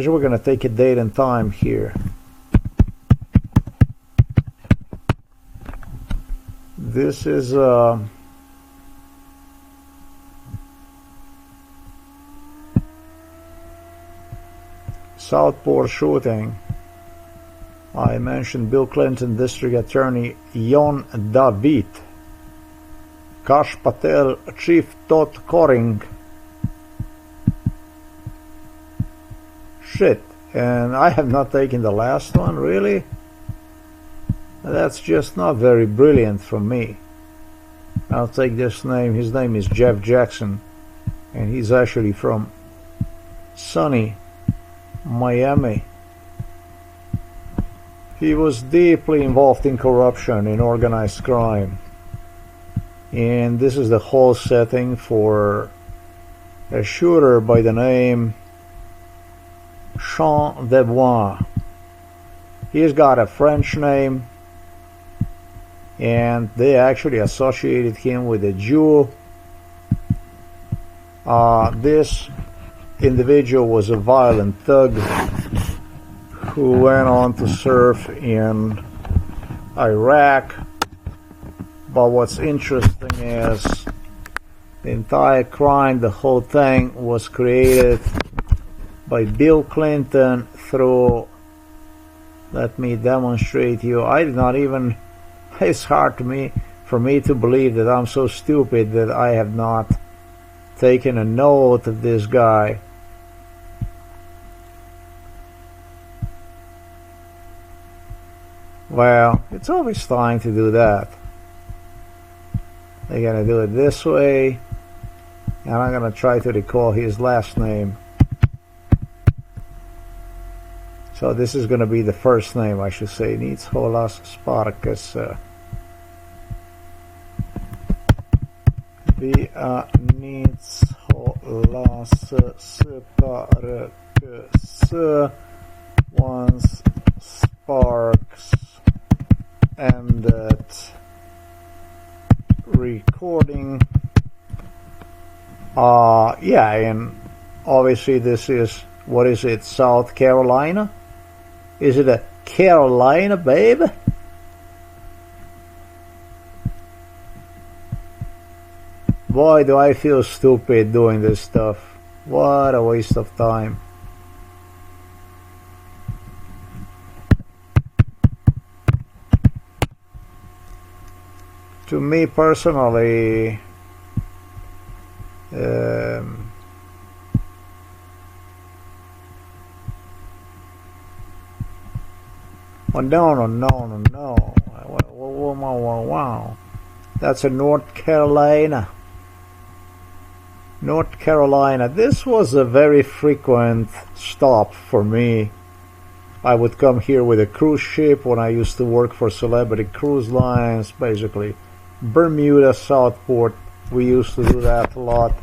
Especially we're going to take a date and time here. This is Southport shooting. I mentioned Bill Clinton District Attorney Jon David, Kash Patel, Chief Todd Coring. Shit, and I have not taken the last one, really? That's just not very brilliant from me. I'll take this name. His name is Jeff Jackson, and he's actually from sunny Miami. He was deeply involved in corruption, in organized crime. And this is the whole setting for a shooter by the name Jean Debois. He's got a French name, and they actually associated him with a Jew. This individual was a violent thug who went on to serve in Iraq. But what's interesting is the entire crime, the whole thing was created by Bill Clinton through, let me demonstrate you, I did not even, it's hard for me to believe that I'm so stupid that I have not taken a note of this guy. Well, it's always time to do that. They're gonna do it this way, and I'm gonna try to recall his last name. So this is gonna be the first name, I should say. Nitsholas Sparkas. Nitsholas Sparkas. Once Sparks ended recording. Yeah, and obviously this is, what is it, South Carolina? Is it a Carolina, babe? Boy, do I feel stupid doing this stuff. What a waste of time. To me personally, oh, no. Wow. That's a North Carolina. North Carolina. This was a very frequent stop for me. I would come here with a cruise ship when I used to work for Celebrity Cruise Lines, basically. Bermuda, Southport, we used to do that a lot.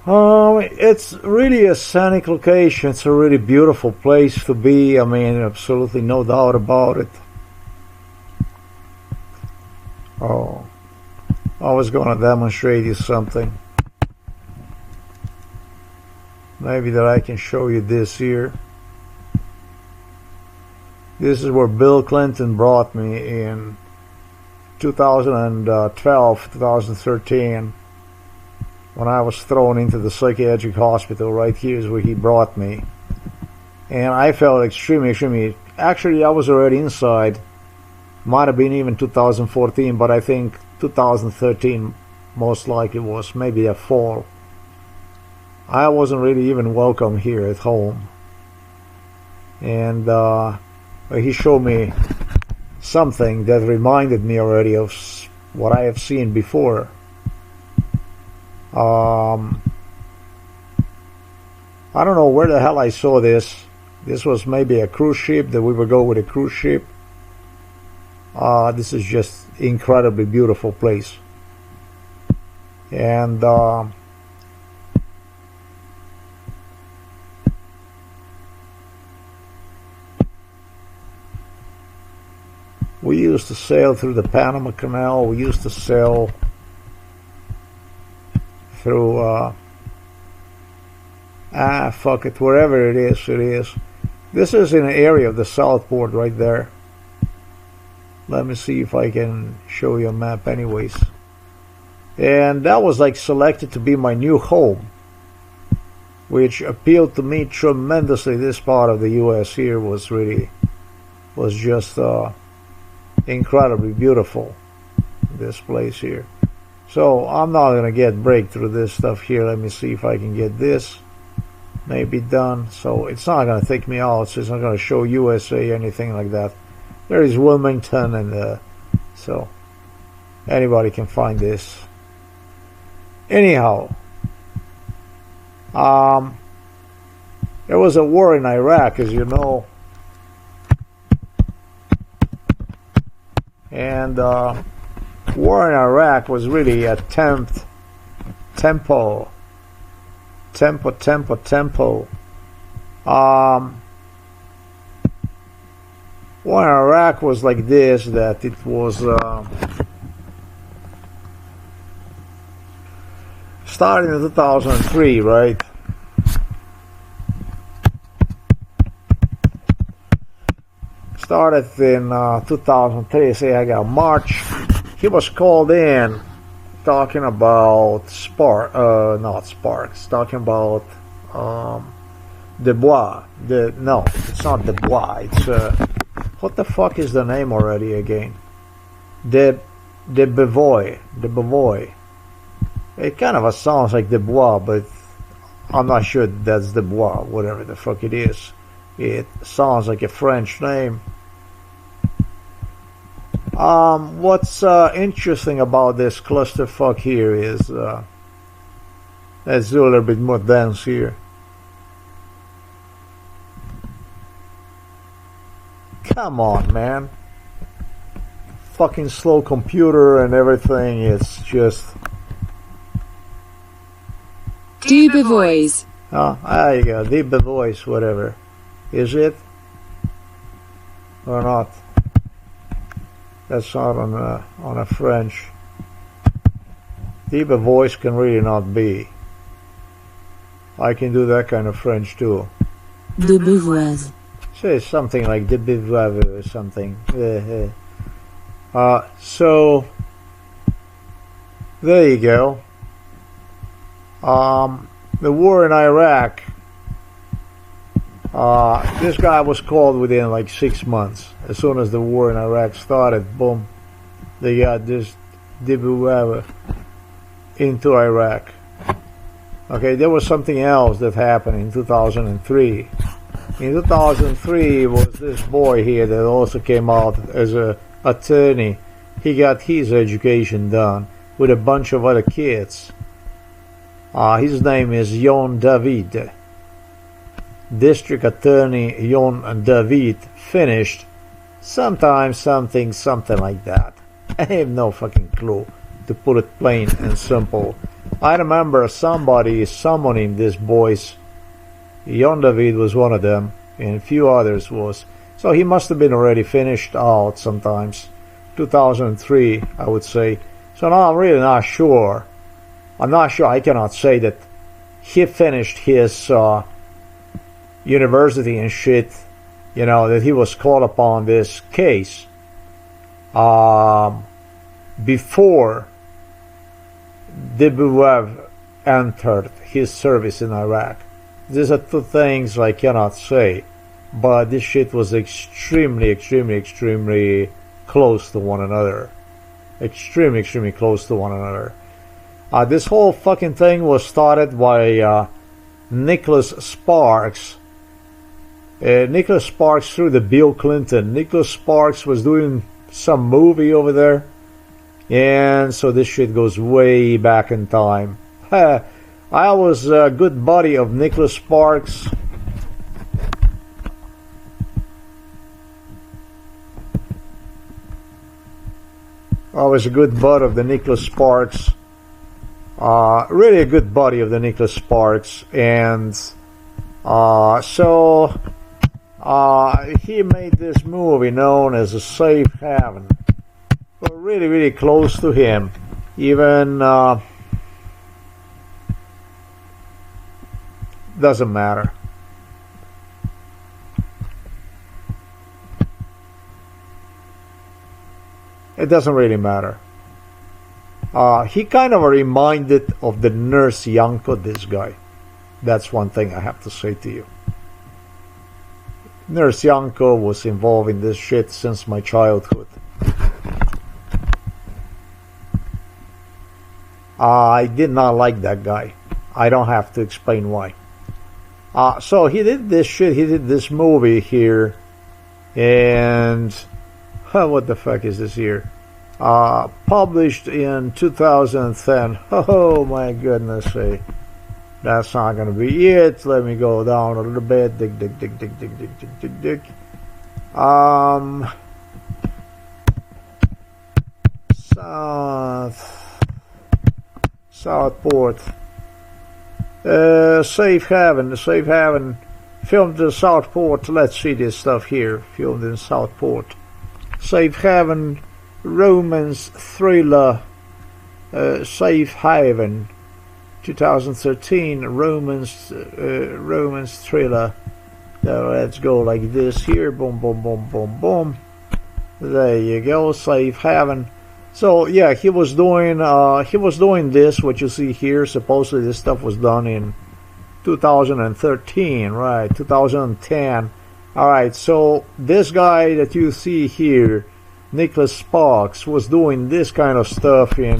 It's really a scenic location. It's a really beautiful place to be. I mean, absolutely no doubt about it. Oh, I was going to demonstrate you something. Maybe that I can show you this here. This is where Bill Clinton brought me in 2012, 2013, when I was thrown into the psychiatric hospital. Right here is where he brought me. And I felt extremely, actually I was already inside. Might have been even 2014, but I think 2013 most likely was, maybe a fall. I wasn't really even welcome here at home. And he showed me something that reminded me already of what I have seen before. I don't know where the hell I saw this. This was maybe a cruise ship, that we would go with a cruise ship. This is just incredibly beautiful place. And we used to sail through the Panama Canal. We used to sail through Ah, fuck it. Wherever it is, it is. This is in an area of the Southport right there. Let me see if I can show you a map anyways. And that was like selected to be my new home, which appealed to me tremendously. This part of the US here was just incredibly beautiful, this place here. So I'm not gonna break through this stuff here. Let me see if I can get this maybe done. So it's not gonna take me out, so it's not gonna show USA, anything like that. There is Wilmington, and so anybody can find this. Anyhow, there was a war in Iraq, as you know, and war in Iraq was really a tempo. War in Iraq was like this, that it was started in 2003, right? Started in 2003, say I got March. He was called in talking about not Sparks, talking about Dubois. No, it's not Dubois. It's what the fuck is the name already again? De Beauvois. It kind of sounds like Dubois, but I'm not sure that's Dubois, whatever the fuck it is. It sounds like a French name. What's interesting about this clusterfuck here is, let's do a little bit more dense here. Come on, man. Fucking slow computer and everything, it's just... Du Beauvois. Oh, there you go, Du Beauvois, whatever. Is it? Or not? That's not on a French. Du Beauvois can really not be. I can do that kind of French too. Du Beauvois. Say something like Du Beauvois or something. So there you go. The war in Iraq. This guy was called within like 6 months. As soon as the war in Iraq started, boom, they got this Du Beauvois into Iraq. Okay, there was something else that happened in 2003. In 2003 was this boy here that also came out as a attorney. He got his education done with a bunch of other kids. His name is Yon David. District Attorney Yon David finished sometime something like that. I have no fucking clue, to put it plain and simple. I remember somebody summoning these boys. Yon David was one of them, and a few others was. So he must have been already finished out sometimes. 2003, I would say. So now I'm really not sure. I'm not sure. I cannot say that he finished his university and shit, you know, that he was called upon this case before Du Beauvois entered his service in Iraq. These are two things I cannot say, but this shit was extremely close to one another. Extremely close to one another. This whole fucking thing was started by Nicholas Sparks. Nicholas Sparks through the Bill Clinton. Nicholas Sparks was doing some movie over there, and so this shit goes way back in time. I was a good buddy of Nicholas Sparks. I was a good bud of the Nicholas Sparks. Really a good buddy of the Nicholas Sparks, and so he made this movie known as A Safe Haven. We're really close to him. Even Doesn't matter. It doesn't really matter. He kind of reminded of the nurse Yanko, this guy. That's one thing I have to say to you. Nurse Yanko was involved in this shit since my childhood. I did not like that guy. I don't have to explain why. So he did this shit, he did this movie here, and what the fuck is this here? Published in 2010. Oh my goodness, that's not gonna be it. Let me go down a little bit. Dig. Southport. Safe Haven. Filmed in Southport. Let's see this stuff here. Filmed in Southport. Safe Haven. Romance thriller. Safe Haven. 2013 romance thriller. So let's go like this here. Boom. There you go. Safe Haven. So yeah, he was doing this, what you see here. Supposedly this stuff was done in 2013, right? 2010. All right. So this guy that you see here, Nicholas Sparks, was doing this kind of stuff in,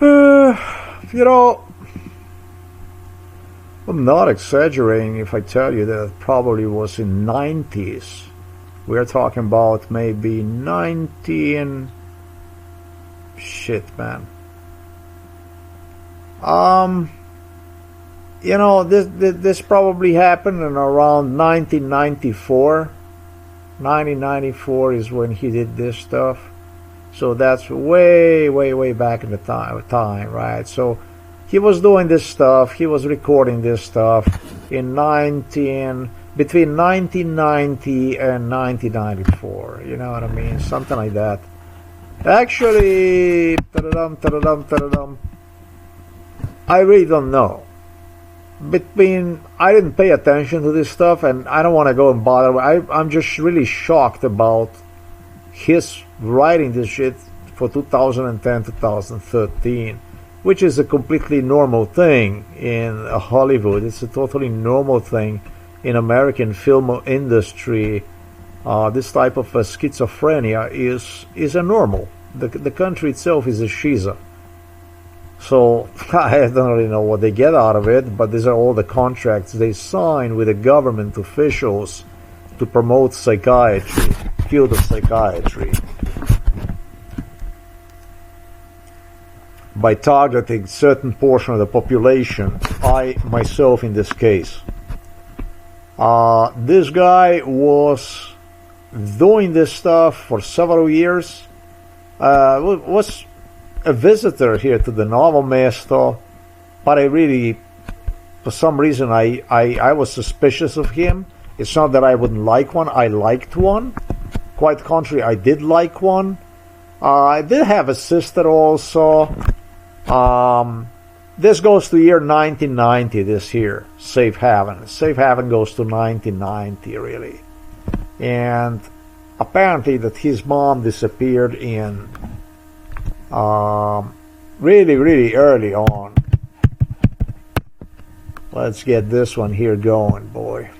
you know, I'm not exaggerating if I tell you that it probably was in 90s. We're talking about maybe 19... Shit, man. You know, this probably happened in around 1994. 1994 is when he did this stuff. So that's way back in the time, right? So he was doing this stuff. He was recording this stuff in between 1990 and 1994, you know what I mean? Something like that. Actually, I really don't know. I didn't pay attention to this stuff, and I don't want to go and bother. I'm just really shocked about his writing this shit for 2010, 2013, which is a completely normal thing in Hollywood. It's a totally normal thing in American film industry. This type of schizophrenia is a normal. The country itself is a shiza. So I don't really know what they get out of it, but these are all the contracts they sign with the government officials to promote psychiatry, field of psychiatry, by targeting certain portion of the population. I myself in this case. This guy was doing this stuff for several years. Was a visitor here to the Novo Mesto, but I really, for some reason, I was suspicious of him. It's not that I wouldn't like one. I liked one. Quite contrary, I did like one. I did have a sister also. This goes to the year 1990, this here, Safe Haven. Safe Haven goes to 1990, really. And apparently that his mom disappeared in really early on. Let's get this one here going, boy.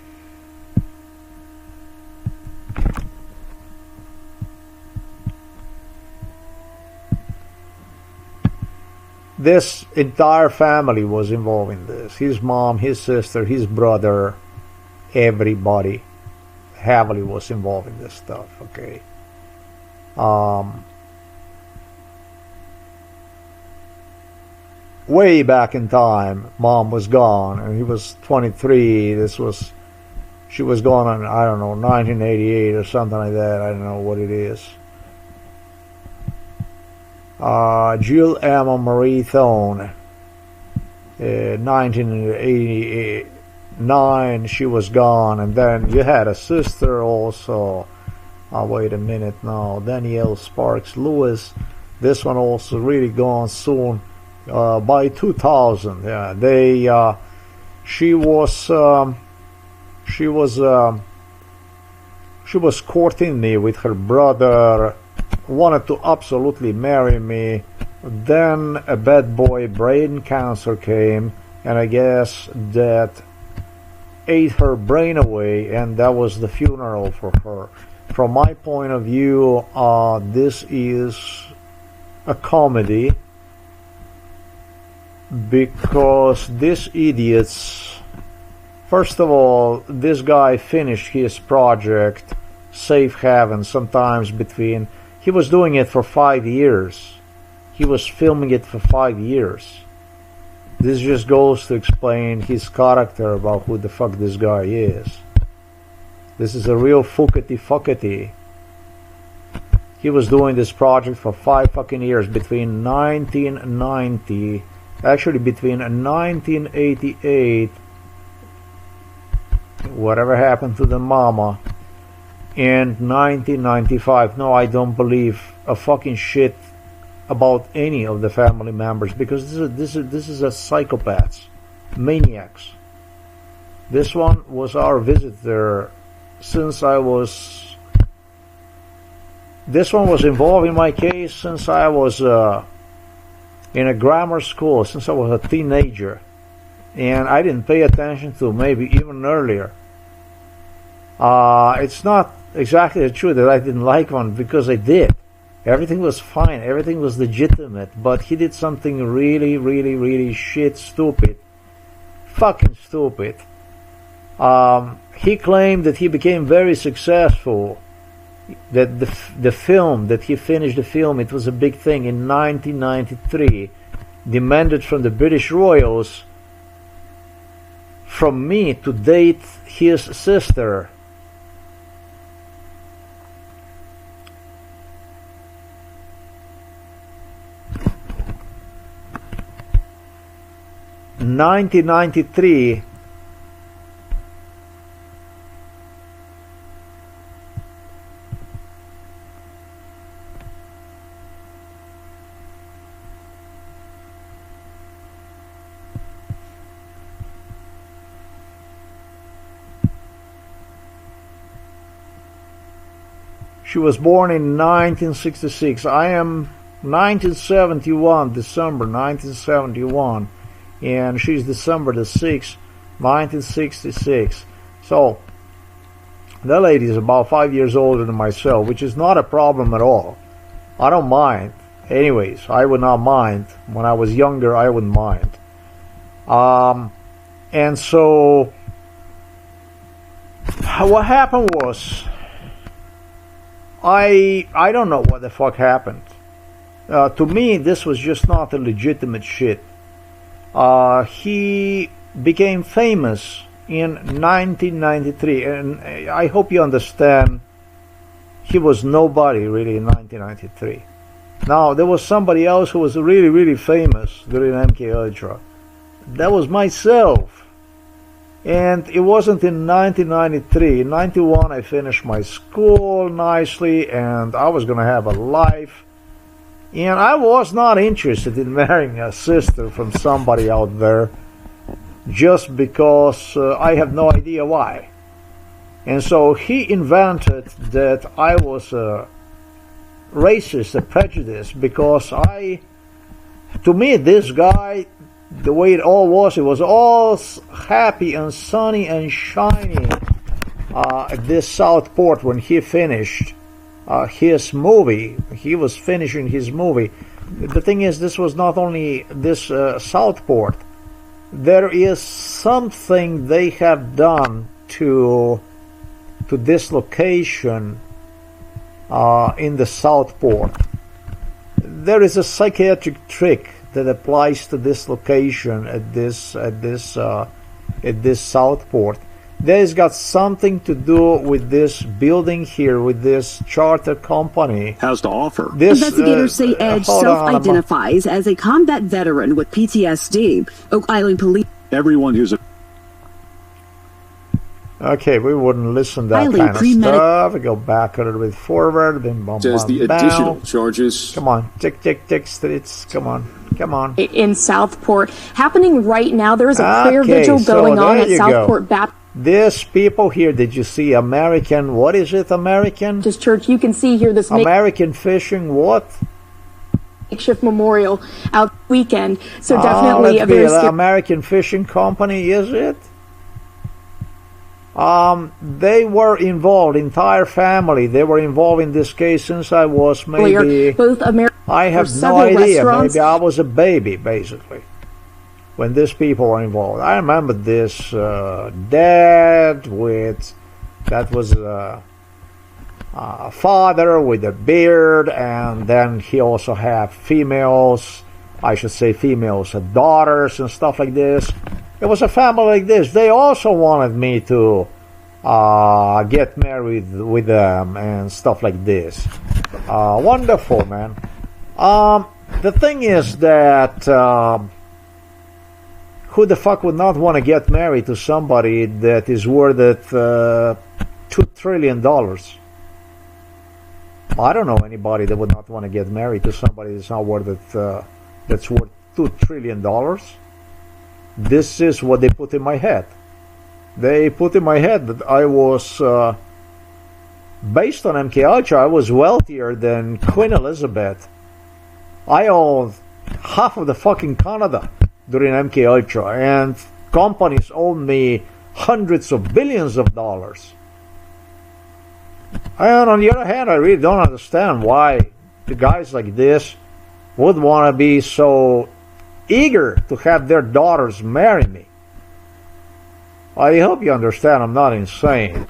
This entire family was involved in this. His mom, his sister, his brother, everybody heavily was involved in this stuff, okay? Way back in time, mom was gone, and he was 23. She was gone in, I don't know, 1988 or something like that. I don't know what it is. Jill Emma Marie Thone, 1989, she was gone. And then you had a sister also. Wait a minute now. Danielle Sparks Lewis. This one also really gone soon. By 2000, yeah, she was courting me with her brother, wanted to absolutely marry me. Then a bad boy brain cancer came, and I guess that ate her brain away, and that was the funeral for her. From my point of view, this is a comedy, because these idiots, first of all, this guy finished his project, safe haven, sometimes between, he was doing it for 5 years. He was filming it for 5 years. This just goes to explain his character about who the fuck this guy is. This is a real fuckety. He was doing this project for 5 fucking years, between 1990, actually between 1988, whatever happened to the mama, and 1995. No, I don't believe a fucking shit about any of the family members, because this is a psychopaths, maniacs. This one was our visitor since I was. This one was involved in my case since I was in a grammar school, since I was a teenager, and I didn't pay attention to maybe even earlier. It's not exactly the truth that I didn't like one, because I did. Everything was fine, everything was legitimate, but he did something really shit stupid. Fucking stupid. He claimed that he became very successful, that the film, that he finished the film, it was a big thing in 1993, demanded from the British Royals from me to date his sister. In 1993, she was born in 1966. I am 1971, December 1971. And she's December the 6th, 1966. So, that lady is about 5 years older than myself, which is not a problem at all. I don't mind. Anyways, I would not mind. When I was younger, I wouldn't mind. And so, what happened was, I don't know what the fuck happened. To me, this was just not a legitimate shit. He became famous in 1993, and I hope you understand, he was nobody really in 1993. Now, there was somebody else who was really famous during MK Ultra. That was myself. And it wasn't in 1993. In 91, I finished my school nicely, and I was going to have a life. And I was not interested in marrying a sister from somebody out there, just because I have no idea why. And so he invented that I was a racist, a prejudice, because to me, this guy, the way it was all happy and sunny and shiny at this Southport when he finished his movie. He was finishing his movie. The thing is, this was not only this Southport. There is something they have done to this location in the Southport. There is a psychiatric trick that applies to this location at this Southport. That has got something to do with this building here, with this charter company. Has to offer. Investigators say Edge self-identifies as a combat veteran with PTSD. Oak Island Police. Everyone who's a... Okay, we wouldn't listen to that kind of stuff. We go back a little bit forward. Then says the additional charges. Come on, tick. It's come on. Come on. In Southport. Happening right now, there is a prayer vigil going on at Southport Baptist. These people here, did you see American, what is it, American? Church, you can see here this American fishing, what? Makeshift memorial out weekend. So definitely a very American Fishing Company, is it? They were involved, entire family. They were involved in this case since I was maybe... Both I have no idea. Maybe I was a baby, basically, when these people were involved. I remember this dad with... That was a father with a beard, and then he also had females, I should say females, daughters and stuff like this. It was a family like this. They also wanted me to get married with them and stuff like this. Wonderful, man. The thing is that who the fuck would not want to get married to somebody that is worth $2 trillion? I don't know anybody that would not want to get married to somebody that's not worth that's worth $2 trillion. This is what they put in my head. They put in my head that I was, based on MK Ultra, I was wealthier than Queen Elizabeth. I owned half of the fucking Canada during MK Ultra, and companies owned me hundreds of billions of dollars. And on the other hand, I really don't understand why the guys like this would want to be so eager to have their daughters marry me. I hope you understand I'm not insane,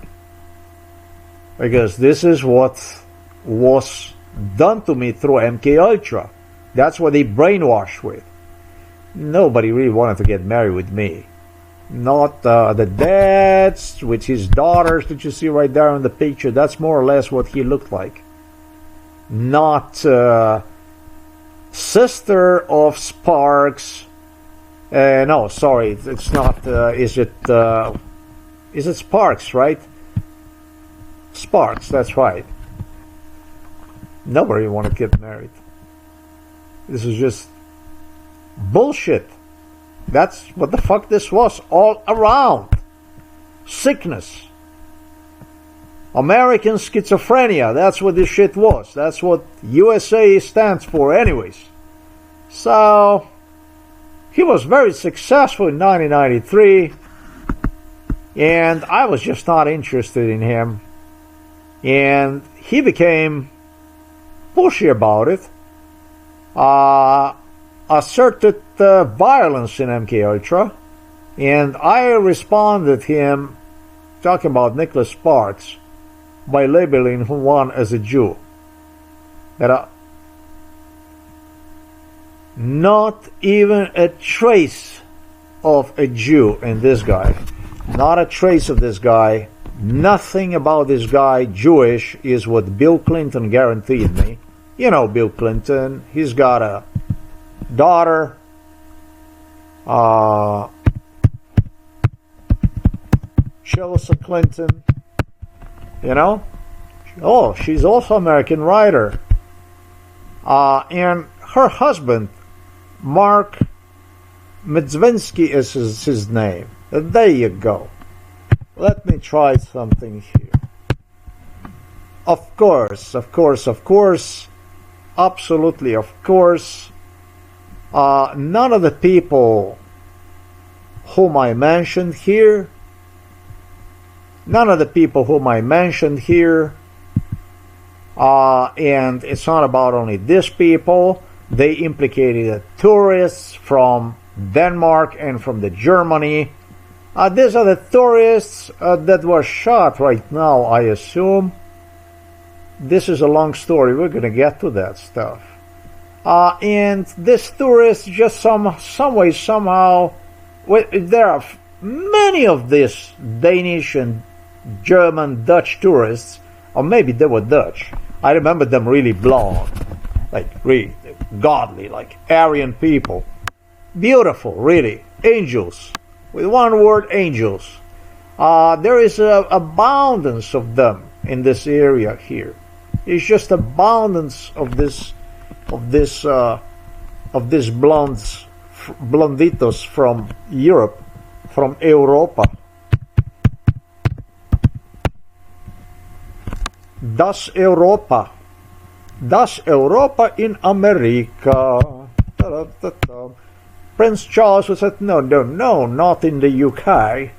because this is what was done to me through MK Ultra. That's what they brainwashed with. Nobody really wanted to get married with me. Not the dad with his daughters that you see right there in the picture. That's more or less what he looked like. Not sister of Sparks. No, sorry, it's not. Is it Sparks, right? Sparks, that's right. Nobody wanted to get married. This is just bullshit. That's what the fuck this was all around. Sickness. American schizophrenia. That's what this shit was. That's what USA stands for anyways. So, he was very successful in 1993. And I was just not interested in him. And he became pushy about it. Asserted violence in MK Ultra, and I responded him talking about Nicholas Sparks by labeling one as a Jew. That not even a trace of a Jew in this guy. Not a trace of this guy. Nothing about this guy Jewish is what Bill Clinton guaranteed me. You know Bill Clinton. He's got a daughter, Chelsea Clinton, you know. Oh, she's also an American writer. And her husband, Mark Medzwinski is his name. There you go. Let me try something here. Of course, absolutely, of course. None of the people whom I mentioned here, and it's not about only these people. They implicated tourists from Denmark and from the Germany. These are the tourists that were shot right now, I assume. This is a long story. We're going to get to that stuff. And this tourist just some way, somehow, there are many of these Danish and German, Dutch tourists, or maybe they were Dutch. I remember them really blonde, like really godly, like Aryan people. Beautiful, really. Angels. With one word, angels. There is an abundance of them in this area here. It's just abundance of this of these blonditos from Europe, from Europa. Das Europa in America. Prince Charles was said, no, not in the UK.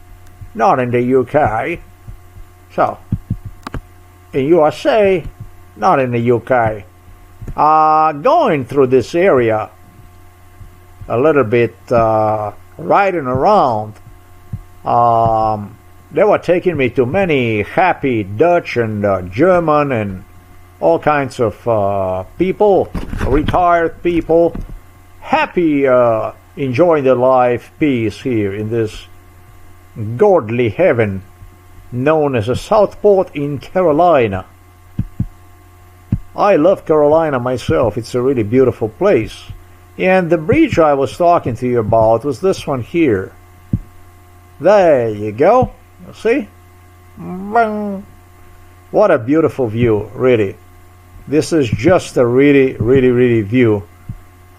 Not in the UK. So, in USA, not in the UK. Going through this area, a little bit riding around, they were taking me to many happy Dutch and German and all kinds of people, retired people, happy, enjoying their life, peace here in this godly heaven known as a Southport in Carolina. I love Carolina myself. It's a really beautiful place. And the bridge I was talking to you about was this one here. There you go. See? What a beautiful view, really. This is just a really view.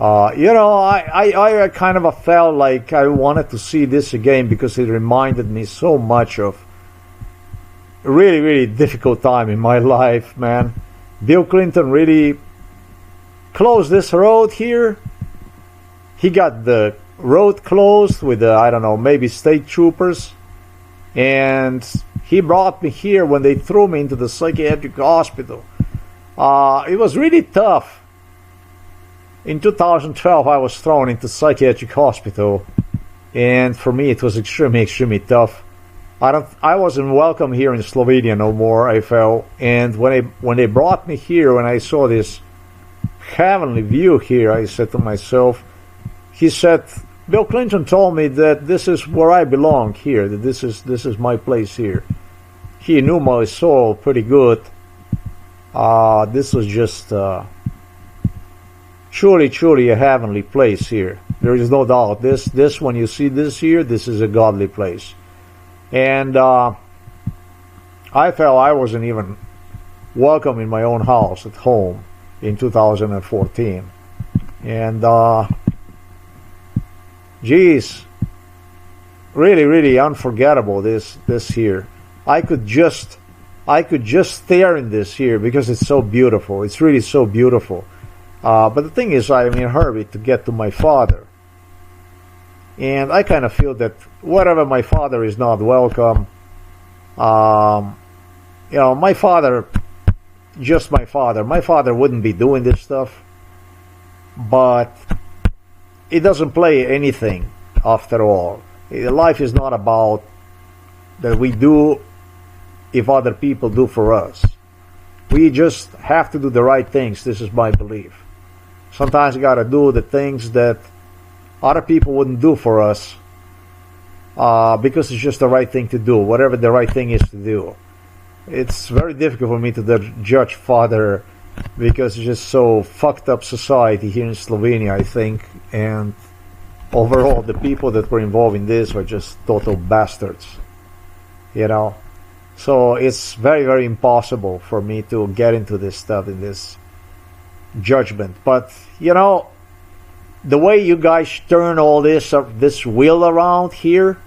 I kind of felt like I wanted to see this again because it reminded me so much of a really difficult time in my life, man. Bill Clinton really closed this road here. He got the road closed with the, I don't know, maybe state troopers. And he brought me here when they threw me into the psychiatric hospital. It was really tough. In 2012, I was thrown into psychiatric hospital, and for me, it was extremely tough. I wasn't welcome here in Slovenia no more. I felt, and when they brought me here, when I saw this heavenly view here, I said to myself, he said, Bill Clinton told me that this is where I belong here. That this is my place here. He knew my soul pretty good. This was just. Truly a heavenly place here. There is no doubt. This when you see this here, this is a godly place. And I felt I wasn't even welcome in my own house at home in 2014. And geez, really unforgettable this here. I could just stare in this here because it's so beautiful. It's really so beautiful. But the thing is, I'm in a hurry to get to my father. And I kind of feel that wherever my father is not welcome, my father, just my father wouldn't be doing this stuff. But it doesn't play anything after all. Life is not about that we do if other people do for us. We just have to do the right things. This is my belief. Sometimes you gotta do the things that other people wouldn't do for us because it's just the right thing to do, whatever the right thing is to do. It's very difficult for me to judge father because it's just so fucked up society here in Slovenia, I think, and overall the people that were involved in this were just total bastards, So it's very impossible for me to get into this stuff, in this judgment. But the way you guys turn all this wheel around here,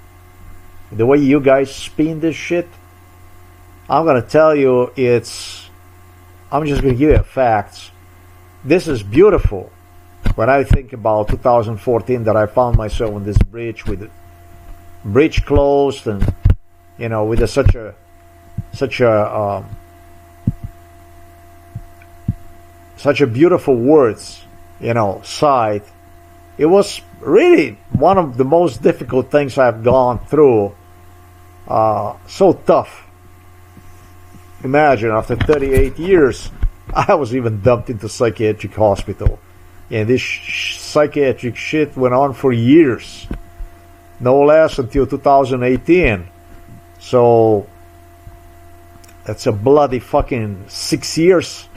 the way you guys spin this shit, I'm gonna tell you, I'm just gonna give you facts. This is beautiful. When I think about 2014, that I found myself on this bridge with the bridge closed, and with such a beautiful words, sight. It was really one of the most difficult things I've gone through. So tough. Imagine, after 38 years, I was even dumped into psychiatric hospital. And this psychiatric shit went on for years. No less until 2018. So, that's a bloody fucking 6 years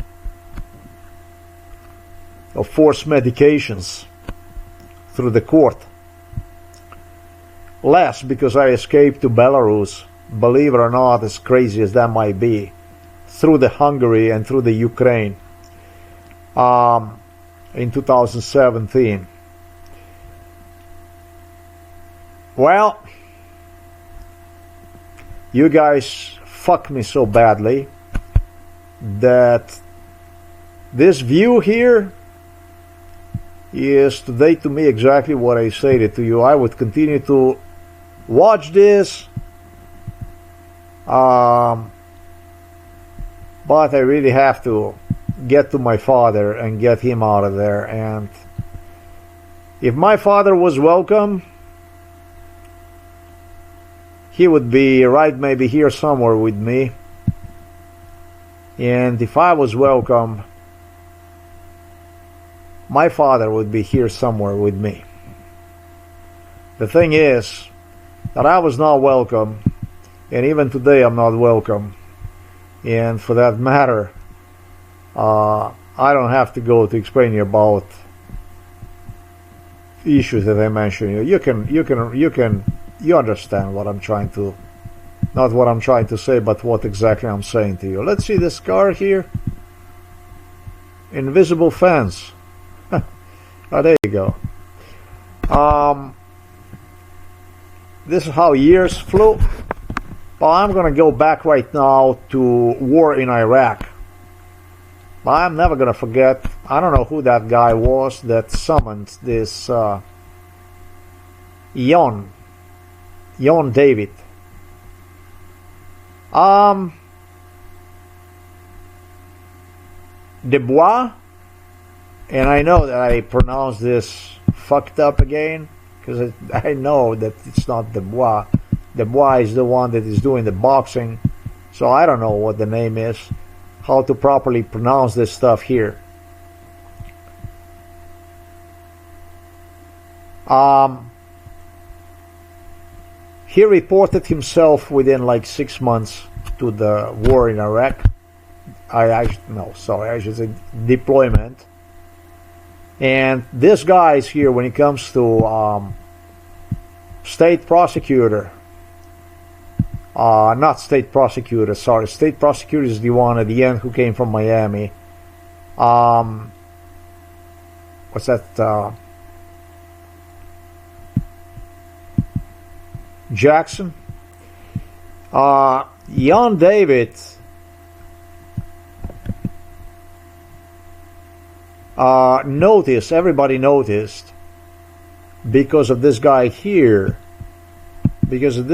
of forced medications through the court. Less because I escaped to Belarus, believe it or not, as crazy as that might be, through the Hungary and through the Ukraine. in 2017. Well, you guys fuck me so badly that this view here is today to me exactly what I stated to you. I would continue to watch this, but I really have to get to my father and get him out of there. And if my father was welcome, he would be right maybe here somewhere with me. And if I was welcome, my father would be here somewhere with me. The thing is that I was not welcome, and even today I'm not welcome. And for that matter, I don't have to go to explain you about issues that I mentioned. You understand what I'm trying to, not what I'm trying to say, but what exactly I'm saying to you. Let's see this car here. Invisible fence. Oh, there you go. This is how years flew. But I'm going to go back right now to war in Iraq. But I'm never going to forget, I don't know who that guy was that summoned this Yon David. Dubois, and I know that I pronounced this fucked up again, because I know that it's not Dubois. Dubois is the one that is doing the boxing, so I don't know what the name is, how to properly pronounce this stuff here. He reported himself within like 6 months to the war in Iraq. I should say deployment. And this guy is here when it comes to state prosecutor. Not state prosecutor, sorry. State prosecutor is the one at the end who came from Miami. What's that? Jackson. Yon David everybody noticed, because of this guy here, because of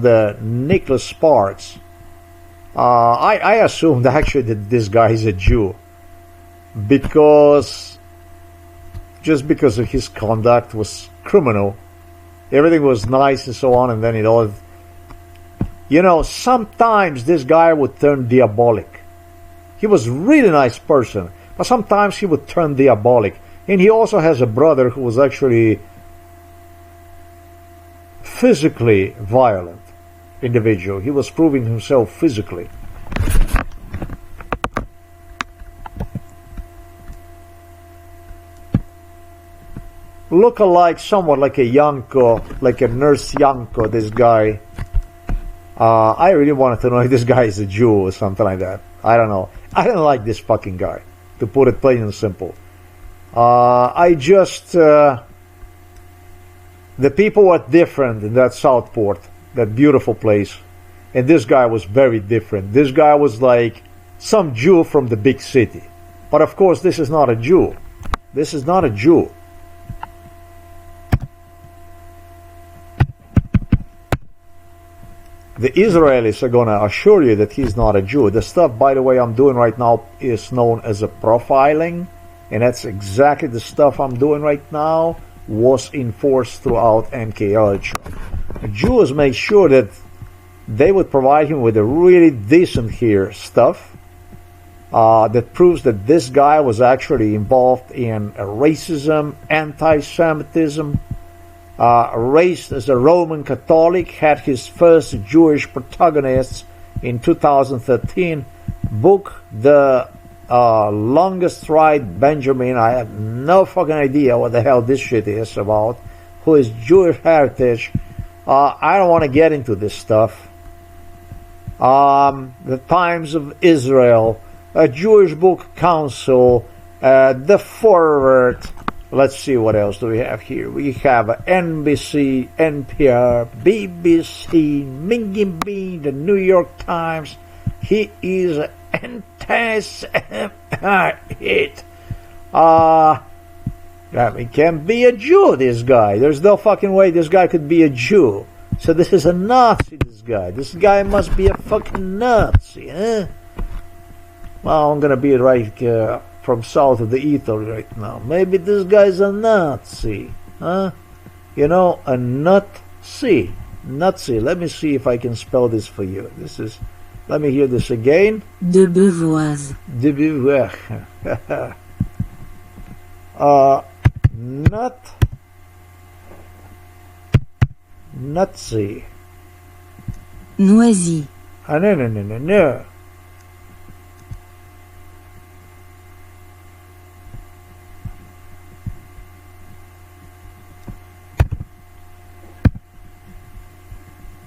the Nicholas Sparks. I assumed actually that this guy is a Jew, because of his conduct was criminal. Everything was nice and so on, and then it all... sometimes this guy would turn diabolic. He was a really nice person, but sometimes he would turn diabolic. And he also has a brother who was actually physically violent individual. He was proving himself physically. Look-alike, somewhat like a Yanko, like a nurse Yanko, this guy. I really wanted to know if this guy is a Jew or something like that. I don't know. I don't like this fucking guy, to put it plain and simple. The people were different in that Southport, that beautiful place. And this guy was very different. This guy was like some Jew from the big city. But of course, this is not a Jew. This is not a Jew. The Israelis are going to assure you that he's not a Jew. The stuff, by the way, I'm doing right now is known as a profiling. And that's exactly the stuff I'm doing right now was enforced throughout MK Ultra. The Jews made sure that they would provide him with a really decent here stuff that proves that this guy was actually involved in racism, anti-Semitism, raised as a Roman Catholic, had his first Jewish protagonists in 2013, book The Longest Ride Benjamin. I have no fucking idea what the hell this shit is about, who is Jewish heritage. I don't want to get into this stuff. The Times of Israel, a Jewish Book Council, The forward. Let's see what else do we have here. We have NBC, NPR, BBC, Mingy Bean, the New York Times. He is an anti-Semite. He can't be a Jew, this guy. There's no fucking way this guy could be a Jew. So this is a Nazi, this guy. This guy must be a fucking Nazi, huh? Well, I'm gonna be right from south of the ether right now. Maybe this guy's a Nazi, huh? You know, a Nazi. Nazi. Let me see if I can spell this for you. This is, let me hear this again. De Beauvoise. De Beauvoise. Nazi. Noisy. No.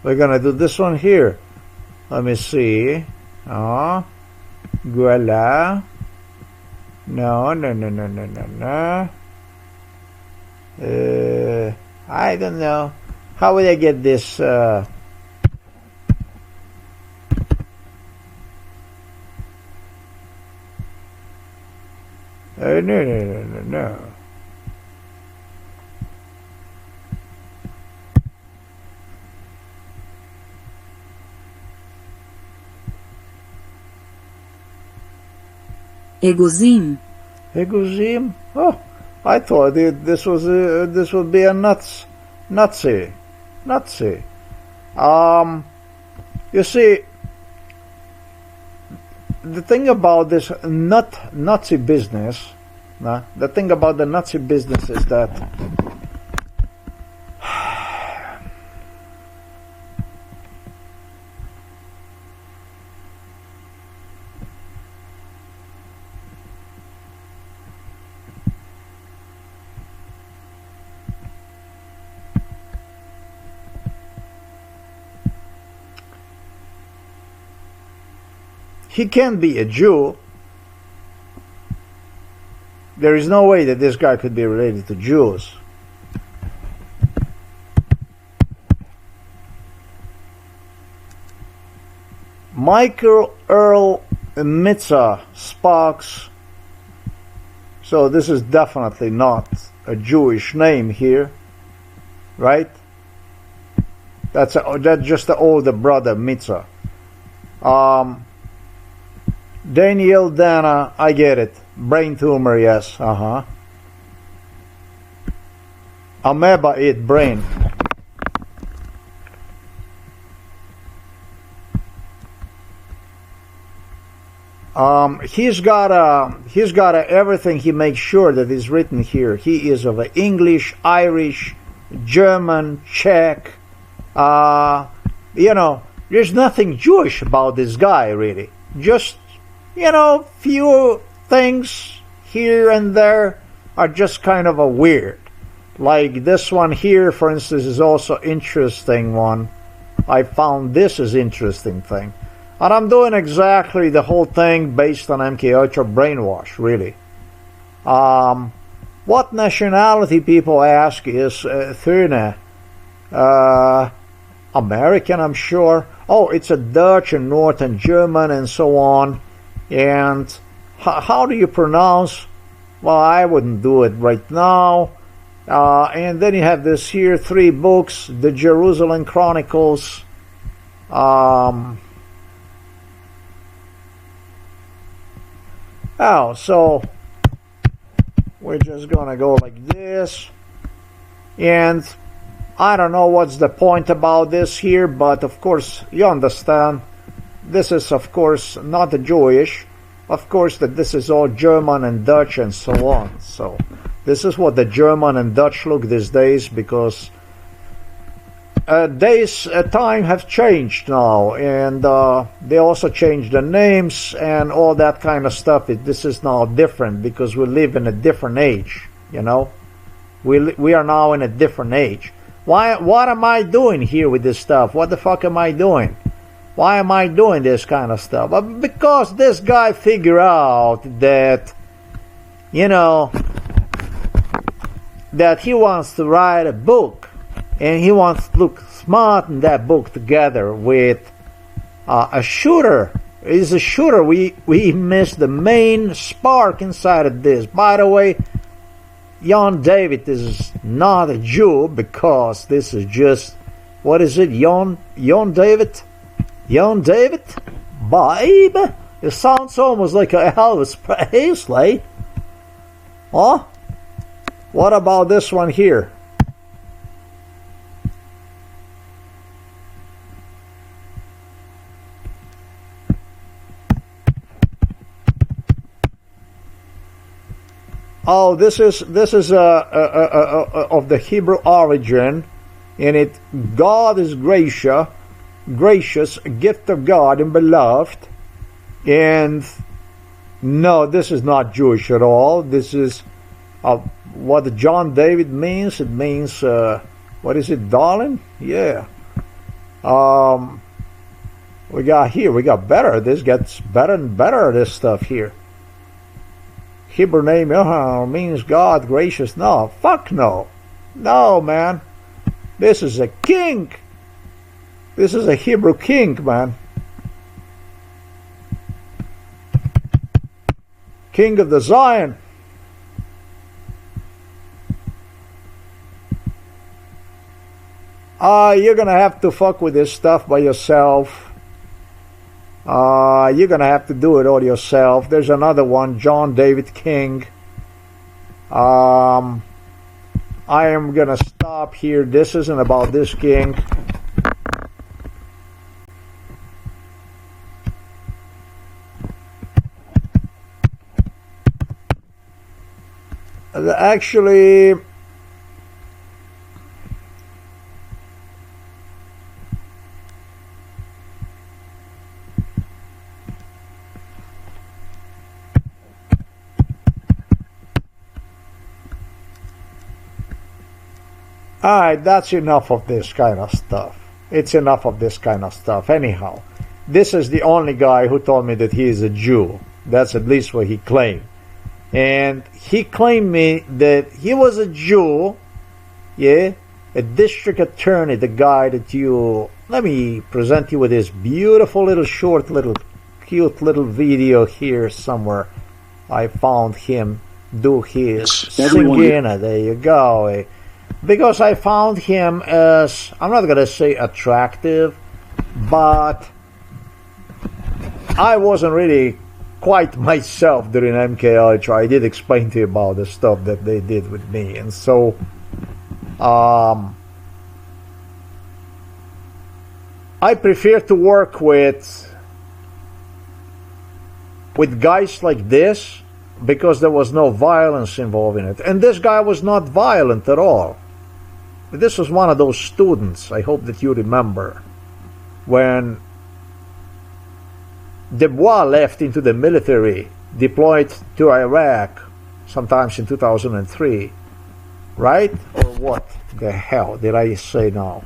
We're gonna do this one here. Let me see. Voila. No. I don't know. How would I get this? No. Egozim. Egozim? Oh, I thought this would be a Nazi. You see, the thing about this Nazi business, the thing about the Nazi business is that he can't be a Jew. There is no way that this guy could be related to Jews. Michael Earl Mitzah Sparks. So this is definitely not a Jewish name here, right? That's just the older brother Mitzah. Daniel Dana, I get it. Brain tumor, yes. Amoeba eat brain. He's got everything. He makes sure that is written here. He is of English, Irish, German, Czech. You know, there's nothing Jewish about this guy, really. Just, you know, few things here and there are just kind of a weird. Like this one here, for instance, is also interesting one. I found this is interesting thing. And I'm doing exactly the whole thing based on MKUltra brainwash, really. What nationality, people ask, is Thurne? American, I'm sure. Oh, it's a Dutch and Northern German and so on. And how do you pronounce? Well, I wouldn't do it right now. And then you have this here, 3 books, the Jerusalem Chronicles. So we're just gonna go like this. And I don't know what's the point about this here, but of course you understand. This is of course not the Jewish. Of course that this is all German and Dutch and so on. So this is what the German and Dutch look these days, because time have changed now, and they also changed the names and all that kind of stuff. This is now different because we live in a different age, you know. We are now in a different age. What am I doing here with this stuff? What the fuck am I doing? Why am I doing this kind of stuff? Because this guy figured out that, you know, that he wants to write a book, and he wants to look smart in that book together with a shooter. He's a shooter. We missed the main spark inside of this. By the way, Jon David is not a Jew, because this is just, what is it, Jon David? Jon David? Babe? It sounds almost like a Elvis Presley. Huh? What about this one here? Oh, this is of the Hebrew origin, and it, God is gracious, a gift of God and beloved. And no, this is not Jewish at all. This is what Jon David means. It means what is it, darling? Yeah. We got better. This gets better and better. This stuff here. Hebrew name means God gracious. No, fuck no. No, man. This is a king. This is a Hebrew king, man. King of the Zion. You're gonna have to fuck with this stuff by yourself. You're gonna have to do it all yourself. There's another one, Jon David King. I am gonna stop here. This isn't about this king. Actually, alright, that's enough of this kind of stuff. It's enough of this kind of stuff. Anyhow, this is the only guy who told me that he is a Jew. That's at least what he claimed. And he claimed me that he was a Jew, yeah, a district attorney, the guy that you... Let me present you with this beautiful little short, little cute little video here somewhere. I found him do his singing. There you go. Because I found him as, I'm not going to say attractive, but I wasn't really quite myself during MK Ultra. I did explain to you about the stuff that they did with me, and so I prefer to work with guys like this because there was no violence involved in it, and this guy was not violent at all. This was one of those students, I hope that you remember, when Dubois left into the military, deployed to Iraq, sometimes in 2003, right? Or what the hell did I say now?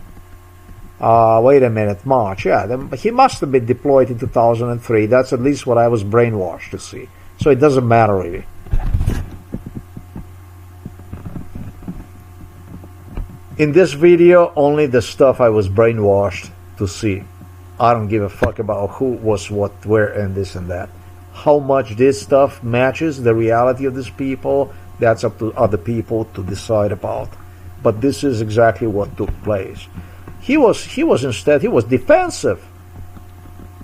Wait a minute, March, yeah, he must have been deployed in 2003, that's at least what I was brainwashed to see, so it doesn't matter really. In this video, only the stuff I was brainwashed to see. I don't give a fuck about who was what, where, and this and that. How much this stuff matches the reality of these people, that's up to other people to decide about. But this is exactly what took place. He was defensive.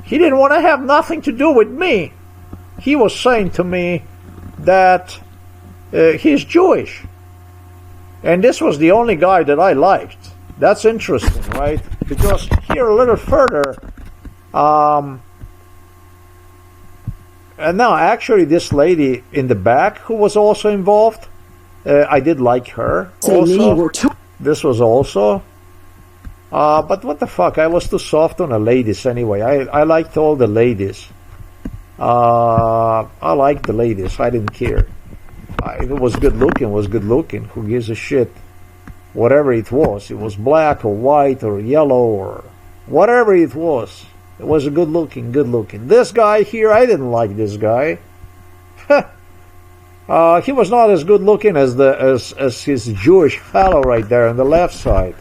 He didn't want to have nothing to do with me. He was saying to me that he's Jewish. And this was the only guy that I liked. That's interesting, right? Because here a little further, and now actually this lady in the back who was also involved, I did like her also. This was also, but what the fuck, I was too soft on the ladies anyway. I liked all the ladies. I liked the ladies, I didn't care. If it was good looking, who gives a shit? Whatever it was black or white or yellow or whatever it was a good looking. This guy here, I didn't like this guy. He was not as good looking as his Jewish fellow right there on the left side.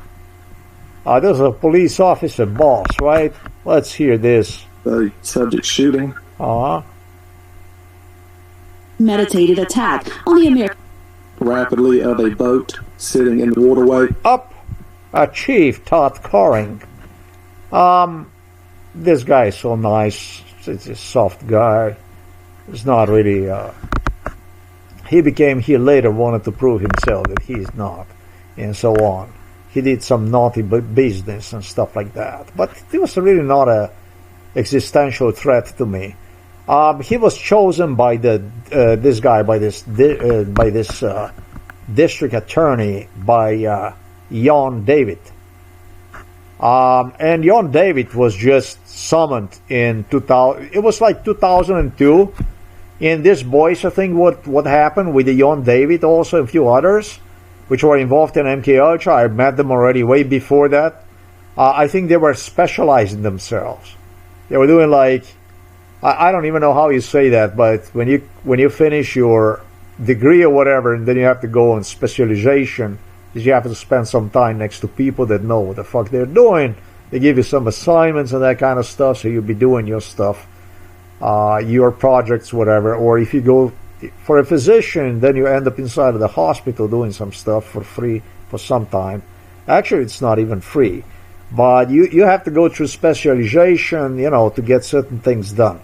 This is a police officer boss, right? Let's hear this. The subject shooting. Meditated attack on the American. Rapidly of a boat sitting in the waterway. Up, Chief Todd Coring. This guy is so nice. It's a soft guy. It's not really. He later wanted to prove himself that he is not, and so on. He did some naughty business and stuff like that. But he was really not a existential threat to me. He was chosen by this district attorney, by Jon David. And Jon David was just summoned in 2000. It was like 2002. In this boys, I think what happened with the Jon David, also a few others, which were involved in MK Ultra. I met them already way before that. I think they were specializing themselves. They were doing like, I don't even know how you say that, but when you finish your degree or whatever, and then you have to go on specialization, is you have to spend some time next to people that know what the fuck they're doing. They give you some assignments and that kind of stuff, so you'll be doing your stuff, your projects, whatever. Or if you go for a physician, then you end up inside of the hospital doing some stuff for free for some time. Actually, it's not even free, but you have to go through specialization, to get certain things done.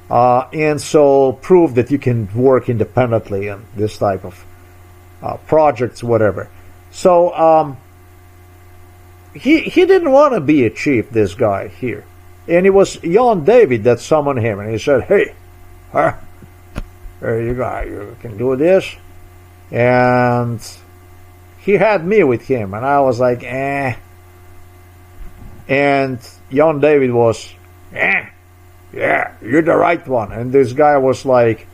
And so prove that you can work independently in this type of projects, whatever. So he didn't want to be a chief, this guy here. And it was Jon David that summoned him, and he said, "Hey, there you go, you can do this." And he had me with him, and I was like, eh. And Jon David was, yeah, you're the right one. And this guy was like,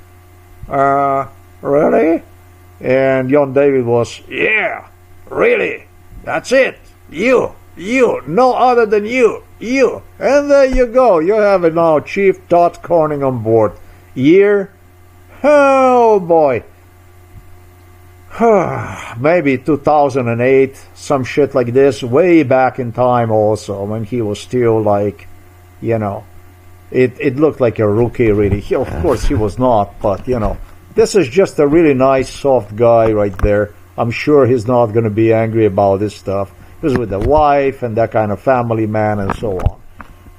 really? And Jon David was, yeah, really, that's it, you, no other than you. And there you go, you have it now, Chief Todd Corning on board. Year, oh boy, maybe 2008, some shit like this, way back in time also, when he was still like, it looked like a rookie, really. Of course he was not, but this is just a really nice, soft guy right there. I'm sure he's not going to be angry about this stuff. He was with the wife and that kind of family man and so on.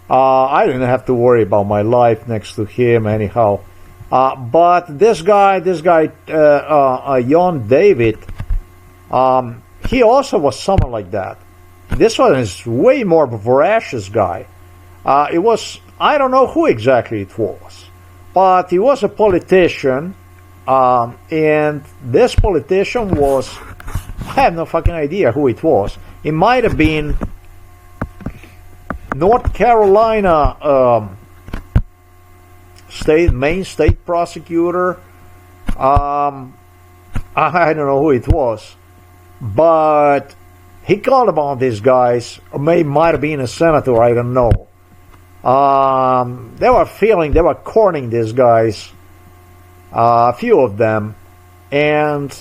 I didn't have to worry about my life next to him anyhow. But this guy, Jon David, he also was someone like that. This one is way more voracious guy. It was, I don't know who exactly it was, but he was a politician, and this politician was, I have no fucking idea who it was. It might have been North Carolina main state prosecutor. I don't know who it was, but he called upon these guys, or might have been a senator, I don't know. They were cornering these guys, a few of them, and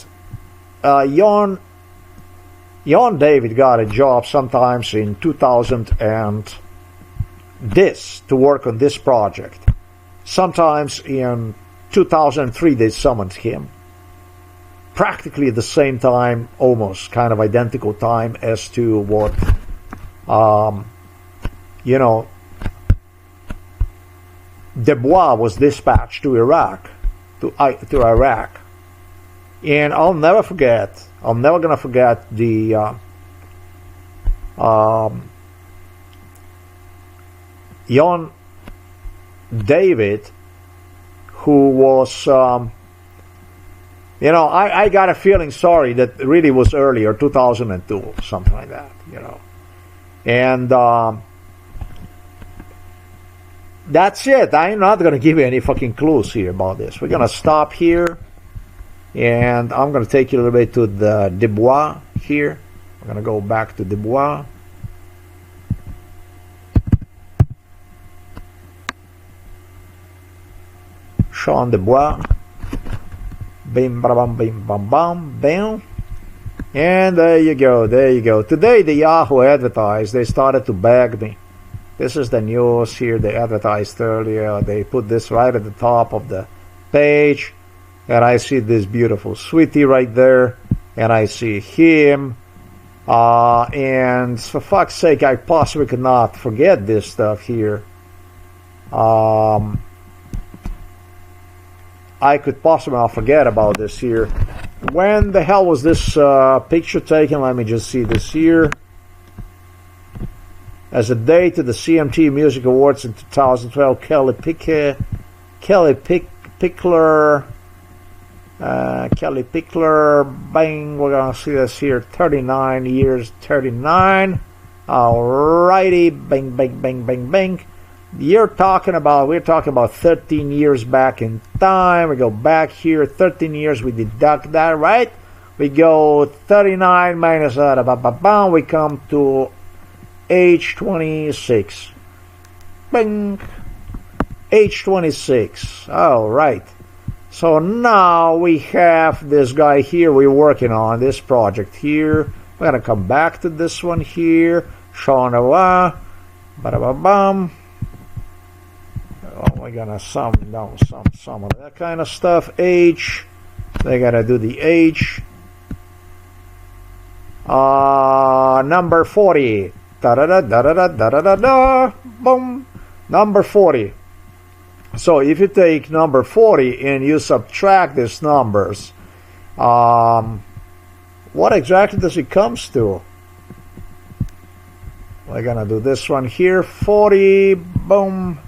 Jon David got a job sometimes in 2000 and to work on this project. Sometimes in 2003 they summoned him. Practically at the same time, almost kind of identical time as to what, Dubois was dispatched to Iraq, to Iraq. And I'm never gonna forget the Jon David, who was, I got a feeling sorry that really was earlier, 2002, something like that, And that's it. I'm not going to give you any fucking clues here about this. We're going to stop here, and I'm going to take you a little bit to the Dubois here. We're going to go back to Dubois. Sean Dubois. Bim, bam, bim, bam, bam, bam. And there you go, there you go. Today the Yahoo advertised, they started to beg me. This is the news here, they advertised earlier. They put this right at the top of the page. And I see this beautiful sweetie right there. And I see him. And for fuck's sake, I possibly could not forget this stuff here. I could possibly not forget about this here. When the hell was this picture taken? Let me just see this here. As a date to the CMT Music Awards in 2012, Kelly Pickler, bang, we're gonna see this here, 39 years, 39. Alrighty, bang, bang, bang, bang, bang. We're talking about 13 years back in time. We go back here 13 years, we deduct that, right? We go 39 minus that, we come to age 26. Bing. Age 26. All right. So now we have this guy here we're working on, this project here. We're going to come back to this one here. Shanawa. Ba-da-ba-bam. Oh, we're going to some of that kind of stuff. Age. They got to do the age. Number 40. Da-da-da-da-da-da-da-da-da. Boom. Number 40. So if you take number 40 and you subtract these numbers, what exactly does it comes to? We're gonna do this one here, 40, boom,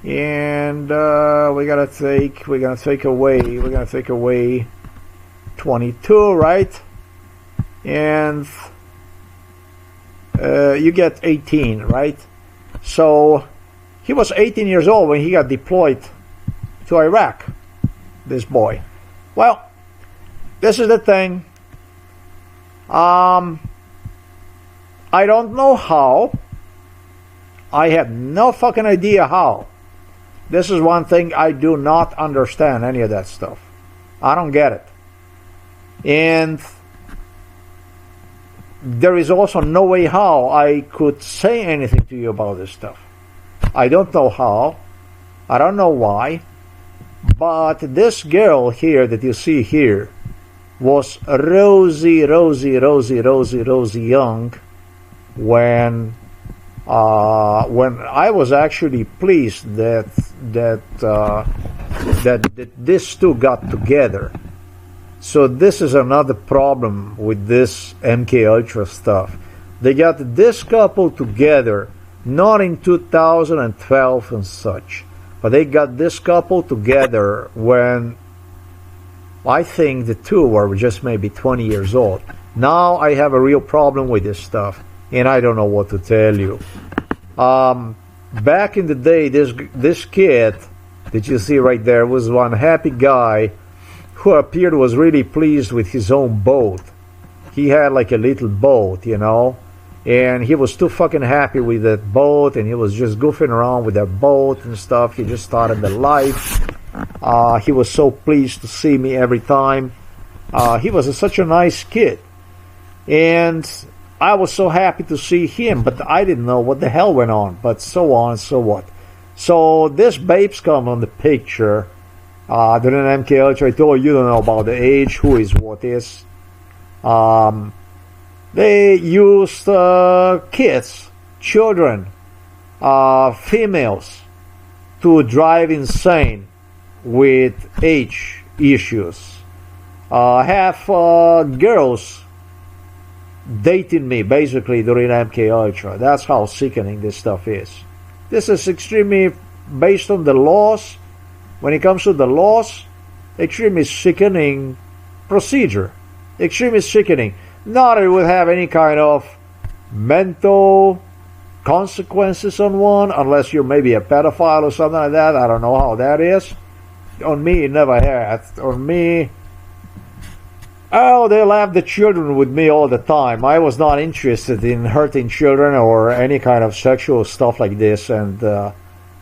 and we're gonna take away 22, right? And you get 18, right? So he was 18 years old when he got deployed to Iraq, this boy. Well, this is the thing. I don't know how. I have no fucking idea how. This is one thing I do not understand, any of that stuff. I don't get it. And there is also no way how I could say anything to you about this stuff. I don't know how. I don't know why. But this girl here that you see here was rosy young when I was actually pleased that these two got together. So this is another problem with this MK Ultra stuff. They got this couple together, not in 2012 and such, but they got this couple together when I think the two were just maybe 20 years old. Now I have a real problem with this stuff, and I don't know what to tell you. Back in the day, this kid that you see right there was one happy guy who appeared was really pleased with his own boat. He had like a little boat, you know, and he was too fucking happy with that boat, and he was just goofing around with that boat and stuff. He just started the life. He was so pleased to see me every time. He was such a nice kid, and I was so happy to see him, but I didn't know what the hell went on, but so on, so what. So this babes come on the picture during MK Ultra. I told you don't know about the age, who is what is. They used kids, children, females to drive insane with age issues. Have girls dating me basically during MK Ultra. That's how sickening this stuff is. This is extremely based on the laws. When it comes to the laws, extremely sickening procedure. Extremely sickening. Not that it would have any kind of mental consequences on one, unless you're maybe a pedophile or something like that. I don't know how that is. On me, it never had. On me, oh, they left the children with me all the time. I was not interested in hurting children or any kind of sexual stuff like this. And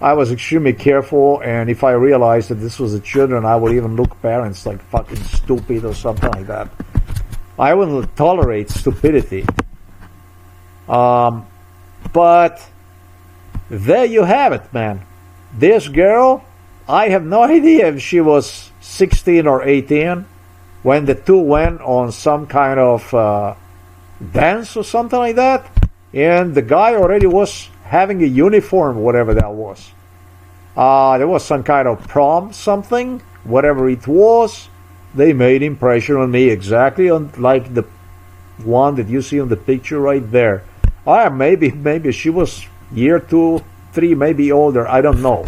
I was extremely careful, and if I realized that this was the children, I would even look parents like fucking stupid or something like that. I wouldn't tolerate stupidity. But there you have it, man. This girl, I have no idea if she was 16 or 18 when the two went on some kind of dance or something like that, and the guy already was having a uniform, whatever that was. There was some kind of prom something, whatever it was. They made impression on me exactly on like the one that you see on the picture right there. Maybe she was year 2, 3, maybe older, I don't know.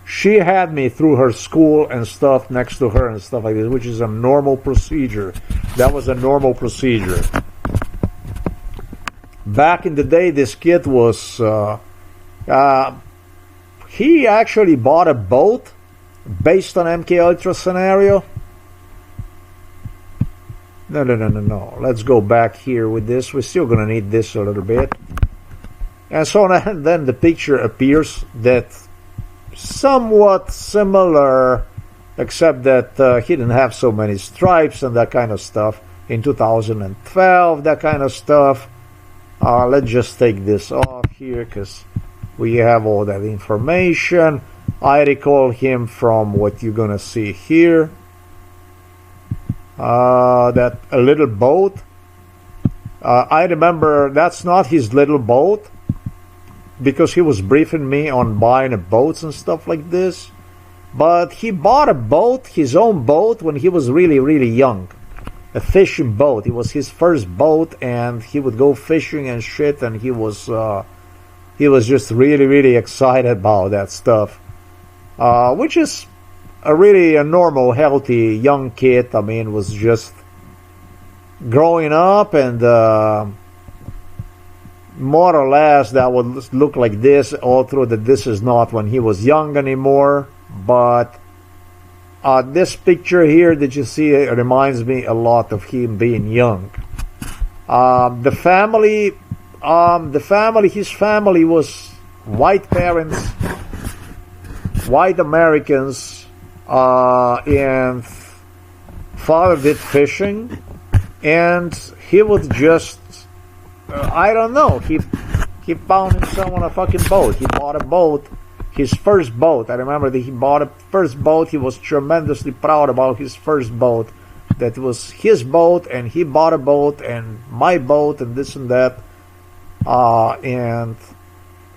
She had me through her school and stuff next to her and stuff like this, which is a normal procedure. That was a normal procedure. Back in the day, this kid was, he actually bought a boat based on MK Ultra scenario. No. Let's go back here with this. We're still going to need this a little bit. And so then the picture appears that somewhat similar, except that he didn't have so many stripes and that kind of stuff. In 2012, that kind of stuff. Let's just take this off here because we have all that information. I recall him from what you're going to see here. That a little boat. I remember that's not his little boat, because he was briefing me on buying a boats and stuff like this. But he bought a boat, his own boat, when he was really, really young. A fishing boat. It was his first boat, and he would go fishing and shit, and he was just really, really excited about that stuff. Which is a normal, healthy young kid. I mean, was just growing up, and more or less that would look like this, all through that this is not when he was young anymore. But this picture here that you see reminds me a lot of him being young. His family was white parents, white Americans, and father did fishing, and he would just, I don't know, he found himself on a fucking boat. He bought a boat, his first boat. I remember that he bought a first boat. He was tremendously proud about his first boat. That was his boat, and he bought a boat, and my boat, and this and that. And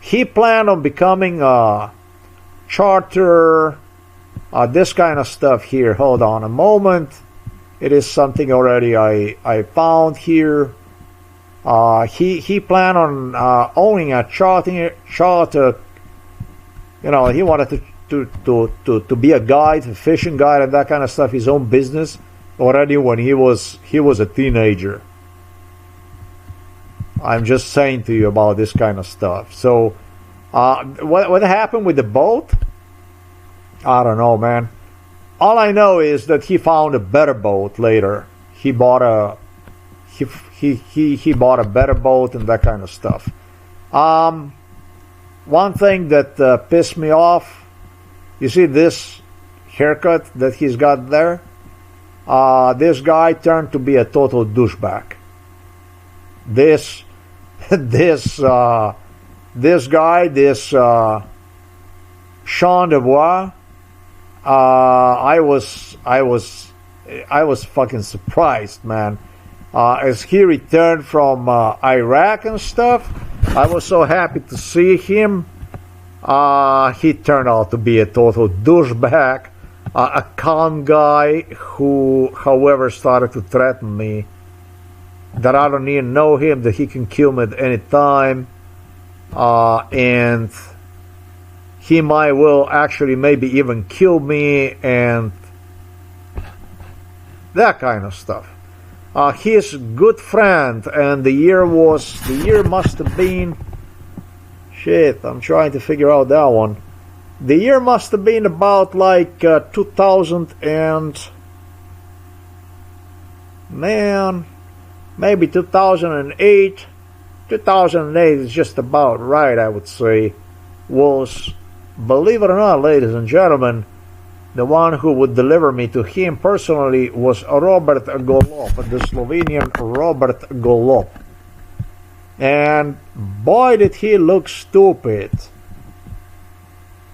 he planned on becoming a charter, this kind of stuff here. Hold on a moment. It is something already I found here. He planned on owning a charter. You know, he wanted to be a guide, a fishing guide, and that kind of stuff. His own business already when he was a teenager. I'm just saying to you about this kind of stuff. So, what happened with the boat? I don't know, man. All I know is that he found a better boat later. He bought a better boat and that kind of stuff. One thing that pissed me off, you see this haircut that he's got there? This guy turned to be a total douchebag. This guy, Sean Dubois, I was fucking surprised, man. As he returned from Iraq and stuff, I was so happy to see him. He turned out to be a total douchebag, a con guy who, however, started to threaten me that I don't even know him, that he can kill me at any time, and he might will actually maybe even kill me, and that kind of stuff. His good friend, and the year must have been, shit, I'm trying to figure out that one. The year must have been about like 2000 and, man, maybe 2008. 2008 is just about right, I would say. Was believe it or not, ladies and gentlemen, the one who would deliver me to him personally was Robert Golob, the Slovenian Robert Golob. And boy, did he look stupid.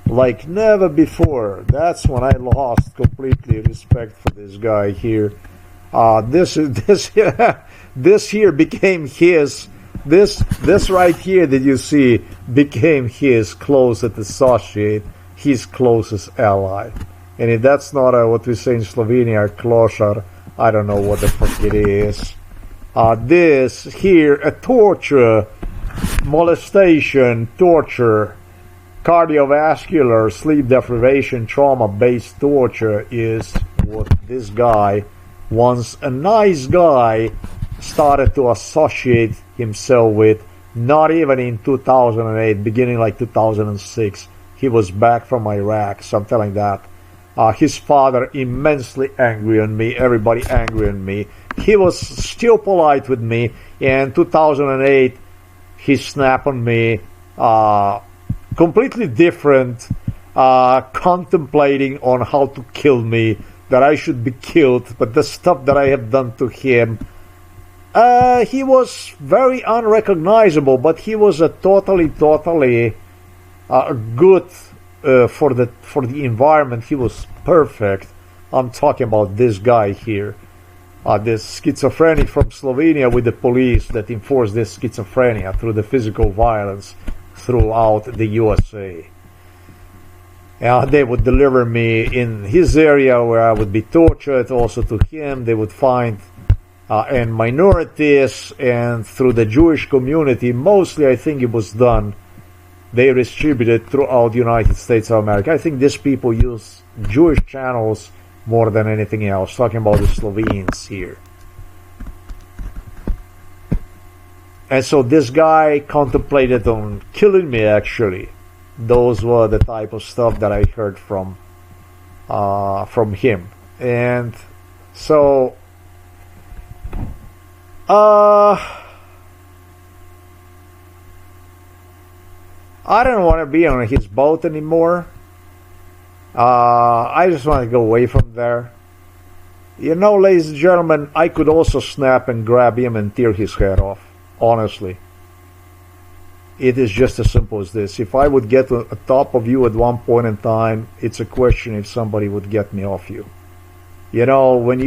Like never before. That's when I lost completely respect for this guy here. This here became his. This right here that you see became his closest associate, his closest ally. And if that's not what we say in Slovenia, a klošar, I don't know what the fuck it is. This here, a torture, molestation, torture, cardiovascular, sleep deprivation, trauma-based torture is what this guy, once a nice guy, started to associate himself with. Not even in 2008, beginning like 2006, he was back from Iraq, something like that. His father immensely angry on me, everybody angry on me. He was still polite with me. In 2008, he snapped on me, completely different, contemplating on how to kill me, that I should be killed, but the stuff that I have done to him, he was very unrecognizable, but he was a totally good for the environment. He was perfect. I'm talking about this guy here, this schizophrenic from Slovenia with the police that enforced this schizophrenia through the physical violence throughout the USA. They would deliver me in his area where I would be tortured. Also to him, they would find and minorities, and through the Jewish community, mostly I think it was done. They distributed throughout the United States of America. I think these people use Jewish channels more than anything else. Talking about the Slovenes here. And so this guy contemplated on killing me, actually. Those were the type of stuff that I heard from him. And so I don't want to be on his boat anymore. I just want to go away from there. You know, ladies and gentlemen, I could also snap and grab him and tear his head off. Honestly. It is just as simple as this. If I would get on top of you at one point in time, it's a question if somebody would get me off you. You know, when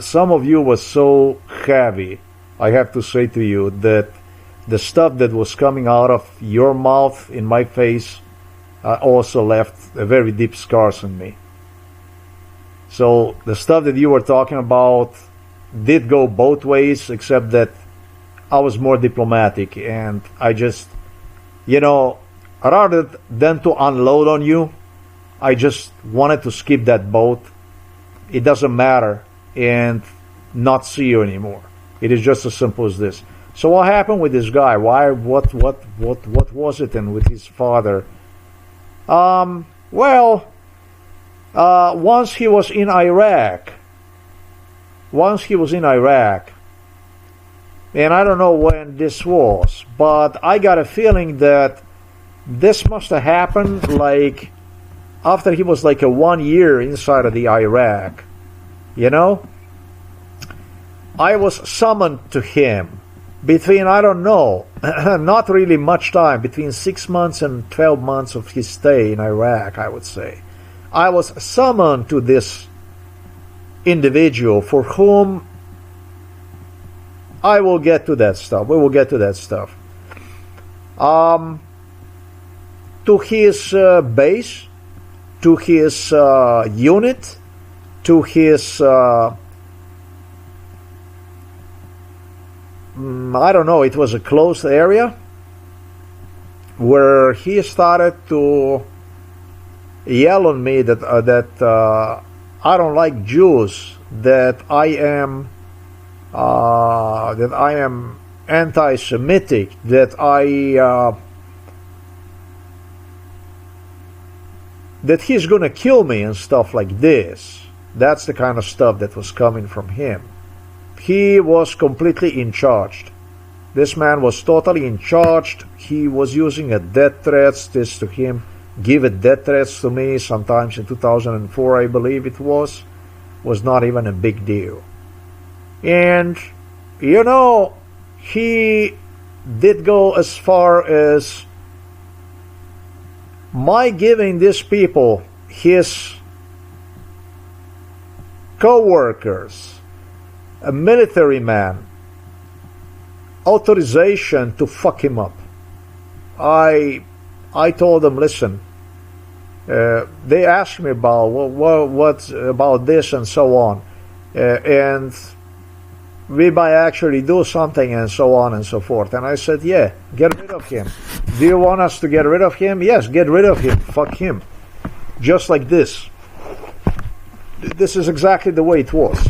some of you was so heavy, I have to say to you that the stuff that was coming out of your mouth in my face also left a very deep scars on me. So the stuff that you were talking about did go both ways, except that I was more diplomatic, and I just, you know, rather than to unload on you, I just wanted to skip that boat. It doesn't matter, and not see you anymore. It is just as simple as this. So what happened with this guy? Why? What was it? And with his father? Once he was in Iraq. And I don't know when this was, but I got a feeling that this must have happened like after he was like a 1 year inside of the Iraq. You know? I was summoned to him between, I don't know, not really much time, between 6 months and 12 months of his stay in Iraq, I would say. I was summoned to this individual for whom I will get to that stuff. We will get to that stuff. To his base, to his unit, to his I don't know, it was a closed area where he started to yell on me that I don't like Jews, that I am anti-Semitic, that that he's gonna kill me and stuff like this. That's the kind of stuff that was coming from him. He was completely in charge. This man was totally in charge. He was using a death threats this to him give it death threats to me, sometimes in 2004, I believe it was not even a big deal. And, you know, he did go as far as my giving these people, his co-workers, a military man, authorization to fuck him up. I told them, listen, they asked me about what about this and so on, and we might actually do something and so on and so forth. And I said, yeah, get rid of him. Do you want us to get rid of him? Yes, get rid of him. Fuck him. Just like this. This is exactly the way it was.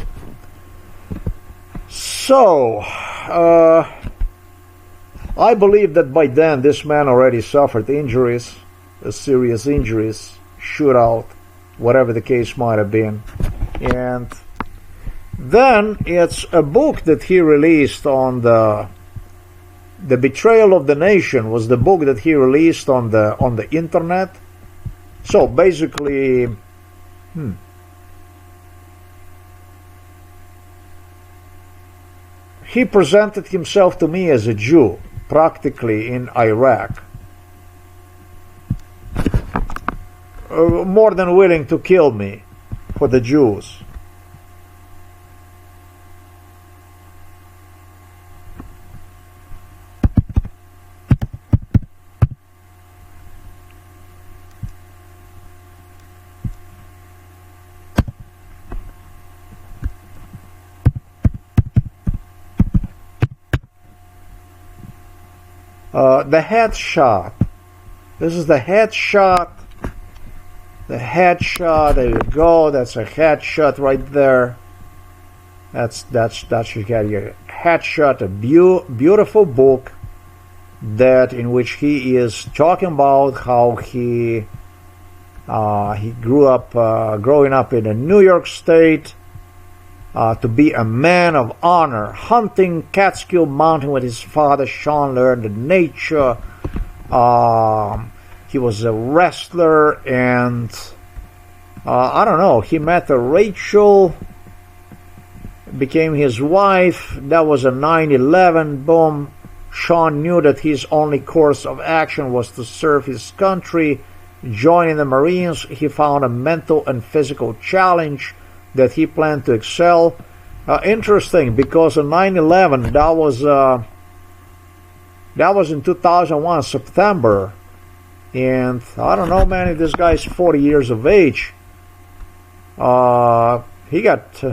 So, I believe that by then this man already suffered injuries, serious injuries, shootout, whatever the case might have been. And then it's a book that he released on the Betrayal of the Nation was the book that he released on the internet. So basically, he presented himself to me as a Jew, practically in Iraq. More than willing to kill me for the Jews. The headshot. This is the headshot. The headshot. There you go. That's a headshot right there. That you get your headshot. A beautiful book in which he is talking about how he grew up, growing up in New York State. To be a man of honor, hunting Catskill Mountain with his father. Sean learned nature. He was a wrestler, and I don't know. He met Rachel, became his wife. That was a 9/11. Boom. Sean knew that his only course of action was to serve his country. Joining the Marines, he found a mental and physical challenge that he planned to excel. Interesting, because on 9/11, that was in 2001, September. And I don't know, man, if this guy's 40 years of age. He got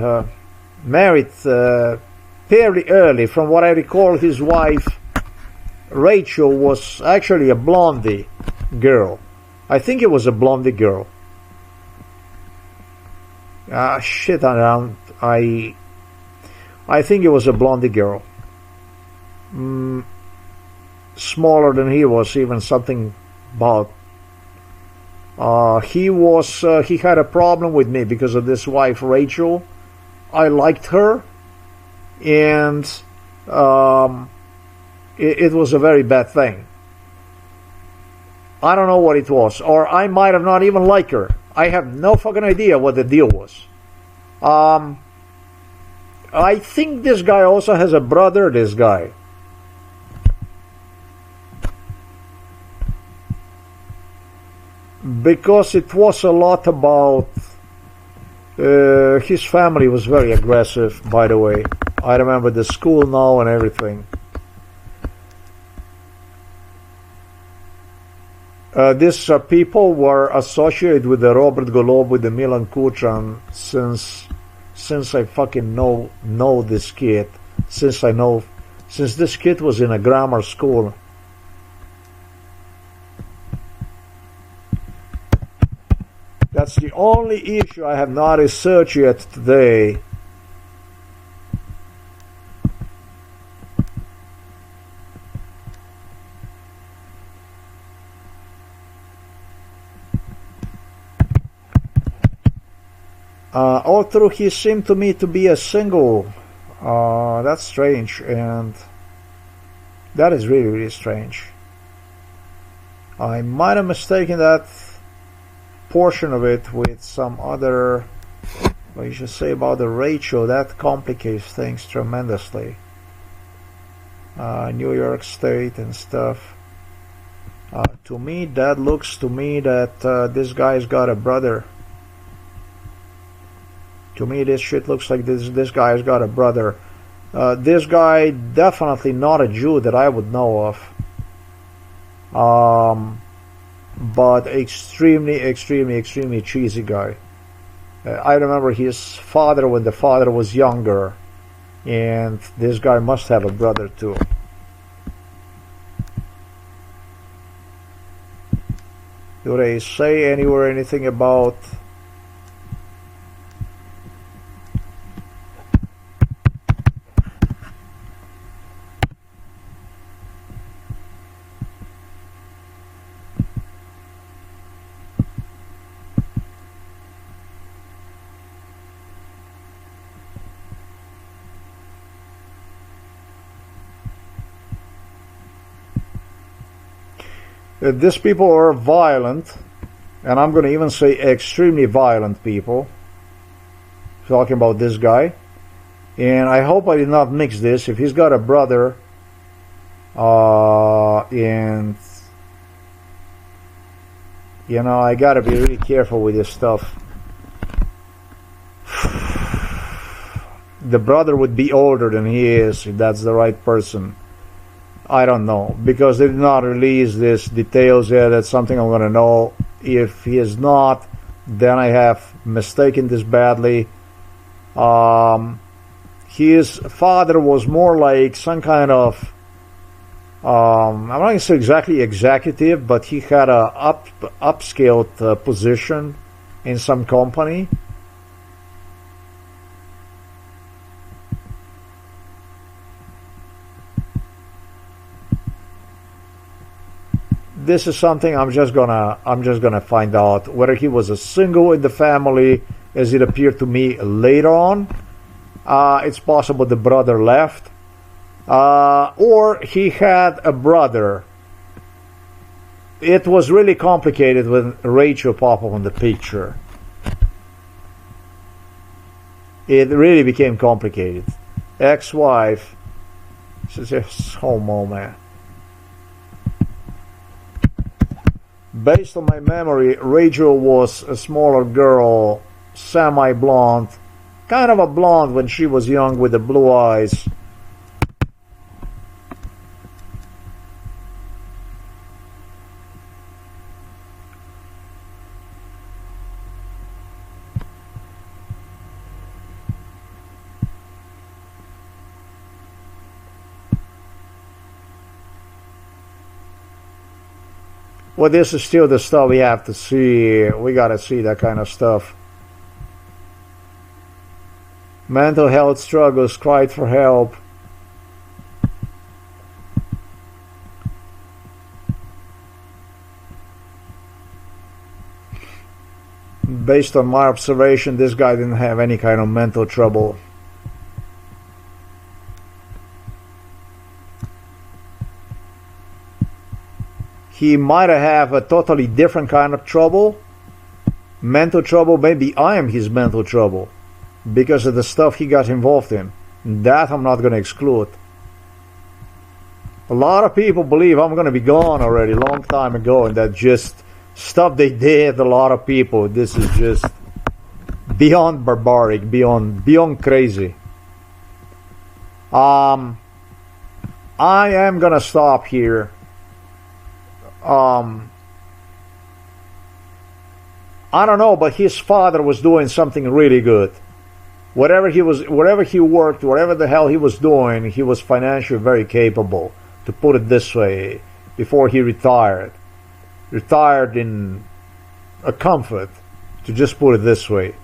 married fairly early. From what I recall, his wife, Rachel, was actually a blondie girl. I think it was a blondie girl. Shit, I think it was a blondie girl. Smaller than he was, even something about. He had a problem with me because of this wife, Rachel. I liked her, and it was a very bad thing. I don't know what it was, or I might have not even liked her. I have no fucking idea what the deal was. I think this guy also has a brother, this guy. Because it was a lot about... his family was very aggressive, by the way. I remember the school now and everything. These people were associated with the Robert Golob, with the Milan Kuchan, since I fucking know this kid. Since this kid was in a grammar school. That's the only issue I have not researched yet today. Although he seemed to me to be a single, that's strange, and that is really, really strange. I might have mistaken that portion of it with some other, what you should say about the ratio. That complicates things tremendously. New York State and stuff. To me, that looks to me that this guy's got a brother. To me, this shit looks like this guy's got a brother. This guy definitely not a Jew that I would know of. But extremely cheesy guy. I remember his father when the father was younger, and this guy must have a brother too. Do they say anywhere anything about these people are violent, and I'm going to even say extremely violent people, talking about this guy. And I hope I did not mix this. If he's got a brother, and you know, I got to be really careful with this stuff. The brother would be older than he is, if that's the right person. I don't know, because they did not release this details yet. That's something I'm going to know. If he is not, then I have mistaken this badly. His father was more like some kind of, I'm not going to say exactly executive, but he had a upscaled position in some company. This is something I'm just gonna find out, whether he was a single in the family, as it appeared to me later on. It's possible the brother left, or he had a brother. It was really complicated when Rachel popped up in the picture. It really became complicated. Ex-wife, she's just homo, man. Based on my memory, Rachel was a smaller girl, semi-blonde, kind of a blonde when she was young with the blue eyes. Well, this is still the stuff we have to see. We gotta see that kind of stuff. Mental health struggles, cried for help. Based on my observation, this guy didn't have any kind of mental trouble. He might have a totally different kind of trouble. Mental trouble, maybe I am his mental trouble because of the stuff he got involved in. That I'm not going to exclude. A lot of people believe I'm going to be gone already, long time ago, and that just stuff they did, a lot of people. This is just beyond barbaric, beyond crazy. I am going to stop here. I don't know, but his father was doing something really good. Wherever he worked, whatever the hell he was doing, he was financially very capable, to put it this way, before he retired. Retired in a comfort, to just put it this way.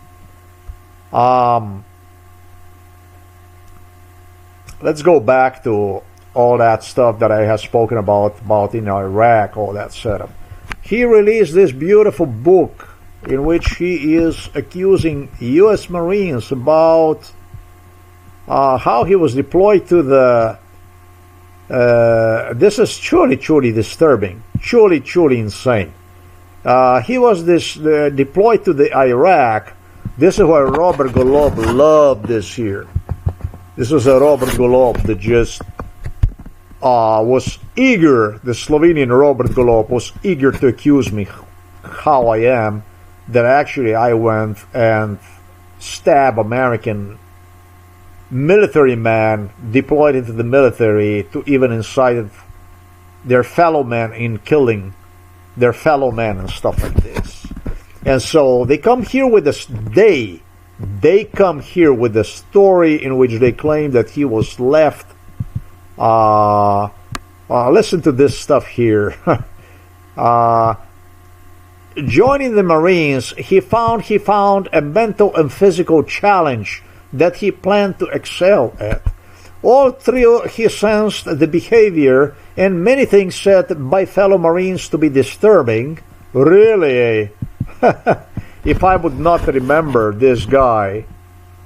Let's go back to all that stuff that I have spoken about in Iraq, all that setup. He released this beautiful book in which he is accusing U.S. Marines about how he was deployed to the This is truly disturbing, truly insane. He was deployed to the Iraq. This is where Robert Golob loved this here. This was a Robert Golob that just was eager. The Slovenian Robert Golob was eager to accuse me how I am, that actually I went and stabbed American military man deployed into the military to even incite their fellow men in killing their fellow men and stuff like this. And so they come here with this, they come here with a story in which they claim that he was left. Listen to this stuff here. Joining the Marines, he found a mental and physical challenge that he planned to excel at. All through he sensed the behavior and many things said by fellow Marines to be disturbing. Really? If I would not remember this guy,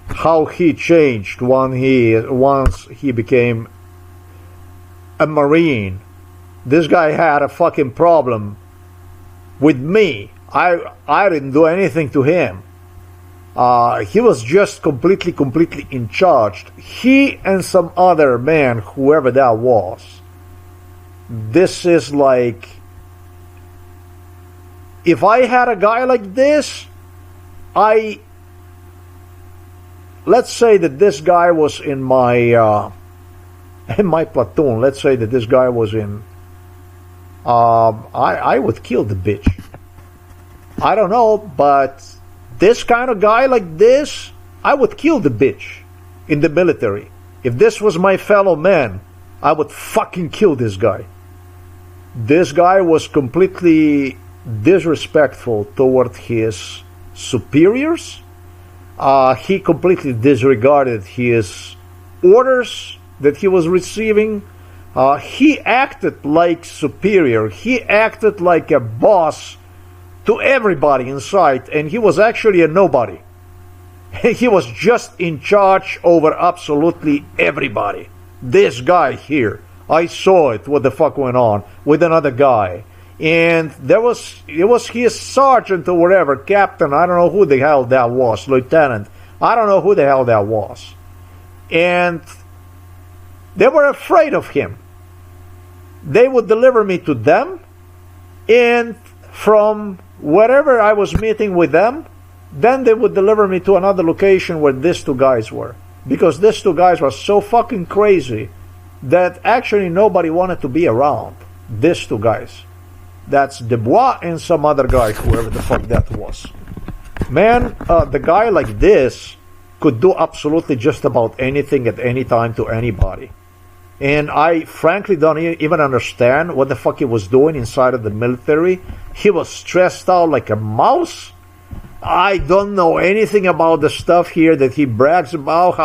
how he changed once he became a Marine. This guy had a fucking problem with me. I didn't do anything to him. He was just completely in charge. He and some other man, whoever that was. This is like, if I had a guy like this, let's say that this guy was in my platoon. Let's say that this guy was in, I would kill the bitch. I don't know, but this kind of guy like this, I would kill the bitch in the military. If this was my fellow man, I would fucking kill this guy. This guy was completely disrespectful toward his superiors. He completely disregarded his orders that he was receiving. He acted like superior. He acted like a boss to everybody in sight, and he was actually a nobody. He was just in charge over absolutely everybody. This guy here, I saw it, what the fuck went on with another guy. And it was his sergeant or whatever, captain, I don't know who the hell that was, lieutenant, I don't know who the hell that was. And they were afraid of him. They would deliver me to them, and from wherever I was meeting with them, then they would deliver me to another location where these two guys were. Because these two guys were so fucking crazy that actually nobody wanted to be around these two guys. That's Dubois and some other guy, whoever the fuck that was. Man, the guy like this could do absolutely just about anything at any time to anybody. And I frankly don't even understand what the fuck he was doing inside of the military. He was stressed out like a mouse. I don't know anything about the stuff here that he brags about,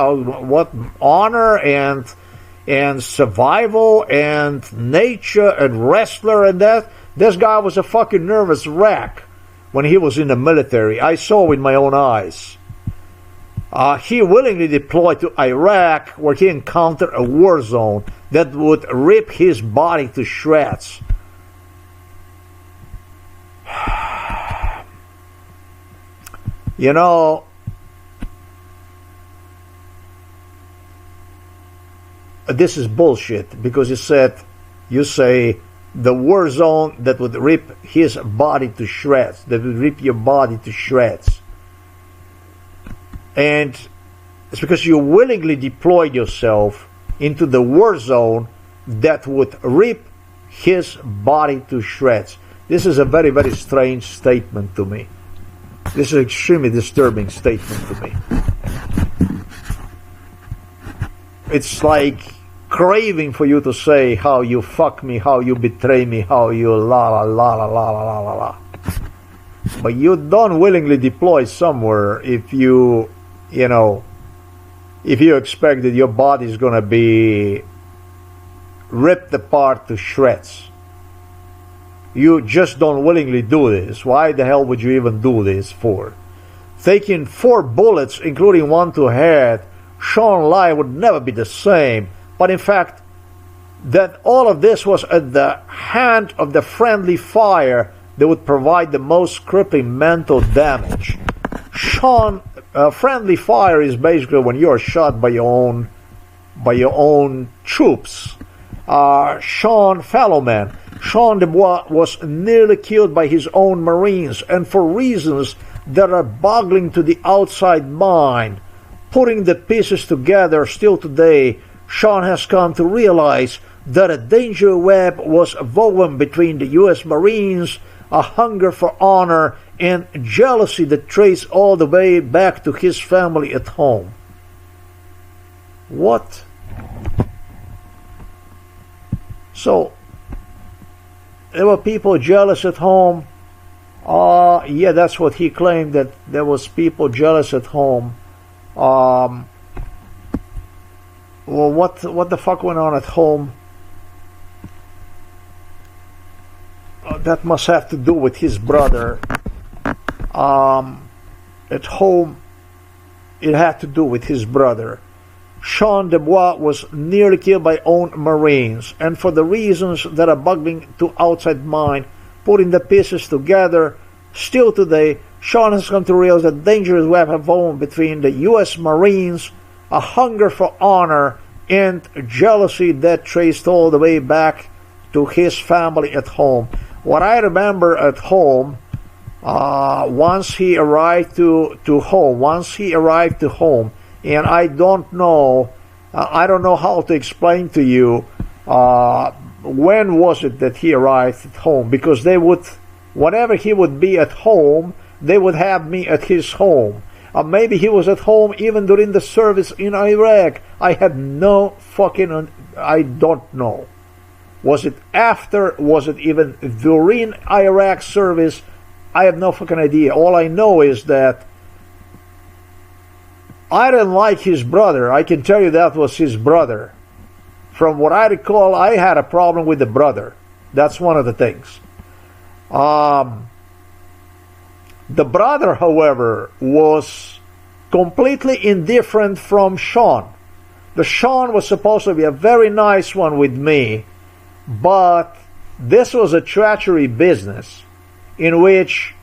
what honor and survival and nature and wrestler and that. This guy was a fucking nervous wreck when he was in the military. I saw with my own eyes. He willingly deployed to Iraq, where he encountered a war zone that would rip his body to shreds. You know, this is bullshit, because you say the war zone that would rip his body to shreds, that would rip your body to shreds. And it's because you willingly deployed yourself into the war zone that would rip his body to shreds. This is a very, very strange statement to me. This is an extremely disturbing statement to me. It's like craving for you to say how you fuck me, how you betray me, how you la la la la la la la la. But you don't willingly deploy somewhere if you expect that your body is going to be ripped apart to shreds. You just don't willingly do this. Why the hell would you even do this for? Taking 4 bullets, including one to head, Sean Lai would never be the same. But in fact, that all of this was at the hand of the friendly fire that would provide the most crippling mental damage. Sean, friendly fire is basically when you are shot by your own troops. Sean Fallowman. Sean Dubois was nearly killed by his own Marines, and for reasons that are boggling to the outside mind. Putting the pieces together still today, Sean has come to realize that a danger web was woven between the U.S. Marines, a hunger for honor, and jealousy that traced all the way back to his family at home. What? So, there were people jealous at home. Yeah, that's what he claimed, that there was people jealous at home. Well, what the fuck went on at home? That must have to do with his brother. At home, it had to do with his brother. Sean Dubois was nearly killed by own Marines, and for the reasons that are boggling to outside mind, putting the pieces together, still today, Sean has come to realize that dangerous web have woven between the U.S. Marines, a hunger for honor, and jealousy that traced all the way back to his family at home. What I remember at home, once he arrived to home, and I don't know how to explain to you when was it that he arrived at home, because they would, whenever he would be at home, they would have me at his home. Maybe he was at home even during the service in Iraq. I had no fucking, I don't know. Was it after? Was it even during Iraq service? I have no fucking idea. All I know is that I didn't like his brother. I can tell you that was his brother. From what I recall, I had a problem with the brother. That's one of the things. The brother, however, was completely indifferent from Sean. The Sean was supposed to be a very nice one with me, but this was a treachery business in which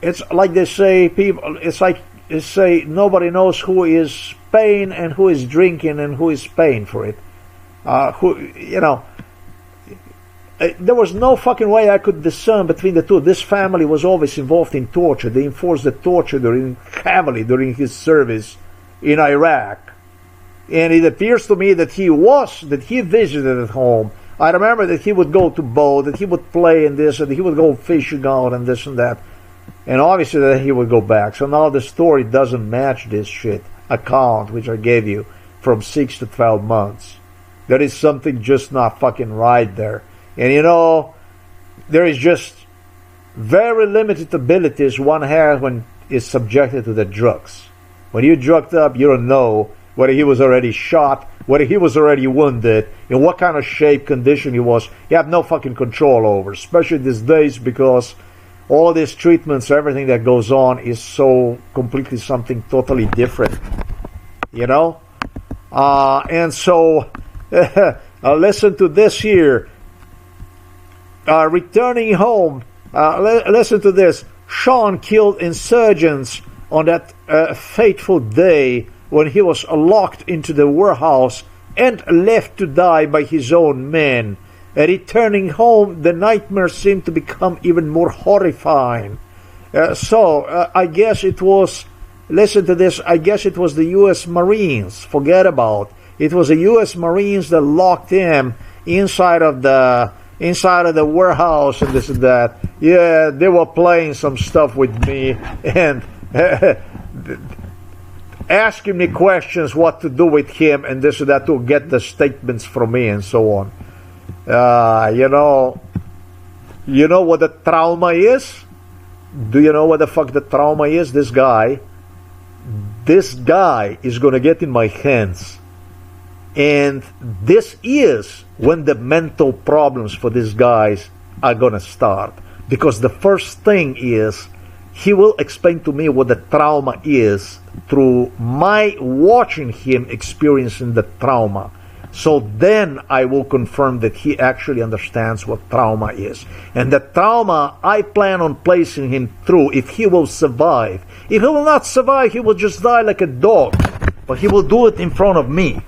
it's like they say, people, it's like they say nobody knows who is paying and who is drinking and who is paying for it. There was no fucking way I could discern between the two. This family was always involved in torture. They enforced the torture heavily during his service in Iraq. And it appears to me that he visited at home. I remember that he would go to boat, that he would play in this, and he would go fishing out and this and that. And obviously that he would go back. So now the story doesn't match this shit account, which I gave you, from 6 to 12 months. There is something just not fucking right there. And there is just very limited abilities one has when is subjected to the drugs. When you're drugged up, you don't know whether he was already shot, whether he was already wounded, in what kind of shape, condition he was. You have no fucking control over, especially these days, because all these treatments, everything that goes on is so completely something totally different. And so, listen to this here. Returning home, listen to this. Sean killed insurgents on that fateful day when he was locked into the warehouse and left to die by his own men. Returning home, the nightmare seemed to become even more horrifying. I guess it was, listen to this, I guess it was the U.S. Marines. Forget about it. Was the U.S. Marines that locked him inside of the warehouse and this and that. Yeah, they were playing some stuff with me and asking me questions what to do with him and this and that to get the statements from me and so on. You know what the trauma is? Do you know what the fuck the trauma is? This guy is gonna get in my hands. And this is when the mental problems for these guys are gonna start. Because the first thing is, he will explain to me what the trauma is through my watching him experiencing the trauma. So then I will confirm that he actually understands what trauma is. And the trauma I plan on placing him through, if he will survive. If he will not survive, he will just die like a dog. But he will do it in front of me.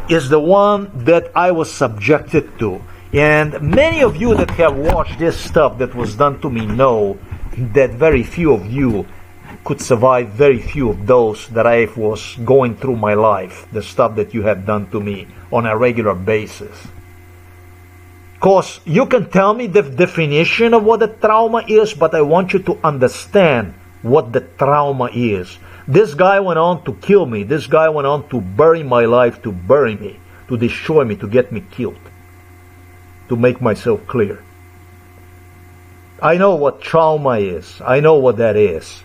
Is the one that I was subjected to. And many of you that have watched this stuff that was done to me know that very few of you could survive very few of those that I was going through my life, the stuff that you have done to me on a regular basis. Because you can tell me the definition of what a trauma is, but I want you to understand what the trauma is. This guy went on to kill me. This guy went on to bury my life, to bury me, to destroy me, to get me killed. To make myself clear. I know what trauma is. I know what that is.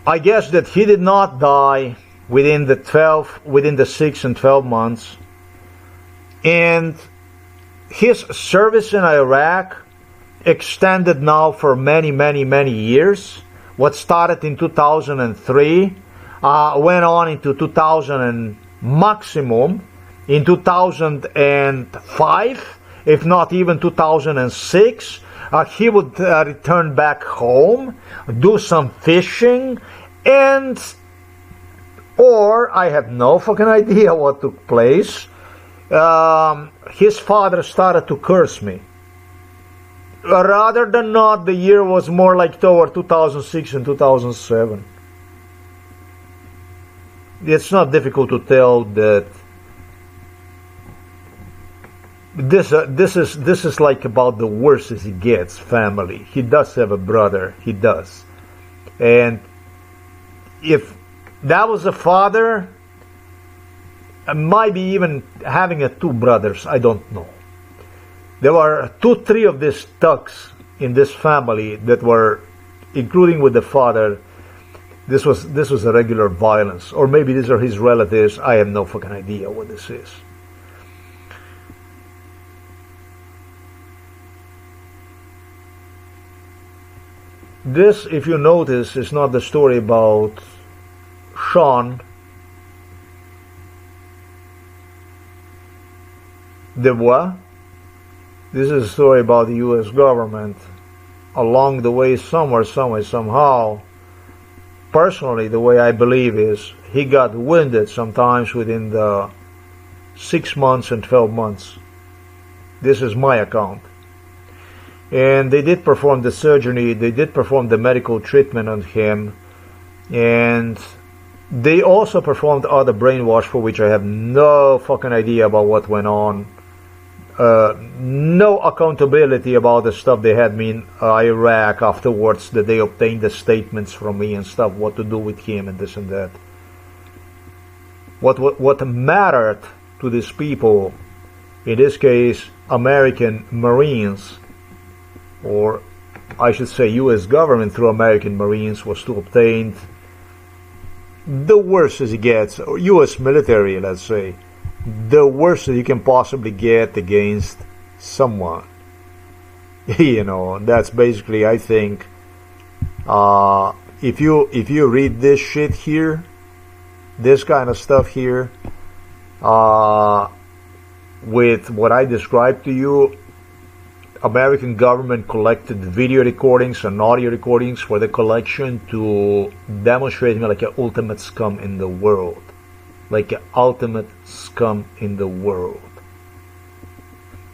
I guess that he did not die within the 6 and 12 months. And his service in Iraq extended now for many, many, many years. What started in 2003 went on into 2000 and maximum in 2005, if not even 2006. He would return back home, do some fishing, or I have no fucking idea what took place. His father started to curse me. Rather than not, the year was more like toward 2006 and 2007. It's not difficult to tell that this is like about the worst as he gets. Family. He does have a brother. He does, and if that was a father, might be even having two brothers. I don't know. There were 2-3 of these thugs in this family that were, including with the father. This was a regular violence, or maybe these are his relatives. I have no fucking idea what this is. This, if you notice, is not the story about Sean Dubois. This is a story about the U.S. government. Along the way, somewhere, somehow, personally, the way I believe is he got wounded sometimes within the 6 months and 12 months. This is my account. And they did perform the surgery, they did perform the medical treatment on him, and they also performed other brainwash for which I have no fucking idea about what went on. No accountability about the stuff they had me in Iraq afterwards, that they obtained the statements from me and stuff, what to do with him and this and that. What mattered to these people, in this case American Marines, or I should say U.S. government through American Marines, was to obtain the worst as it gets, or U.S. military, let's say, the worst that you can possibly get against someone. You know, that's basically, I think, if you read this shit here, this kind of stuff here, with what I described to you, American government collected video recordings and audio recordings for the collection to demonstrate me like an ultimate scum in the world. Like an ultimate scum in the world.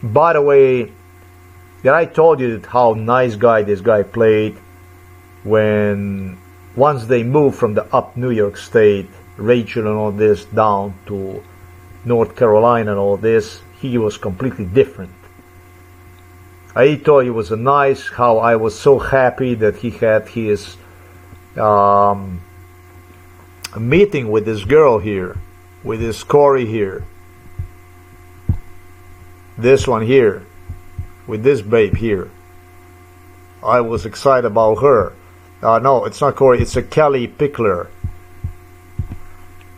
By the way, that I told you that how nice guy this guy played when once they moved from the up New York State, Rachel and all this, down to North Carolina and all this, he was completely different. I told you it was a nice, how I was so happy that he had his meeting with this girl here, with this Corey here, this one here, with this babe here. I was excited about her. No, it's not Corey, it's a Kelly Pickler.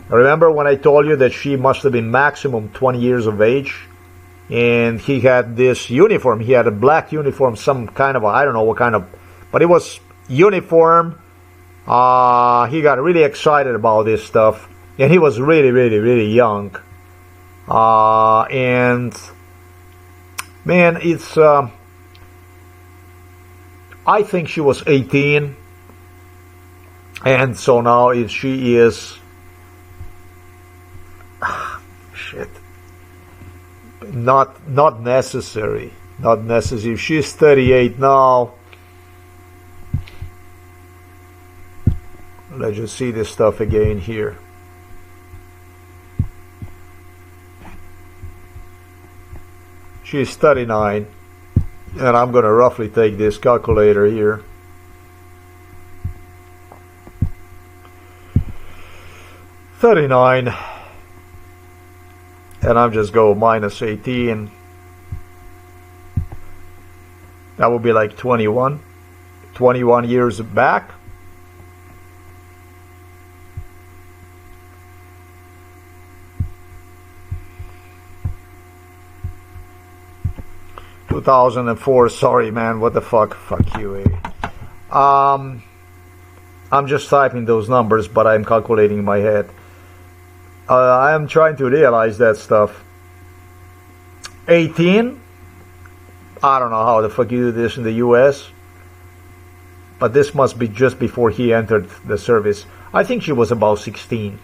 Remember when I told you that she must have been maximum 20 years of age? And he had this uniform. He had a black uniform, some kind of, I don't know what kind of, but it was uniform He got really excited about this stuff, and he was really, really, really young. And man, it's I think she was 18, and so now if she is shit, not necessary. If she's 38 now, let's just see this stuff again here. She's 39, and I'm gonna roughly take this calculator here. $39, and I'm just go minus 18. That would be like 21 years back. ...2004, sorry man, what the fuck you, eh? I'm just typing those numbers, but I'm calculating in my head. I am trying to realize that stuff. 18, I don't know how the fuck you do this in the US, but this must be just before he entered the service. I think she was about 16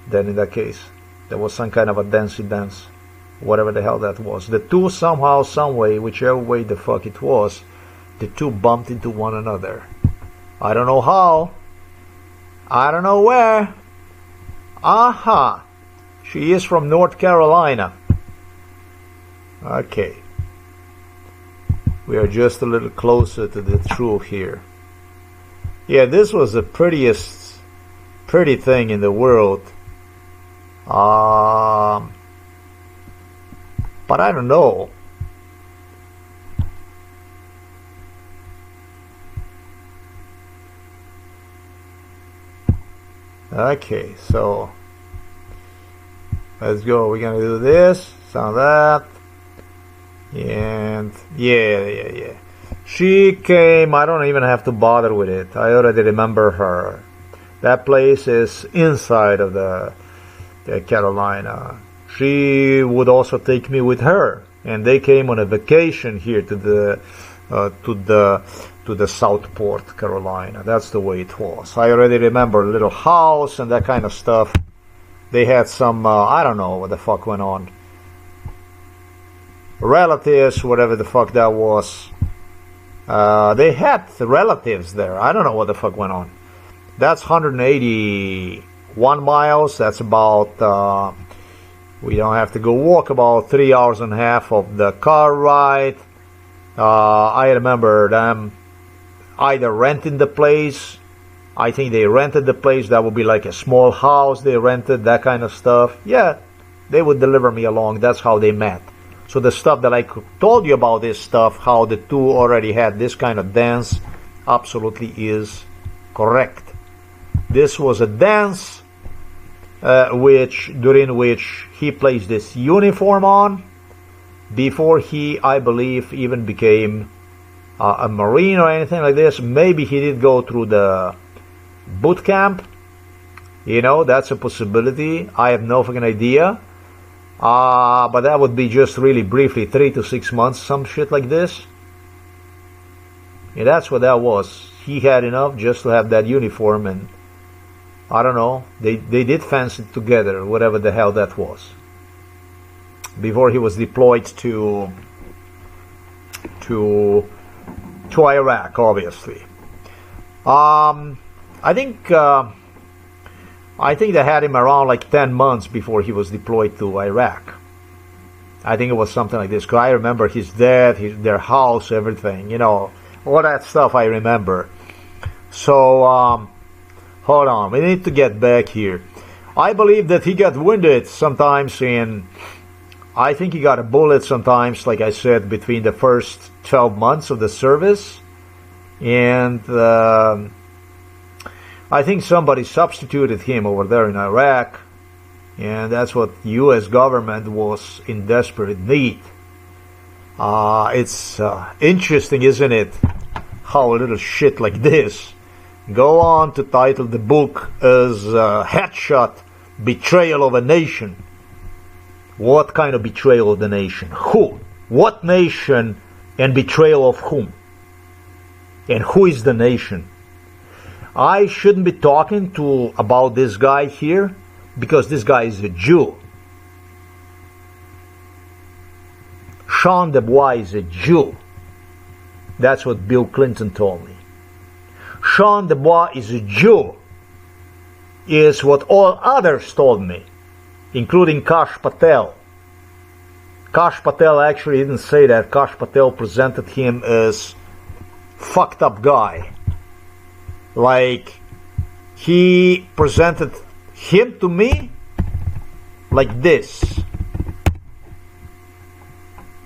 then. In that case, there was some kind of a dancey dance, whatever the hell that was. The two somehow, some way, whichever way the fuck it was, the two bumped into one another. I don't know how, I don't know where. Aha, she is from North Carolina. Okay, we are just a little closer to the truth here. Yeah, this was the pretty thing in the world. But I don't know. Okay, so let's go. We're gonna do this, some of that, and yeah. She came. I don't even have to bother with it. I already remember her. That place is inside of the Carolina. She would also take me with her, and they came on a vacation here to the Southport, Carolina. That's the way it was. I already remember a little house and that kind of stuff. They had some I don't know what the fuck went on. Relatives, whatever the fuck that was. They had relatives there. I don't know what the fuck went on. That's 181 miles. That's about we don't have to go walk, about 3 hours and a half of the car ride. I remember them either renting the place. I think they rented the place. That would be like a small house they rented, that kind of stuff. Yeah, they would deliver me along. That's how they met. So the stuff that I told you about, this stuff, how the two already had this kind of dance, absolutely is correct. This was a dance during which he placed this uniform on before he, I believe, even became a Marine or anything like this. Maybe he did go through the boot camp. You know, that's a possibility. I have no fucking idea. But that would be just really briefly, 3 to 6 months, some shit like this. And that's what that was. He had enough just to have that uniform, and I don't know, they did fancy it together, whatever the hell that was, before he was deployed to Iraq, obviously. I think they had him around like 10 months before he was deployed to Iraq. I think it was something like this, because I remember his dad, their house, everything, you know, all that stuff I remember. So, hold on, we need to get back here. I believe that he got wounded sometimes, and I think he got a bullet sometimes, like I said, between the first 12 months of the service. And I think somebody substituted him over there in Iraq, and that's what the U.S. government was in desperate need. It's interesting, isn't it, how a little shit like this go on to title the book as Headshot, Betrayal of a Nation. What kind of betrayal of the nation? Who? What nation and betrayal of whom? And who is the nation? I shouldn't be talking about this guy here because this guy is a Jew. Sean Dubois is a Jew. That's what Bill Clinton told me. Sean Dubois is a Jew, is what all others told me, including Kash Patel. Kash Patel actually didn't say that. Kash Patel presented him as fucked up guy. Like, he presented him to me like this.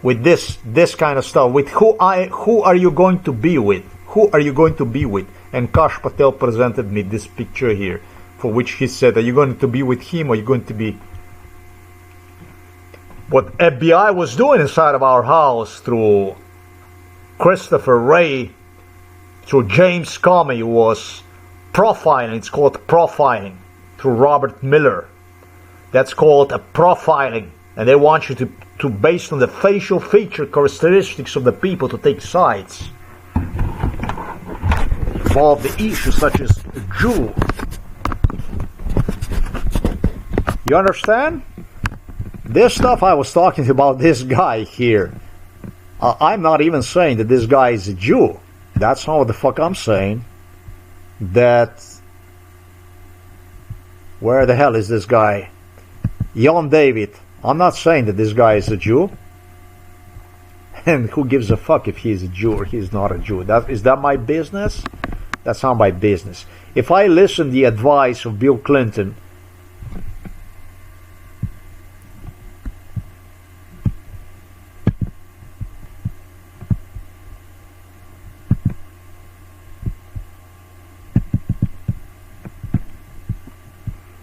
With this kind of stuff. With who are you going to be with? Who are you going to be with? And Kash Patel presented me this picture here, for which he said, are you going to be with him, or are you going to be... What FBI was doing inside of our house through Christopher Wray, through James Comey, was profiling. It's called profiling. Through Robert Miller. That's called a profiling. And they want you to based on the facial feature characteristics of the people, to take sides. Involve the issues such as Jew. You understand? This stuff I was talking about this guy here. I'm not even saying that this guy is a Jew. That's not what the fuck I'm saying. That... Where the hell is this guy? Jon David. I'm not saying that this guy is a Jew. And who gives a fuck if he's a Jew or he's not a Jew? Is that my business? That's not my business. If I listen to the advice of Bill Clinton,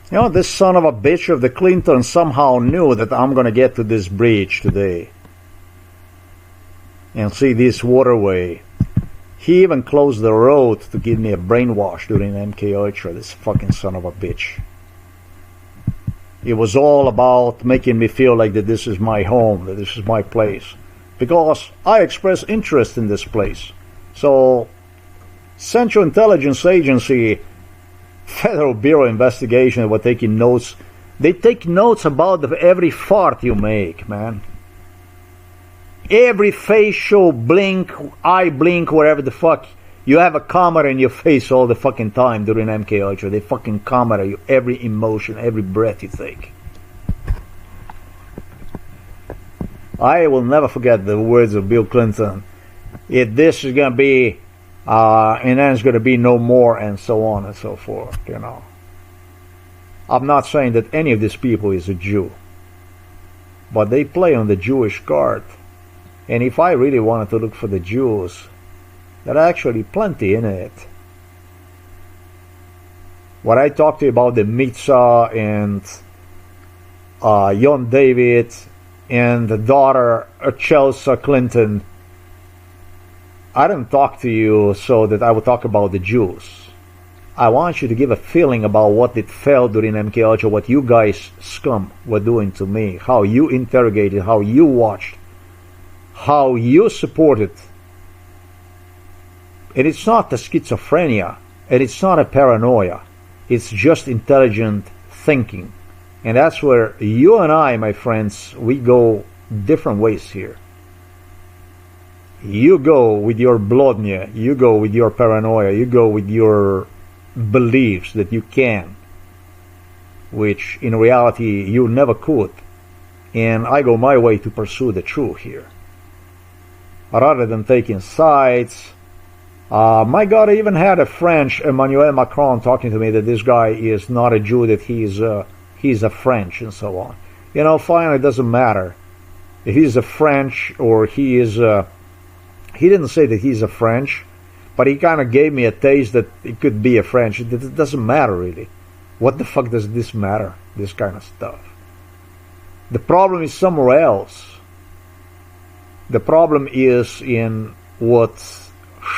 you know, this son of a bitch of the Clinton somehow knew that I'm going to get to this bridge today and see this waterway. He even closed the road to give me a brainwash during MK Ultra, this fucking son of a bitch. It was all about making me feel like that this is my home, that this is my place. Because I express interest in this place. So, Central Intelligence Agency... Federal Bureau of Investigation were taking notes. They take notes about every fart you make, man. Every facial blink, eye blink, wherever the fuck. You have a camera in your face all the fucking time during MK Ultra. They fucking camera you, every emotion, every breath you take. I will never forget the words of Bill Clinton. If this is going to be... and then it's going to be no more, and so on and so forth, you know. I'm not saying that any of these people is a Jew, but they play on the Jewish card. And if I really wanted to look for the Jews, there are actually plenty in it. What I talked to you about the Mitzah and Jon David and the daughter Chelsea Clinton, I didn't talk to you so that I would talk about the Jews. I want you to give a feeling about what it felt during MK Ultra, what you guys scum were doing to me, how you interrogated, how you watched, how you supported. And it's not a schizophrenia, and it's not a paranoia. It's just intelligent thinking. And that's where you and I, my friends, we go different ways here. You go with your blodnia, you go with your paranoia, you go with your beliefs that you can, which in reality you never could. And I go my way to pursue the truth here. Rather than taking sides. My God, I even had a French, Emmanuel Macron, talking to me that this guy is not a Jew, that he's a French and so on. You know, finally it doesn't matter. If he's a French or he is he didn't say that he's a French, but he kind of gave me a taste that it could be a French. It doesn't matter really. What the fuck does this matter? This kind of stuff. The problem is somewhere else. The problem is in what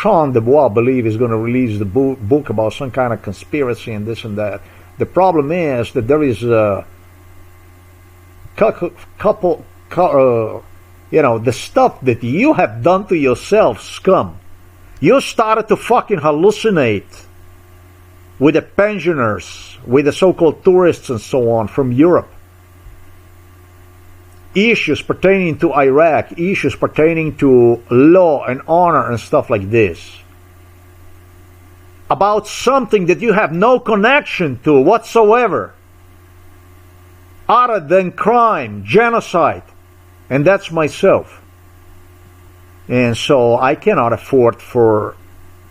Sean Dubois believe is going to release the book about some kind of conspiracy and this and that. The problem is that there is a couple, the stuff that you have done to yourself, scum. You started to fucking hallucinate with the pensioners, with the so-called tourists and so on from Europe. Issues pertaining to Iraq, issues pertaining to law and honor and stuff like this. About something that you have no connection to whatsoever, other than crime, genocide, and that's myself. And so I cannot afford for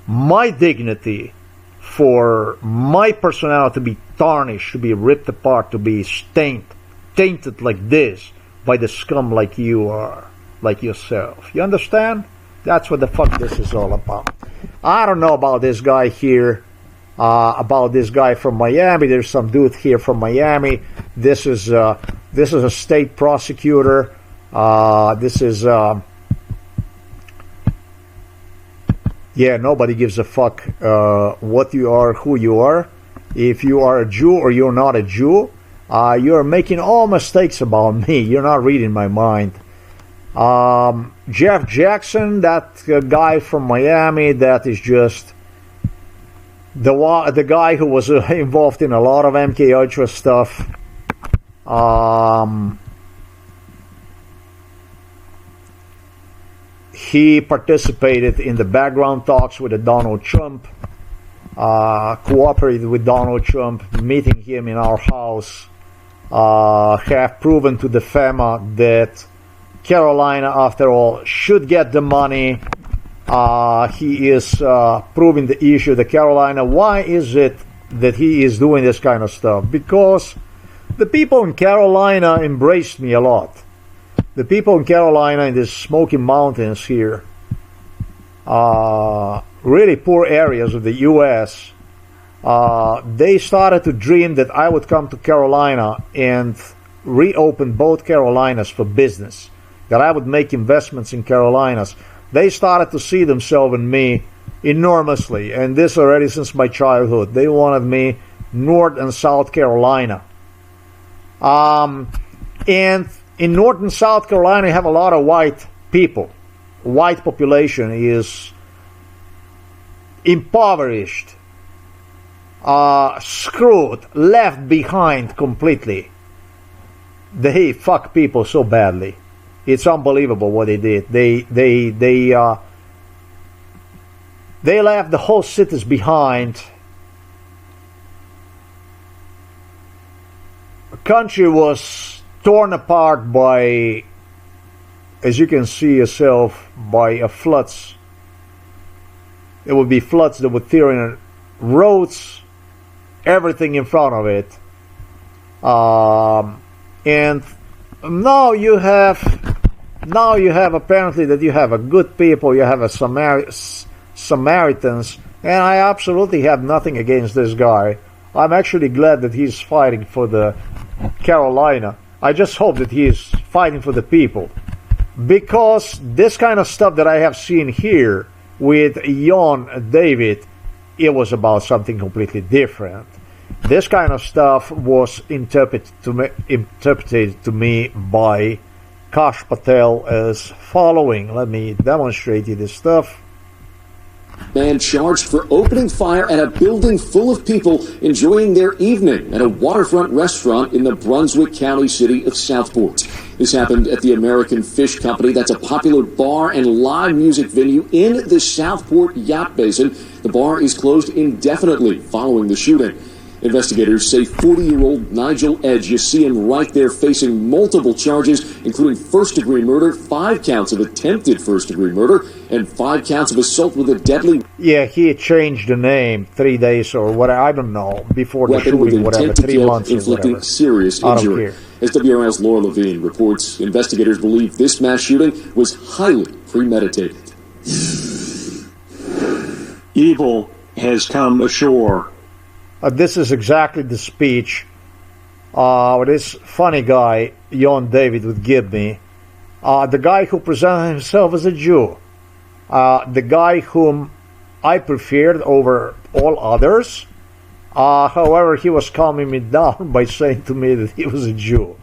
my dignity, for my personality to be tarnished, to be ripped apart, to be tainted like this by the scum like you are, like yourself. You understand? That's what the fuck this is all about. I don't know about this guy here, about this guy from Miami. There's some dude here from Miami. This is a state prosecutor. Nobody gives a fuck what you are, who you are. If you are a Jew or you're not a Jew, you're making all mistakes about me. You're not reading my mind. Jeff Jackson, that guy from Miami, that is just the guy who was involved in a lot of MK Ultra stuff. He participated in the background talks with Donald Trump, cooperated with Donald Trump, meeting him in our house, have proven to the FEMA that Carolina, after all, should get the money. He is proving the issue that Carolina, why is it that he is doing this kind of stuff? Because the people in Carolina embraced me a lot. The people in Carolina, in the Smoky Mountains here, really poor areas of the U.S., they started to dream that I would come to Carolina and reopen both Carolinas for business, that I would make investments in Carolinas. They started to see themselves in me enormously, and this already since my childhood. They wanted me North and South Carolina. And in North and South Carolina, you have a lot of white people. White population is impoverished, screwed, left behind completely. They fuck people so badly. It's unbelievable what they did. They left the whole cities behind. The country was torn apart by, as you can see yourself, by floods. There would be floods that would tear in roads, everything in front of it. And now you have apparently that you have a good people, you have a Samaritans, and I absolutely have nothing against this guy. I'm actually glad that he's fighting for the Carolina. I just hope that he is fighting for the people, because this kind of stuff that I have seen here with John David, it was about something completely different. This kind of stuff was interpreted to me by Kash Patel as following. Let me demonstrate you this stuff. Man charged for opening fire at a building full of people enjoying their evening at a waterfront restaurant in the Brunswick County city of Southport. This happened at the American Fish Company. That's a popular bar and live music venue in the Southport Yacht Basin. The bar is closed indefinitely following the shooting. Investigators say 40-year-old Nigel Edge, you see him right there facing multiple charges, including first-degree murder, 5 counts of attempted first-degree murder, and 5 counts of assault with a deadly... Yeah, he changed the name 3 days or whatever, I don't know, before the shooting, whatever, 3 months or inflicting whatever. Serious injury. As WRL's Laura Levine reports, investigators believe this mass shooting was highly premeditated. Evil has come ashore. This is exactly the speech this funny guy, John David, would give me. The guy who presented himself as a Jew. The guy whom I preferred over all others. However, he was calming me down by saying to me that he was a Jew.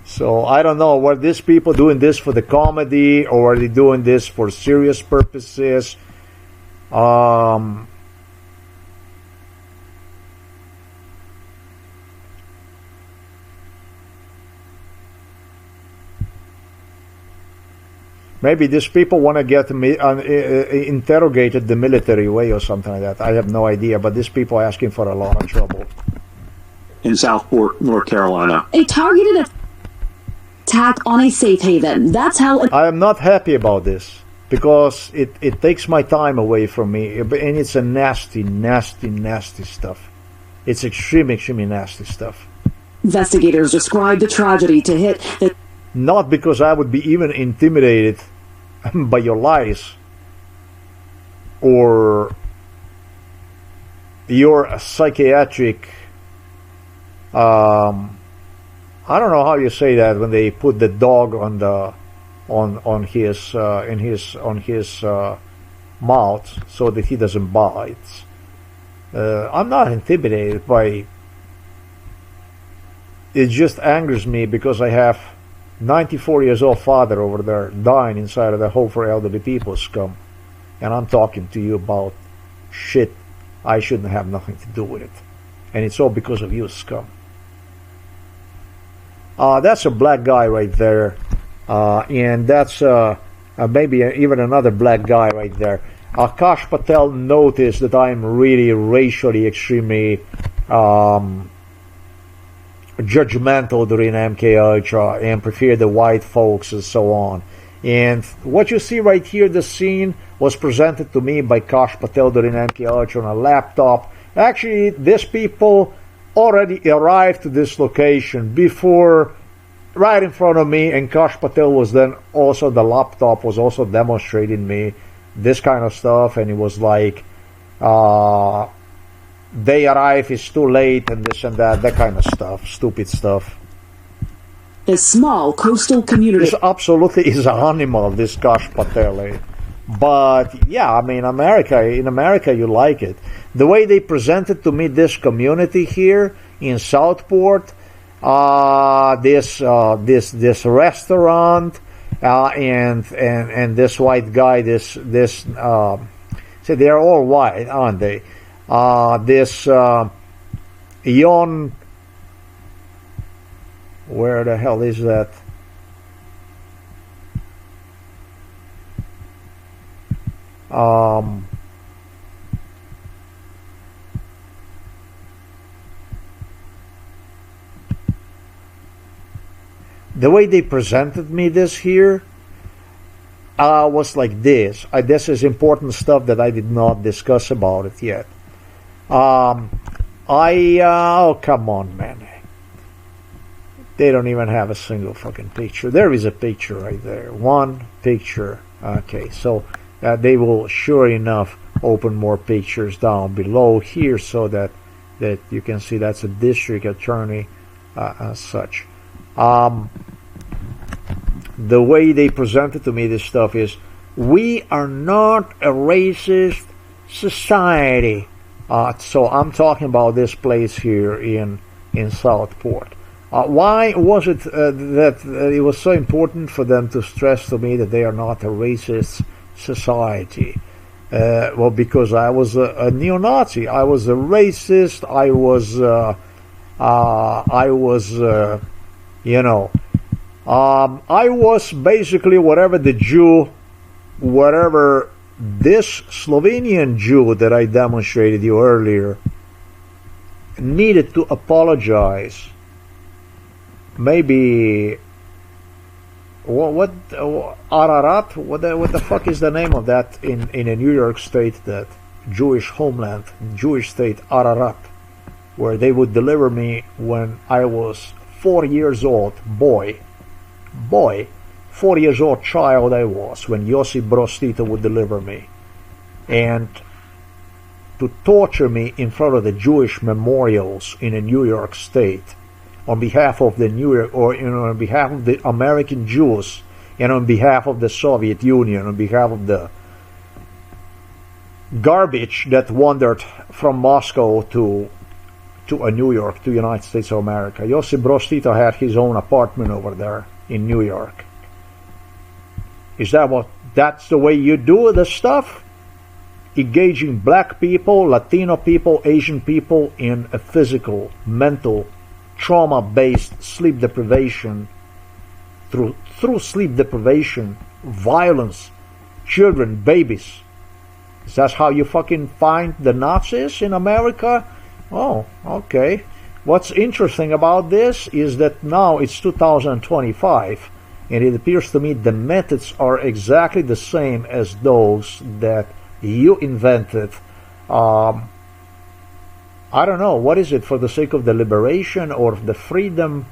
So I don't know, were these people doing this for the comedy, or are they doing this for serious purposes? Maybe these people want to get me interrogated the military way or something like that. I have no idea, but these people are asking for a lot of trouble. In Southport, North Carolina. A targeted attack on a safe haven. That's how... I am not happy about this, because it takes my time away from me, and it's a nasty, nasty, nasty stuff. It's extremely, extremely nasty stuff. Investigators described the tragedy to hit the... Not because I would be even intimidated by your lies or your psychiatric, I don't know how you say that when they put the dog on the on his mouth so that he doesn't bite. I'm not intimidated by. It just angers me because I have 94 years old father over there dying inside of the Home for Elderly People scum, and I'm talking to you about shit I shouldn't have nothing to do with it, and it's all because of you scum. That's a black guy right there, and that's maybe even another black guy right there. Akash Patel noticed that I'm really racially extremely judgmental during MK Ultra and prefer the white folks and so on. And what you see right here, the scene was presented to me by Kash Patel during MK Ultra on a laptop. Actually, these people already arrived to this location before, right in front of me, and Kash Patel was then also, the laptop was also demonstrating me this kind of stuff, and it was like, they arrive, it's too late, and this and that kind of stuff, stupid stuff. A small coastal community. This absolutely is an animal, this Kash Patel. But yeah, I mean, in America you like it. The way they presented to me this community here in Southport, this restaurant, and this white guy, so they're all white, aren't they? This Yon, where the hell is that? The way they presented me this here was like this. This is important stuff that I did not discuss about it yet. Oh, come on, man. They don't even have a single fucking picture. There is a picture right there. One picture. Okay, so they will sure enough open more pictures down below here so that you can see that's a district attorney as such. The way they presented to me this stuff is, we are not a racist society. So I'm talking about this place here in Southport. Why was it that it was so important for them to stress to me that they are not a racist society? Well, because I was a neo-Nazi. I was a racist. I was basically whatever this Slovenian Jew that I demonstrated you earlier needed to apologize. Maybe Ararat? What the fuck is the name of that in a New York state, that Jewish homeland, Jewish state, Ararat, where they would deliver me when I was 4 years old, boy, 4 years old child I was, when Josip Broz Tito would deliver me, and to torture me in front of the Jewish memorials in a New York state, on behalf of the on behalf of the American Jews, and on behalf of the Soviet Union, on behalf of the garbage that wandered from Moscow to New York, to United States of America. Josip Broz Tito had his own apartment over there in New York. That's the way you do the stuff? Engaging black people, Latino people, Asian people in a physical, mental, trauma-based sleep deprivation, through sleep deprivation, violence, children, babies. Is that how you fucking find the Nazis in America? Oh, okay. What's interesting about this is that now it's 2025, and it appears to me the methods are exactly the same as those that you invented. I don't know, what is it, for the sake of the liberation or the freedom?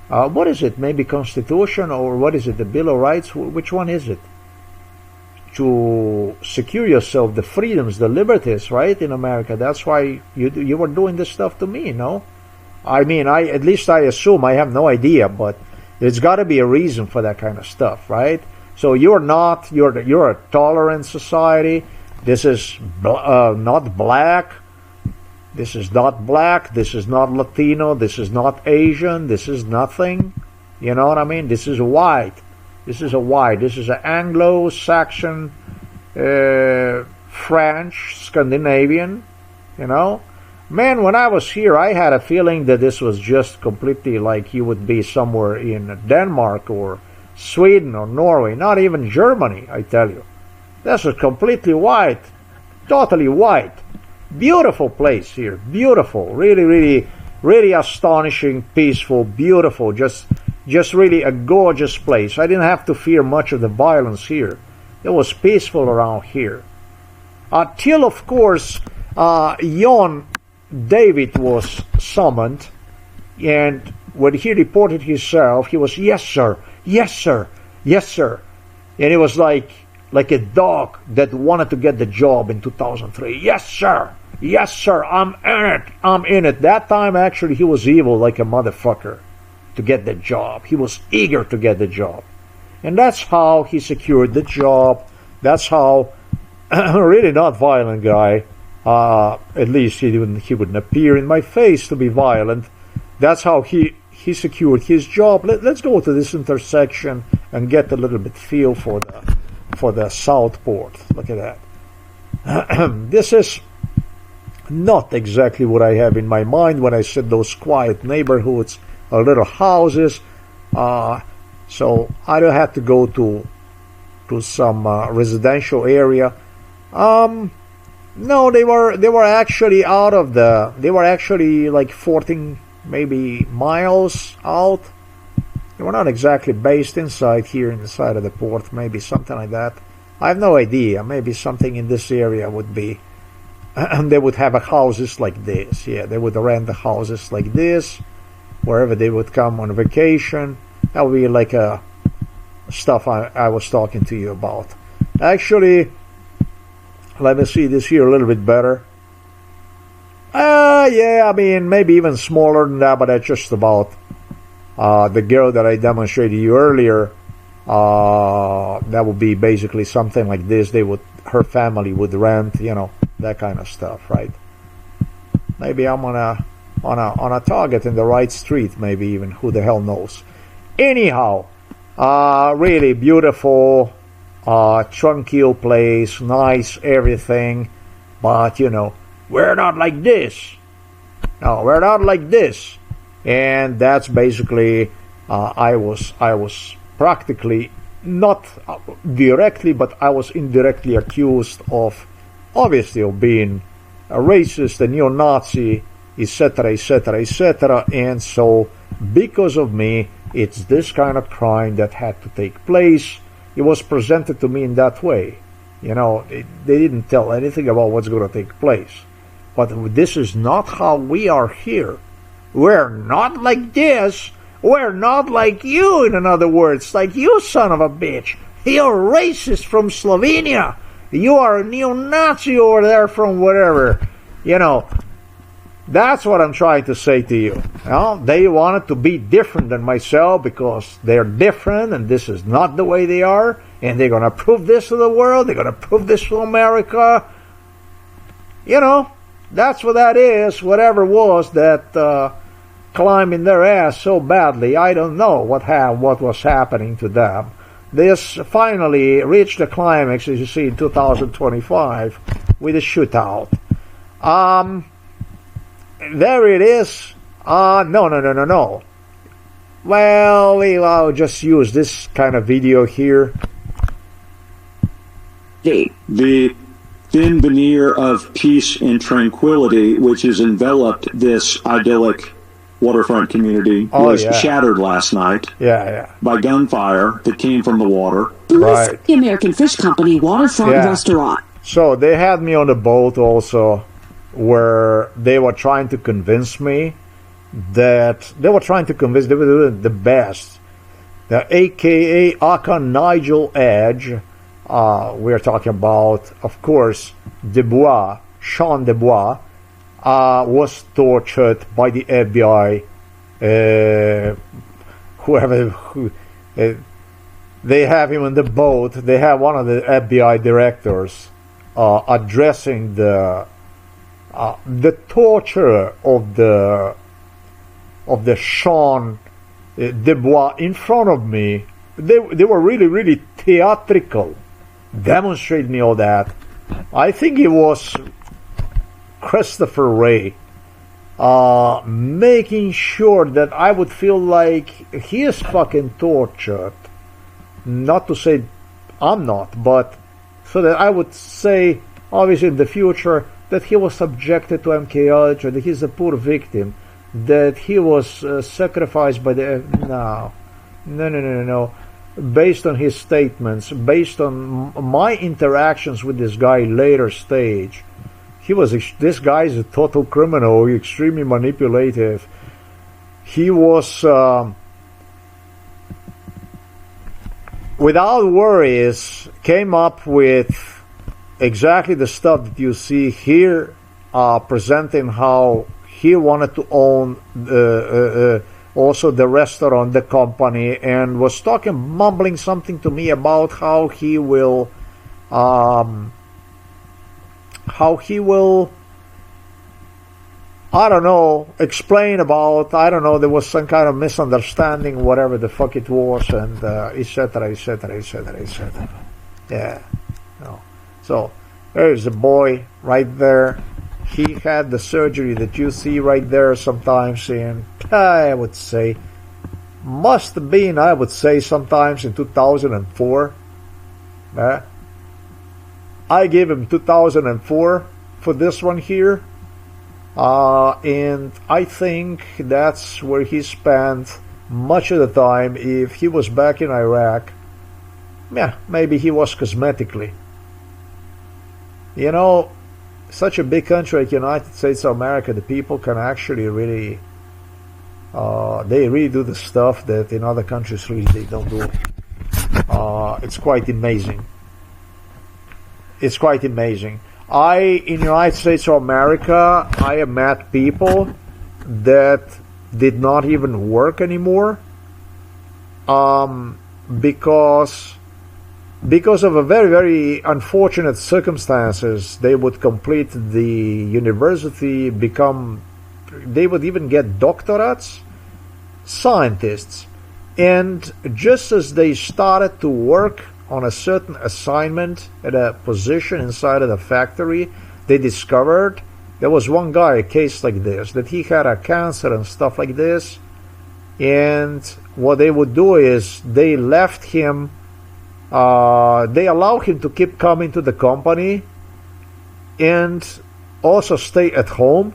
What is it, maybe Constitution, or what is it, the Bill of Rights? Which one is it? To secure yourself, the freedoms, the liberties, right, in America. That's why you were doing this stuff to me, no? I mean, at least I assume, I have no idea, but there's got to be a reason for that kind of stuff, right? So you're a tolerant society. This is not black. This is not black. This is not Latino. This is not Asian. This is nothing. You know what I mean? This is white. This is a white. This is an Anglo-Saxon, French, Scandinavian, you know. Man, when I was here, I had a feeling that this was just completely like you would be somewhere in Denmark or Sweden or Norway, not even Germany, I tell you. This is completely white, totally white. Beautiful place here, beautiful, really, really, really astonishing, peaceful, beautiful, just really a gorgeous place. I didn't have to fear much of the violence here. It was peaceful around here. Till, of course, John David was summoned, and when he reported himself, he was, yes, sir, yes, sir, yes, sir. And it was like a dog that wanted to get the job in 2003. Yes, sir, I'm in it. That time, actually, he was evil like a motherfucker to get the job. He was eager to get the job. And that's how he secured the job. That's how, really not violent guy, at least he wouldn't appear in my face to be violent. That's how he secured his job. Let's go to this intersection and get a little bit feel for the Southport. Look at that. This is not exactly what I have in my mind when I said those quiet neighborhoods, little houses. So I don't have to go to some residential area. No, they were actually they were actually like 14 maybe miles out. They were not exactly based inside here, inside of the port, maybe something like that. I have no idea. Maybe something in this area would be, and they would have houses like this. Yeah, they would rent the houses like this, wherever they would come on vacation. That would be like stuff I was talking to you about. Actually, let me see this here a little bit better. Yeah, I mean, maybe even smaller than that, but that's just about the girl that I demonstrated you earlier. That would be basically something like this. Her family would rent, you know, that kind of stuff, right? Maybe I'm on a target in the right street, maybe even, who the hell knows. Anyhow, really beautiful, tranquil place, nice everything, but you know, we're not like this. No, we're not like this. And that's basically, I was practically, not directly, but I was indirectly accused of, obviously, of being a racist, a neo-Nazi, etc., etc., etc. And so, because of me, it's this kind of crime that had to take place. It was presented to me in that way. You know, they didn't tell anything about what's going to take place. But this is not how we are here. We're not like this. We're not like you, in other words. Like you, son of a bitch. You're racist from Slovenia. You are a neo-Nazi over there from wherever. You know, that's what I'm trying to say to you. You know, they wanted to be different than myself because they're different and this is not the way they are. And they're going to prove this to the world. They're going to prove this to America. you know, that's what that is. Whatever was that climbing their ass so badly, I don't know what was happening to them. This finally reached the climax, as you see, in 2025 with a shootout. There it is. No. Well, I'll just use this kind of video here. The thin veneer of peace and tranquility which has enveloped this idyllic waterfront community was shattered last night by gunfire that came from the water. Right. The American Fish Company waterfront restaurant. So they had me on the boat also, where they were trying to convince me that they were doing the best. The AKA Aka Nigel Edge. We're talking about, of course, Sean Dubois, was tortured by the FBI. They have him on the boat. They have one of the FBI directors addressing the torture of the Sean Dubois in front of me. They were really theatrical, demonstrating all that. I think it was Christopher Wray making sure that I would feel like he is fucking tortured. Not to say I'm not, but so that I would say, obviously in the future, that he was subjected to MK Ultra, that he's a poor victim, that he was sacrificed by the... No. Based on his statements, based on my interactions with this guy later stage, this guy is a total criminal, extremely manipulative. He was, without worries, came up with exactly the stuff that you see here, presenting how he wanted to own also the restaurant, the company, and was mumbling something to me about how he will I don't know, explain about, there was some kind of misunderstanding, whatever the fuck it was, and etc. Yeah. No. So there's a boy right there. He had the surgery that you see right there sometimes in, I would say, must have been, sometimes in 2004. I gave him 2004 for this one here. And I think that's where he spent much of the time. If he was back in Iraq, maybe he was cosmetically. You know, such a big country like United States of America, the people can actually really, they really do the stuff that in other countries really they don't do. It's quite amazing. It's quite amazing. In the United States of America, I have met people that did not even work anymore because of a very, very unfortunate circumstances. They would complete the university, they would even get doctorates, scientists, and just as they started to work on a certain assignment at a position inside of the factory, they discovered there was one guy, a case like this, that he had a cancer and stuff like this, and what they would do is they left him, they allow him to keep coming to the company and also stay at home,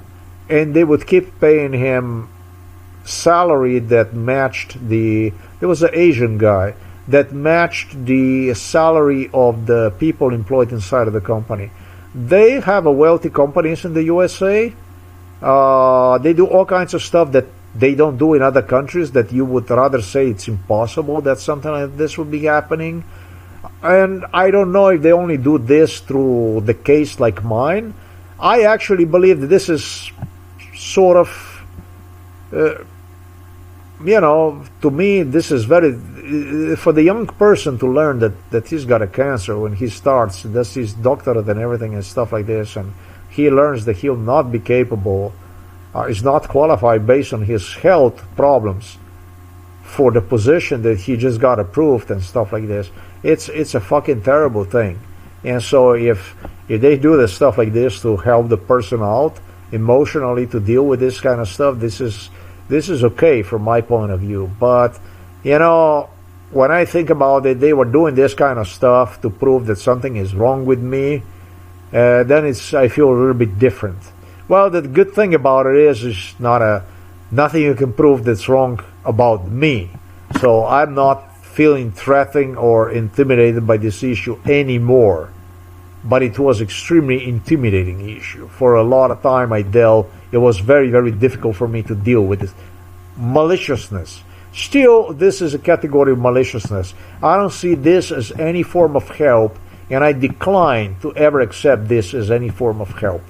and they would keep paying him salary that matched there was an Asian guy that matched the salary of the people employed inside of the company. They have a wealthy companies in the USA. They do all kinds of stuff that they don't do in other countries, that you would rather say it's impossible that something like this would be happening. And I don't know if they only do this through the case like mine. I actually believe that this is sort of, to me, this is very, for the young person to learn that he's got a cancer when he starts, does his doctorate and everything and stuff like this, and he learns that he'll not be capable, is not qualified based on his health problems for the position that he just got approved and stuff like this. It's a fucking terrible thing. And so if they do the stuff like this to help the person out emotionally to deal with this kind of stuff, this is okay from my point of view. But you know, when I think about it, they were doing this kind of stuff to prove that something is wrong with me. Then I feel a little bit different. Well, the good thing about it is nothing you can prove that's wrong about me. So I'm not feeling threatened or intimidated by this issue anymore. But it was extremely intimidating issue. For a lot of time it was very, very difficult for me to deal with this maliciousness. Still, this is a category of maliciousness. I don't see this as any form of help, and I decline to ever accept this as any form of help.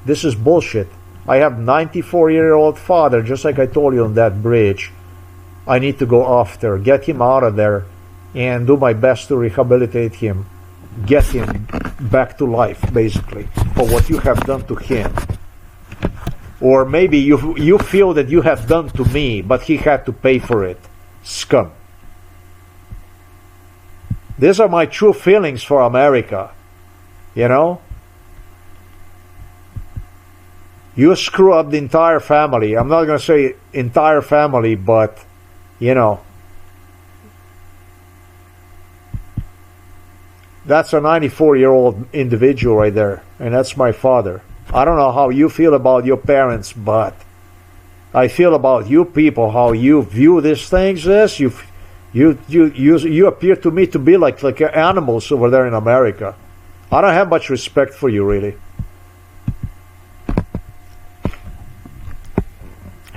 This is bullshit. I have 94-year-old father, just like I told you on that bridge. I need to go after, get him out of there, and do my best to rehabilitate him. Get him back to life, basically, for what you have done to him. Or maybe you feel that you have done to me, but he had to pay for it. Scum. These are my true feelings for America. You know? You screw up the entire family. I'm not going to say entire family, but, you know. That's a 94-year-old individual right there, and that's my father. I don't know how you feel about your parents, but I feel about you people, how you view these things as you appear to me to be like animals over there in America. I don't have much respect for you, really.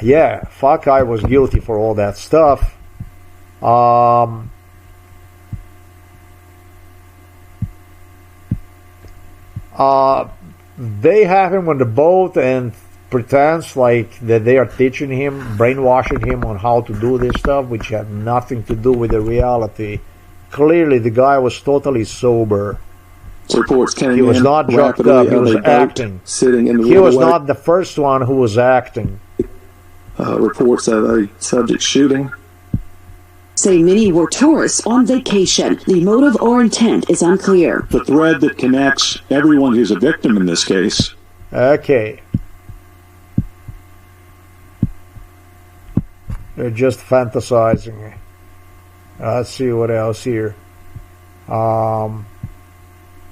Yeah, fuck, I was guilty for all that stuff. They have him on the boat and pretends like that they are teaching him, brainwashing him on how to do this stuff, which had nothing to do with the reality. Clearly, the guy was totally sober. Reports he was not drugged up. He was acting. He was not the first one who was acting. Reports of a subject shooting. Say many were tourists on vacation. The motive or intent is unclear. The thread that connects everyone who's a victim in this case. Okay. They're just fantasizing. Let's see what else here. Yeah,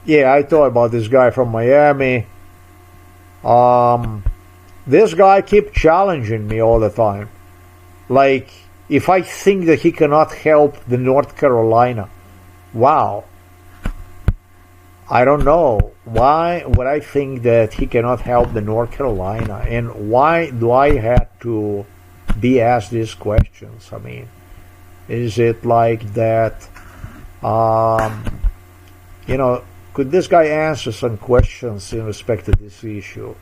I thought about this guy from Miami. This guy keeps challenging me all the time. Like, if I think that he cannot help the North Carolina, wow. I don't know. Why would I think that he cannot help the North Carolina? And why do I have to be asked these questions? I mean, is it like that, you know, could this guy answer some questions in respect to this issue?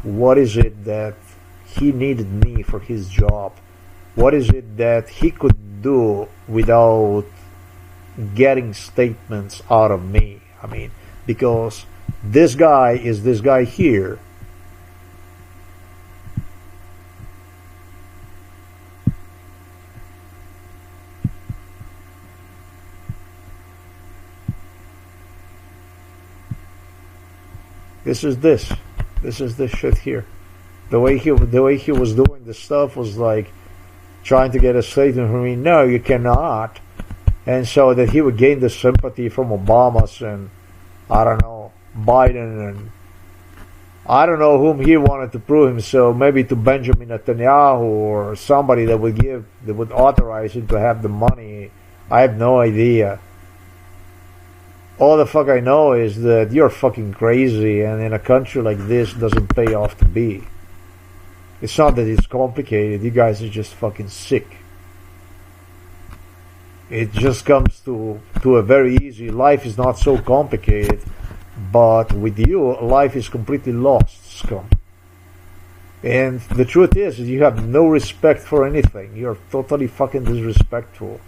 What is it that he needed me for his job? What is it that he could do without getting statements out of me? I mean, because this guy is this guy here. This is this shit here. The way he was doing the stuff was like trying to get a statement from me. No, you cannot. And so that he would gain the sympathy from Obama's and I don't know, Biden, and I don't know whom he wanted to prove himself. Maybe to Benjamin Netanyahu or somebody that would authorize him to have the money. I have no idea. All the fuck I know is that you're fucking crazy, and in a country like this, doesn't pay off to be. It's not that it's complicated. You guys are just fucking sick. It just comes to a very easy. Life is not so complicated, but with you, life is completely lost, scum. And the truth is you have no respect for anything. You're totally fucking disrespectful.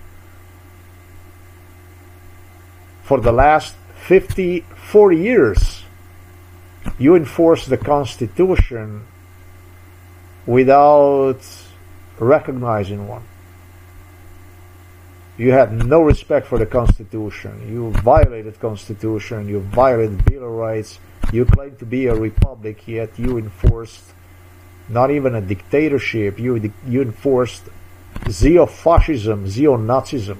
For the last 40 years, you enforce the Constitution without recognizing one. You had no respect for the Constitution. You violated Constitution. You violated Bill of Rights. You claim to be a republic, yet you enforced not even a dictatorship. You enforced Zeo-fascism, Zeo-Nazism.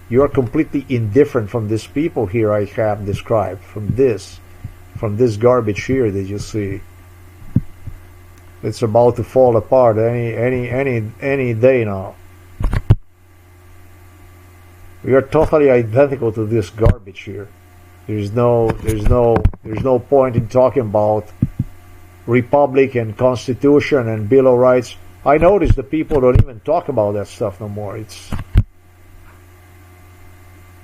You are completely indifferent from these people here I have described, from this garbage here that you see. It's about to fall apart any day now. We are totally identical to this garbage here. There's no point in talking about Republic and Constitution and Bill of Rights. I notice the people don't even talk about that stuff no more. It's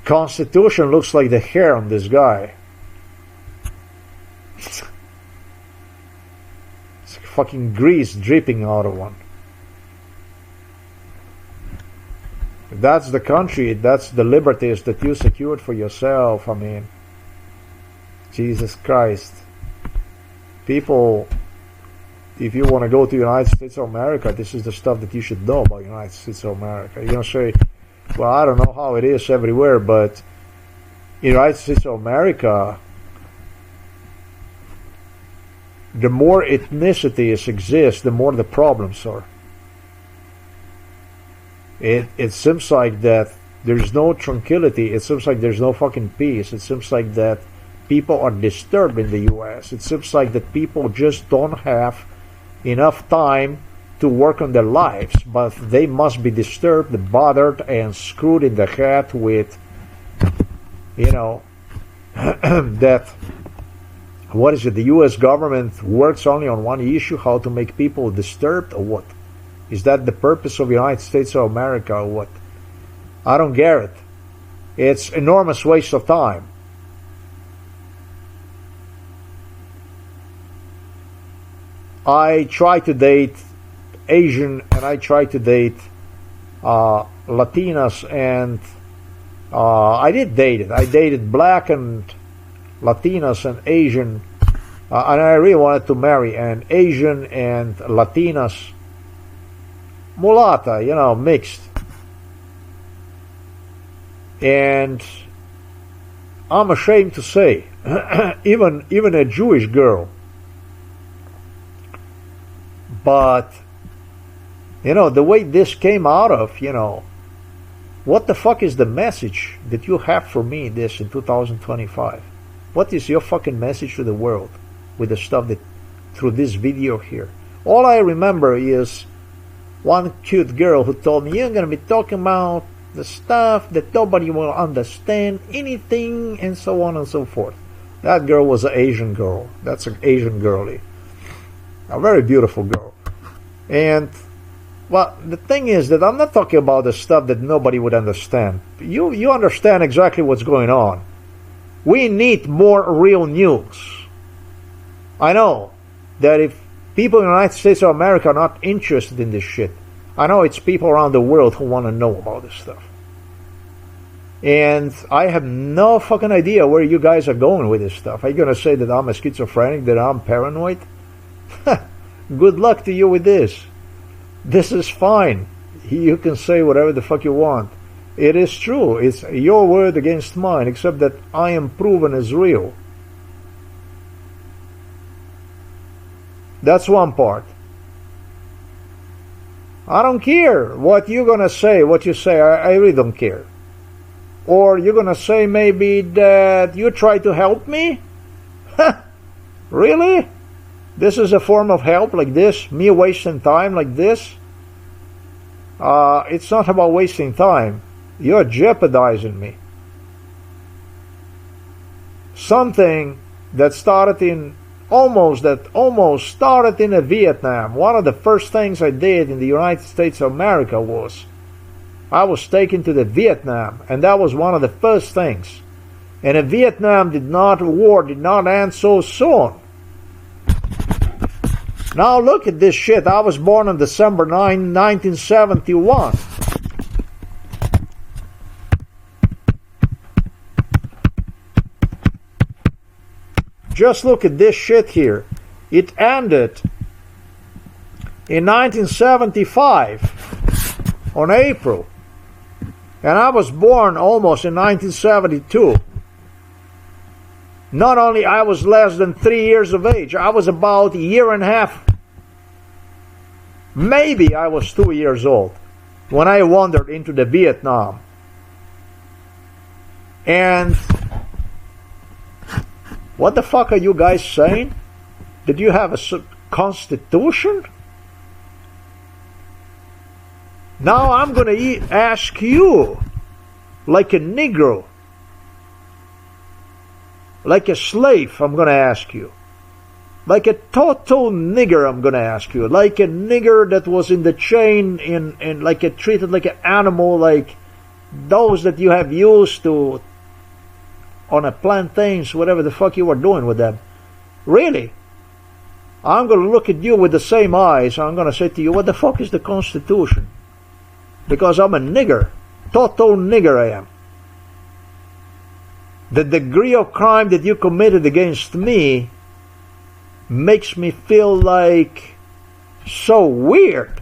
Constitution looks like the hair on this guy. It's fucking grease dripping out of one. That's the country, that's the liberties that you secured for yourself. I mean, Jesus Christ. People, if you want to go to the United States of America, this is the stuff that you should know about the United States of America. You're going to say, well, I don't know how it is everywhere, but in the United States of America, the more ethnicities exist, the more the problems are. It seems like that there's no tranquility. It seems like there's no fucking peace. It seems like that people are disturbed in the U.S. It seems like that people just don't have enough time to work on their lives, but they must be disturbed, bothered, and screwed in the head with, you know, that, what is it, the U.S. government works only on one issue, how to make people disturbed, or what? Is that the purpose of the United States of America, or what? I don't get it. It's enormous waste of time. I try to date Asian and I try to date Latinas, and I did date it. I dated black and Latinas and Asian, and I really wanted to marry an Asian and Latinas mulata, you know, mixed. And I'm ashamed to say, even a Jewish girl. But, you know, the way this came out of, you know, what the fuck is the message that you have for me this in 2025? What is your fucking message to the world with the stuff that, through this video here? All I remember is one cute girl who told me, you're going to be talking about the stuff that nobody will understand, anything, and so on and so forth. That girl was an Asian girl. That's an Asian girlie. A very beautiful girl. And, well, the thing is that I'm not talking about the stuff that nobody would understand. You understand exactly what's going on. We need more real news. I know that if people in the United States of America are not interested in this shit, I know it's people around the world who want to know about this stuff. And I have no fucking idea where you guys are going with this stuff. Are you going to say that I'm a schizophrenic, that I'm paranoid? Good luck to you with this. This is fine. You can say whatever the fuck you want. It is true. It's your word against mine, except that I am proven as real. That's one part. I don't care what you're going to say, what you say. I really don't care. Or you're going to say maybe that you try to help me? Really? This is a form of help like this? Me wasting time like this? It's not about wasting time. You're jeopardizing me. Something that started in almost started in Vietnam. One of the first things I did in the United States of America was I was taken to the Vietnam, and that was one of the first things. And the Vietnam war did not end so soon. Now look at this shit. I was born on December 9, 1971. Just look at this shit here. It ended in 1975 on April. And I was born almost in 1972. Not only I was less than 3 years of age, I was about a year and a half. Maybe I was 2 years old when I wandered into the Vietnam. And what the fuck are you guys saying? Did you have a constitution? Now I'm going to ask you, like a Negro, like a slave, I'm going to ask you. Like a total nigger, I'm going to ask you. Like a nigger that was in the chain, and like a treated like an animal, like those that you have used to on a plantains, whatever the fuck you were doing with them. Really? I'm going to look at you with the same eyes. I'm going to say to you, what the fuck is the Constitution? Because I'm a nigger. Total nigger I am. The degree of crime that you committed against me makes me feel like so weird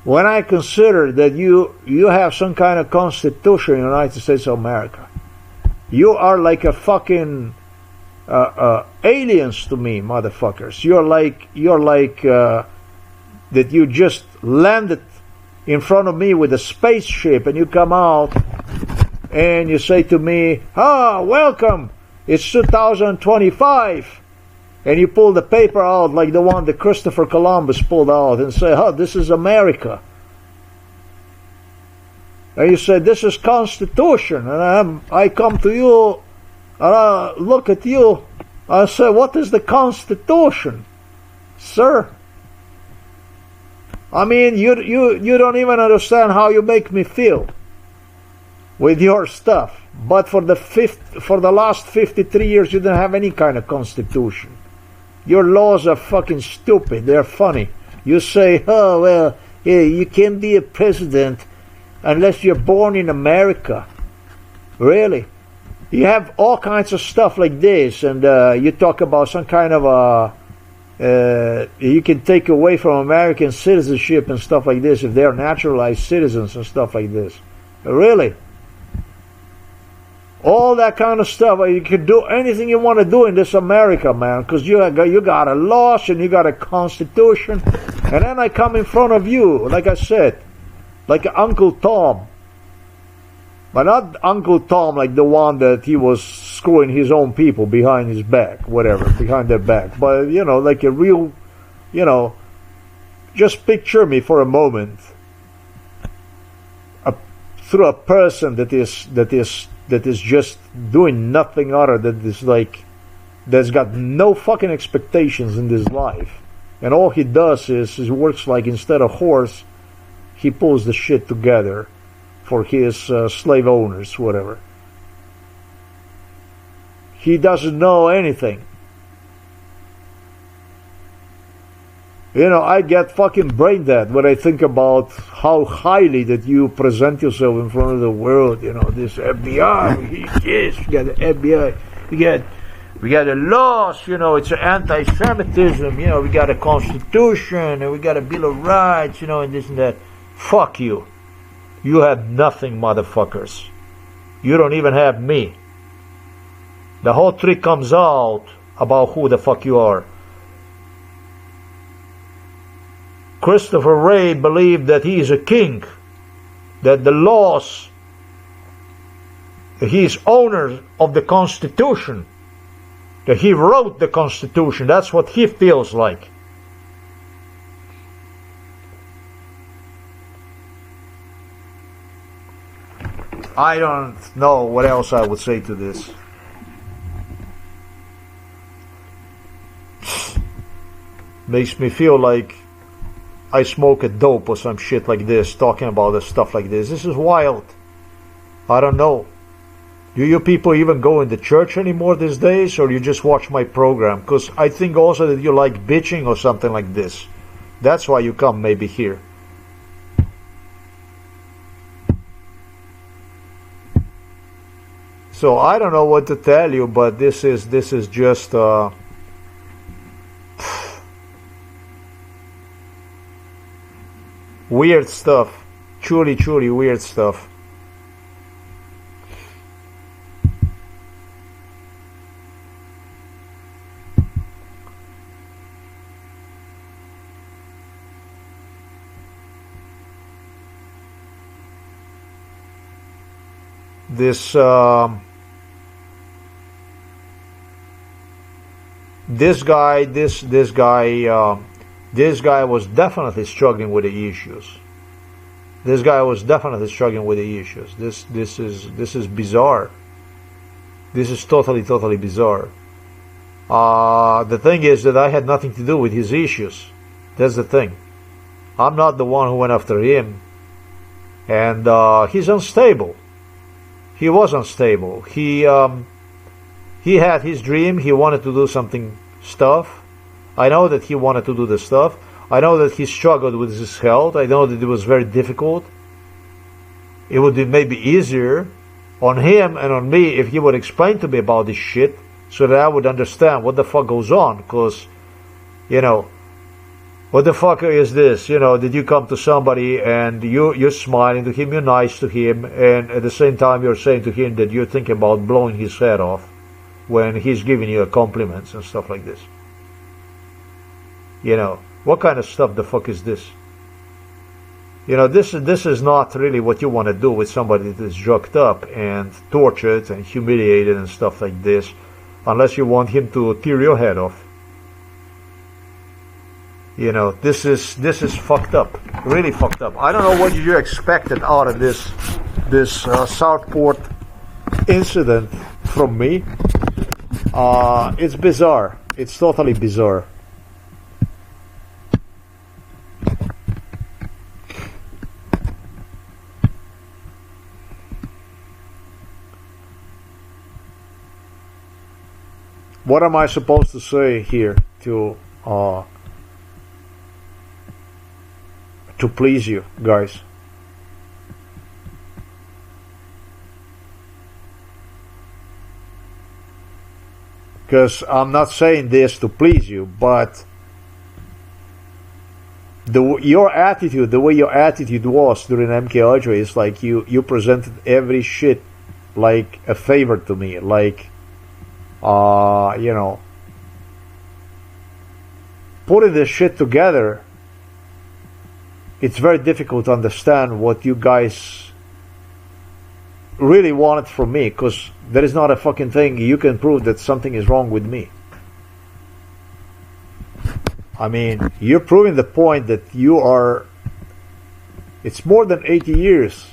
when I consider that you have some kind of constitution in the United States of America. You are like a fucking aliens to me, motherfuckers. You're like that you just landed in front of me with a spaceship, and you come out and you say to me, welcome, it's 2025, and you pull the paper out like the one that Christopher Columbus pulled out and say, this is America. And you say, this is Constitution, and I come to you and I look at you, I say, what is the Constitution, sir? I mean, you don't even understand how you make me feel with your stuff. But for the last 53 years, you didn't have any kind of constitution. Your laws are fucking stupid. They're funny. You say, you can't be a president unless you're born in America. Really? You have all kinds of stuff like this, and you talk about some kind of you can take away from American citizenship and stuff like this if they're naturalized citizens and stuff like this. Really? All that kind of stuff. You can do anything you want to do in this America, man, because you got a laws and you got a constitution. And then I come in front of you, like I said, like Uncle Tom. But not Uncle Tom like the one that he was screwing his own people behind his back, whatever, behind their back. But, like a real, just picture me for a moment through a person that is just doing nothing other than this, like, that's got no fucking expectations in this life. And all he does is he works like, instead of horse, he pulls the shit together for his slave owners, whatever. He doesn't know anything. I get fucking brain dead when I think about how highly that you present yourself in front of the world. This FBI, yes, we got the FBI, we got the laws, it's anti-Semitism, we got a constitution, and we got a Bill of Rights, and this and that. Fuck you. You have nothing, motherfuckers. You don't even have me. The whole trick comes out about who the fuck you are. Christopher Wray believed that he is a king, that the laws, he is owner of the Constitution, that he wrote the Constitution. That's what he feels like. I don't know what else I would say to this. Makes me feel like I smoke a dope or some shit like this, talking about this stuff like this. This is wild. I don't know. Do you people even go into church anymore these days, or you just watch my program? Because I think also that you like bitching or something like this. That's why you come maybe here. So I don't know what to tell you, but this is just weird stuff. Truly weird stuff. This guy was definitely struggling with the issues. This is bizarre. This is totally bizarre. The thing is that I had nothing to do with his issues. That's the thing. I'm not the one who went after him. And he's unstable. He was unstable. He had his dream. He wanted to do stuff. I know that he wanted to do the stuff. I know that he struggled with his health. I know that it was very difficult. It would be maybe easier on him and on me if he would explain to me about this shit so that I would understand what the fuck goes on. Because, you know, what the fuck is this? You know, did you come to somebody and you're smiling to him, you're nice to him, and at the same time you're saying to him that you're thinking about blowing his head off when he's giving you compliments and stuff like this? You know, what kind of stuff the fuck is this? You know, this is not really what you want to do with somebody that is drugged up and tortured and humiliated and stuff like this, unless you want him to tear your head off. You know, this is fucked up, really fucked up. I don't know what you expected out of this Southport incident from me. It's bizarre. It's totally bizarre. What am I supposed to say here to please you guys? Because I'm not saying this to please you, but the way your attitude was during MK Ultra is like you presented every shit like a favor to me, like you know, putting this shit together. It's very difficult to understand what you guys really wanted from me, because there is not a fucking thing you can prove that something is wrong with me. I mean, you're proving the point that it's more than 80 years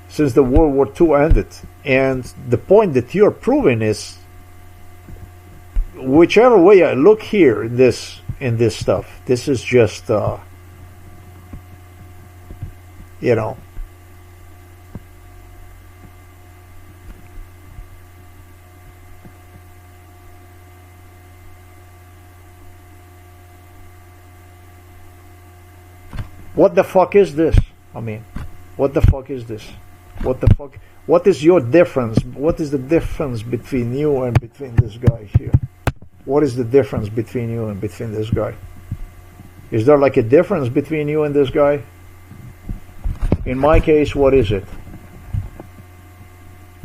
since the World War II ended, and the point that you're proving is, whichever way I look here in this stuff, this is just you know, what the fuck is this? I mean, what the fuck is this? What the fuck? What is your difference? What is the difference between you and between this guy here? What is the difference between you and between this guy? Is there like a difference between you and this guy? In my case, what is it?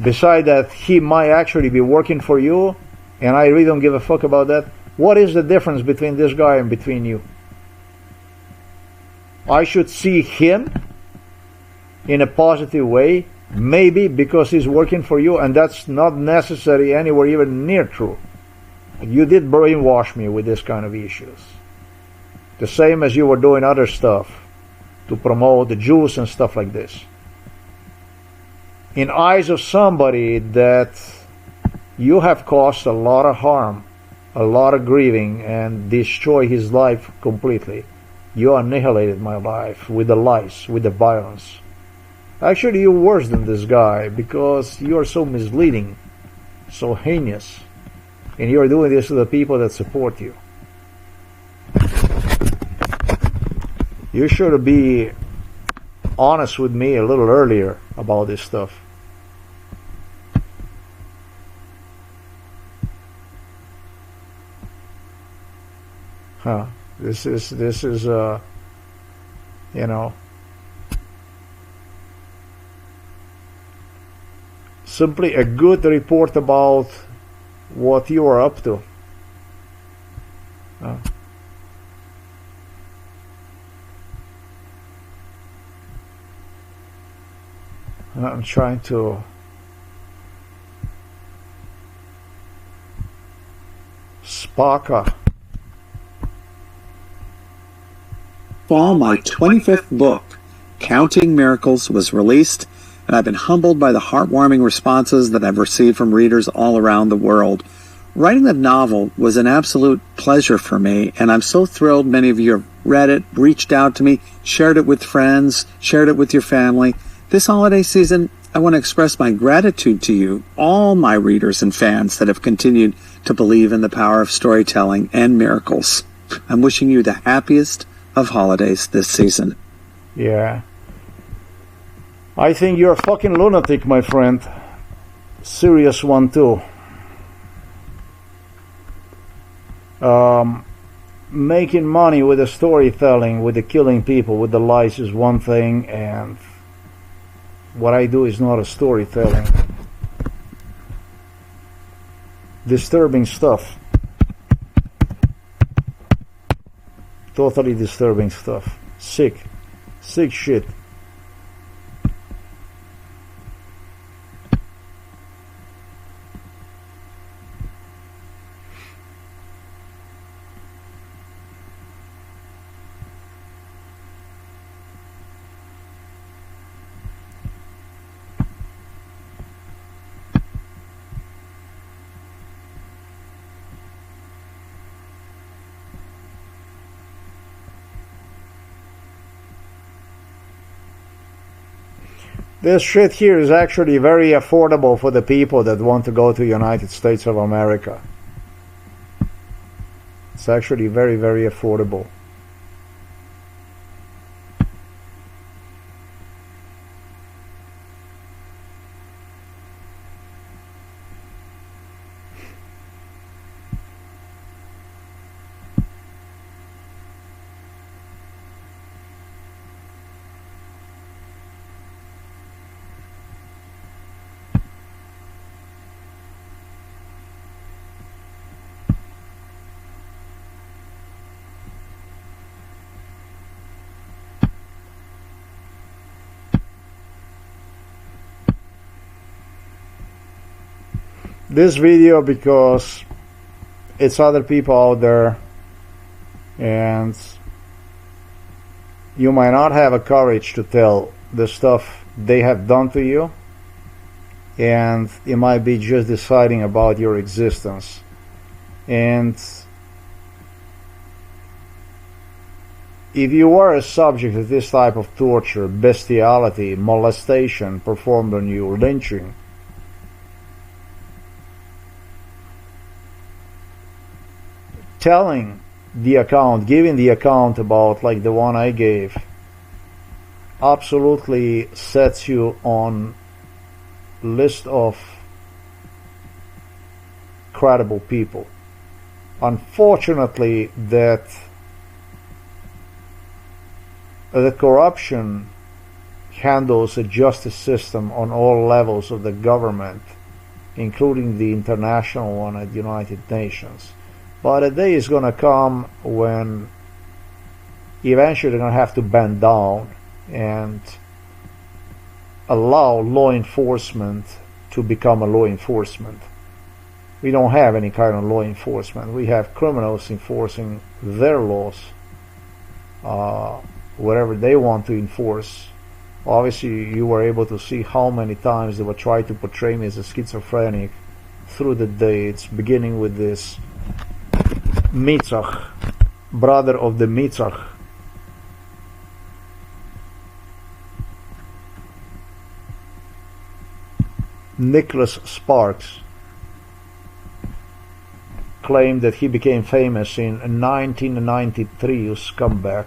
Besides that he might actually be working for you, and I really don't give a fuck about that, what is the difference between this guy and between you? I should see him in a positive way, maybe because he's working for you, and that's not necessarily anywhere even near true. You did brainwash me with this kind of issues. The same as you were doing other stuff to promote the Jews and stuff like this. In eyes of somebody that you have caused a lot of harm, a lot of grieving, and destroyed his life completely. You annihilated my life with the lies, with the violence. Actually, you're worse than this guy because you are so misleading, so heinous, and you are doing this to the people that support you. You should be honest with me a little earlier about this stuff. This is you know, simply a good report about what you are up to. I'm trying to Spaka. Fall, my 25th book, Counting Miracles, was released, and I've been humbled by the heartwarming responses that I've received from readers all around the world. Writing the novel was an absolute pleasure for me, and I'm so thrilled many of you have read it, reached out to me, shared it with friends, shared it with your family. This holiday season, I want to express my gratitude to you, all my readers and fans that have continued to believe in the power of storytelling and miracles. I'm wishing you the happiest of holidays this season. Yeah. I think you're a fucking lunatic, my friend. Serious one, too. Making money with the storytelling, with the killing people, with the lies is one thing, and what I do is not a storytelling. Disturbing stuff. Totally disturbing stuff. Sick shit. This shit here is actually very affordable for the people that want to go to the United States of America. It's actually very, very affordable. This video because it's other people out there and you might not have a courage to tell the stuff they have done to you, and it might be just deciding about your existence. And if you are a subject of this type of torture, bestiality, molestation performed on you, lynching, telling the account, giving the account about like the one I gave, absolutely sets you on list of credible people. Unfortunately, that the corruption handles a justice system on all levels of the government, including the international one at the United Nations. But a day is going to come when eventually they're going to have to bend down and allow law enforcement to become a law enforcement. We don't have any kind of law enforcement. We have criminals enforcing their laws, whatever they want to enforce. Obviously, you were able to see how many times they were trying to portray me as a schizophrenic through the days, beginning with this Mitzach, brother of the Mitzach. Nicholas Sparks claimed that he became famous in 1993, you scumbag.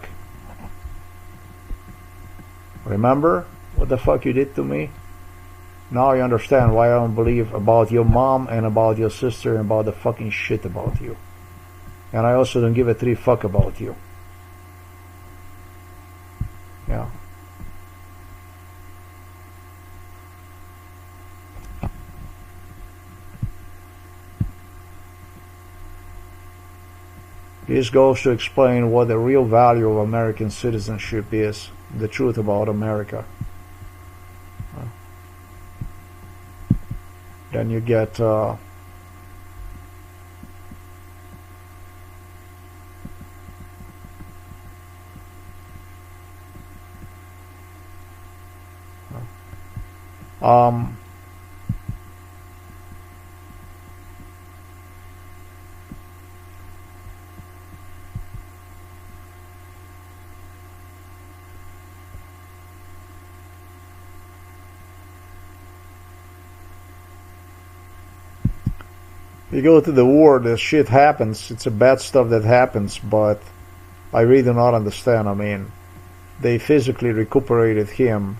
Remember what the fuck you did to me? Now you understand why I don't believe about your mom and about your sister and about the fucking shit about you. And I also don't give a three fuck about you. Yeah. This goes to explain what the real value of American citizenship is, the truth about America. Then you get you go to the war, the shit happens. It's a bad stuff that happens, but I really do not understand. I mean, they physically recuperated him.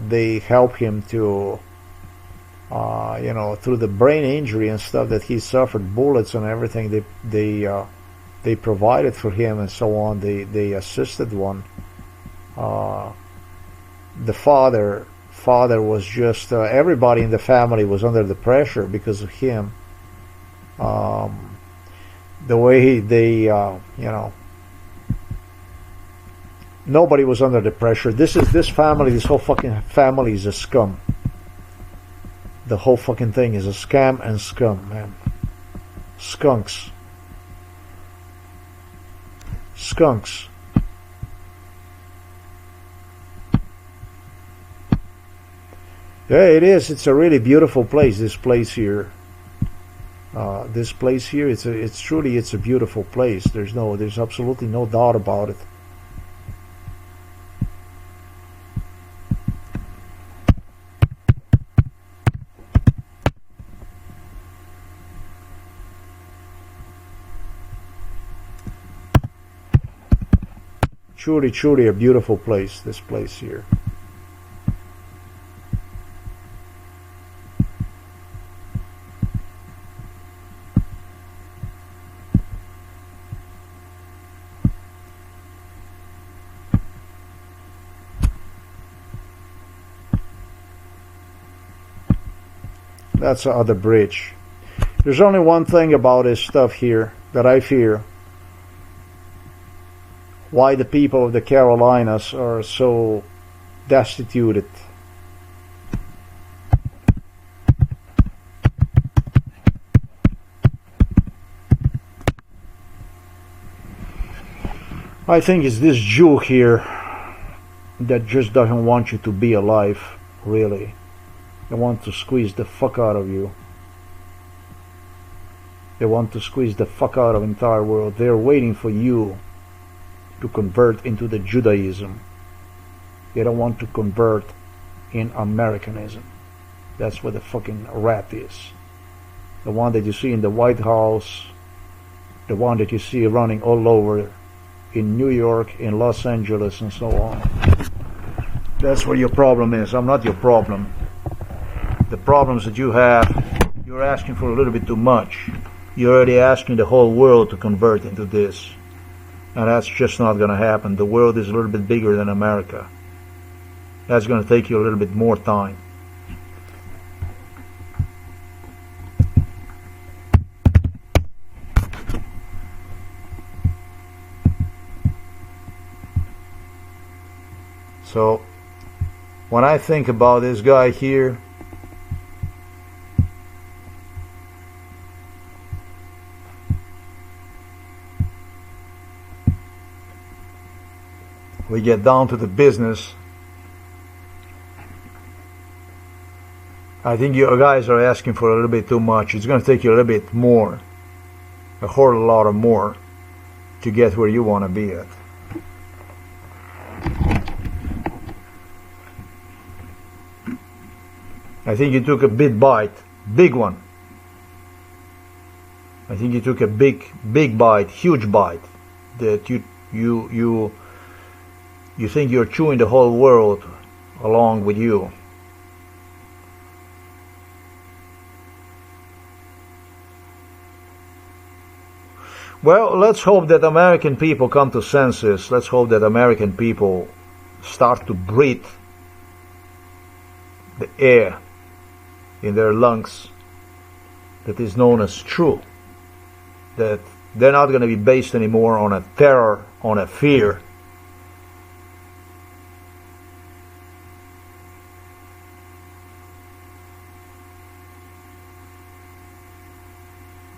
They help him to, you know, through the brain injury and stuff that he suffered, bullets and everything. They provided for him and so on. They assisted one. The father was just everybody in the family was under the pressure because of him. The way they you know, nobody was under the pressure. This whole fucking family is a scum. The whole fucking thing is a scam and scum, man. Skunks. Yeah, it is. It's a really beautiful place. This place here. It's truly a beautiful place. There's absolutely no doubt about it. Truly a beautiful place. This place here. That's the other bridge. There's only one thing about this stuff here that I fear. Why the people of the Carolinas are so destituted. I think it's this Jew here that just doesn't want you to be alive, really. They want to squeeze the fuck out of you. They want to squeeze the fuck out of the entire world. They're waiting for you to convert into the Judaism. They don't want to convert in Americanism. That's what the fucking rat is. The one that you see in the White House, the one that you see running all over in New York, in Los Angeles, and so on. That's where your problem is. I'm not your problem. The problems that you have, you're asking for a little bit too much. You're already asking the whole world to convert into this. And that's just not going to happen. The world is a little bit bigger than America. That's going to take you a little bit more time. So, when I think about this guy here, we get down to the business. I think you guys are asking for a little bit too much. It's going to take you a little bit more, a whole lot of more, to get where you want to be at. I think you took a big bite, big one. I think you took a big bite, huge bite, that you think you're chewing the whole world along with you. Well, let's hope that American people come to senses. Let's hope that American people start to breathe the air in their lungs that is known as true. That they're not going to be based anymore on a terror, on a fear.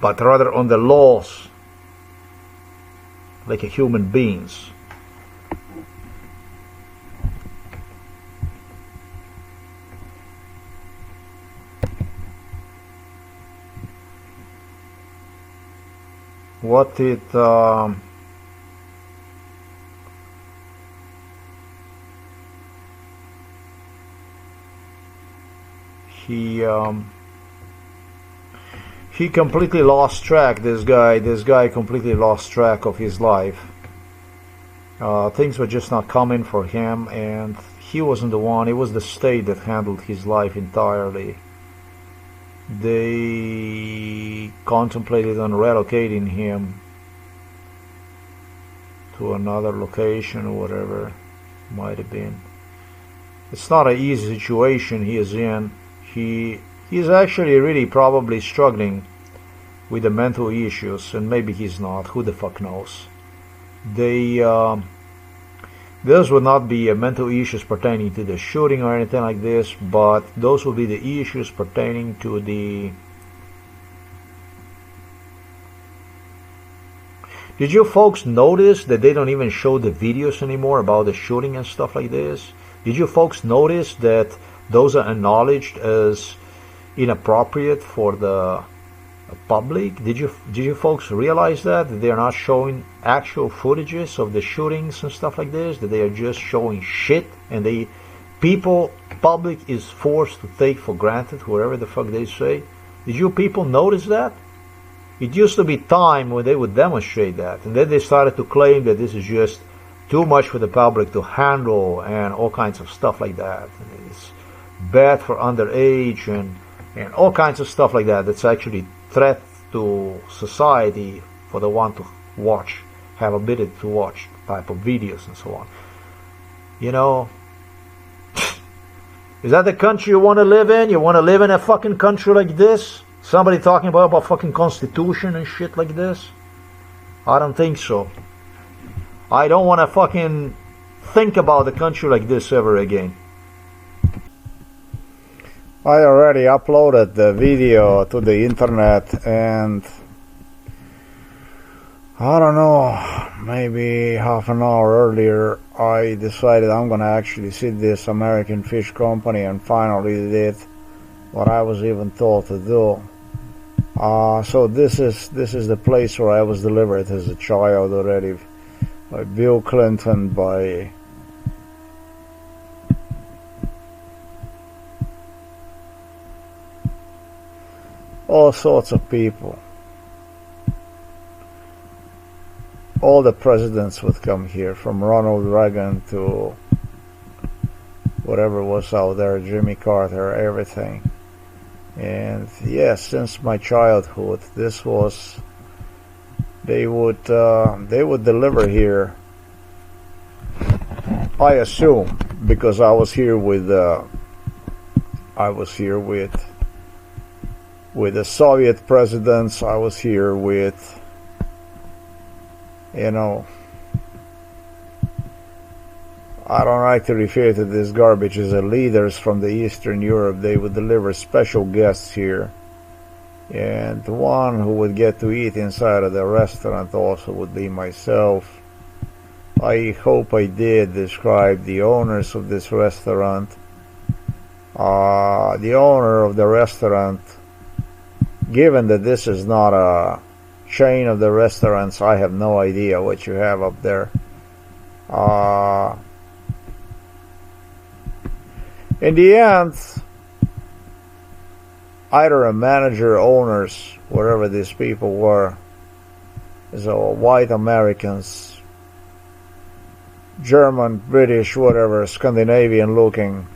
But rather on the laws, like a human beings. What it he completely lost track. This guy completely lost track of his life. Things were just not coming for him, and he wasn't the one. It was the state that handled his life entirely. They contemplated on relocating him to another location or whatever it might have been. It's not an easy situation he is in. He's actually really probably struggling with the mental issues, and maybe he's not. Who the fuck knows? Those would not be mental issues pertaining to the shooting or anything like this, but those will be the issues pertaining to the... Did you folks notice that they don't even show the videos anymore about the shooting and stuff like this? Did you folks notice that those are acknowledged as inappropriate for the public? Did you folks realize that they are not showing actual footages of the shootings and stuff like this? That they are just showing shit, and public is forced to take for granted whatever the fuck they say? Did you people notice that? It used to be time when they would demonstrate that, and then they started to claim that this is just too much for the public to handle and all kinds of stuff like that. And it's bad for underage and all kinds of stuff like that. That's actually threat to society for the one to watch, have ability to watch type of videos and so on. You know, is that the country you want to live in? You want to live in a fucking country like this? Somebody talking about fucking constitution and shit like this? I don't think so. I don't want to fucking think about a country like this ever again. I already uploaded the video to the internet, and I don't know, maybe half an hour earlier I decided I'm gonna actually see this American Fish Company, and finally did what I was even told to do. So this is the place where I was delivered as a child already, by Bill Clinton, by all sorts of people. All the presidents would come here, from Ronald Reagan to whatever was out there, Jimmy Carter, everything. And yes, since my childhood, this was, they would deliver here, I assume, because I was here with the Soviet presidents. I was here with, you know, I don't like to refer to this garbage as leaders from the Eastern Europe. They would deliver special guests here, and the one who would get to eat inside of the restaurant also would be myself. I hope I did describe the owners of this restaurant. The owner of the restaurant, given that this is not a chain of the restaurants, I have no idea what you have up there. In the end, either a manager, owners, whatever these people were, so white Americans, German, British, whatever, Scandinavian looking,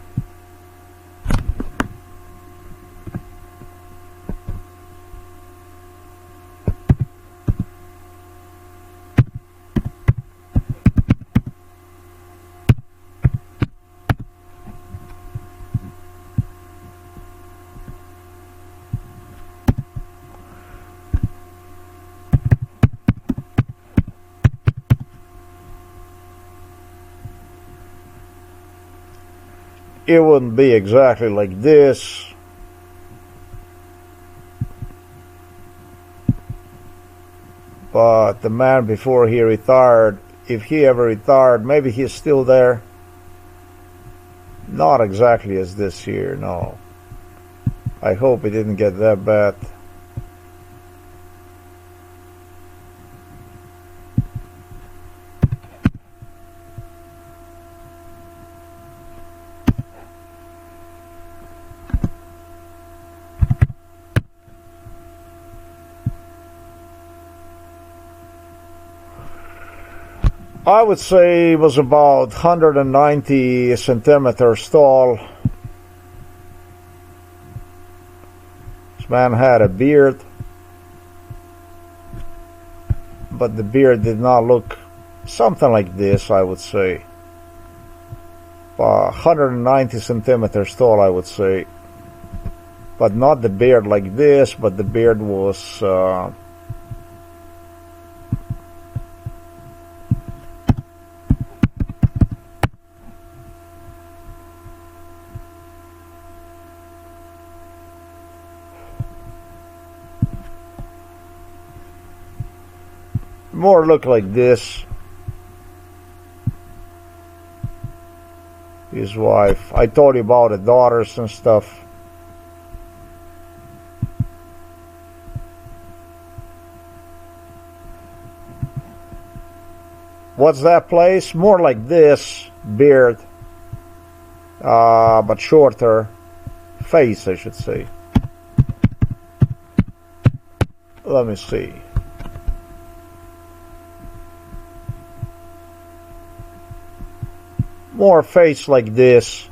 it wouldn't be exactly like this. But the man before he retired, if he ever retired, maybe he's still there. Not exactly as this here, no. I hope it didn't get that bad. I would say it was about 190 centimeters tall. This man had a beard, but the beard did not look something like this, I would say. 190 centimeters tall, I would say. But not the beard like this, but the beard was more look like this. His wife. I told you about the daughters and stuff. What's that place? More like this. Beard. But shorter. Face, I should say. Let me see. More face like this,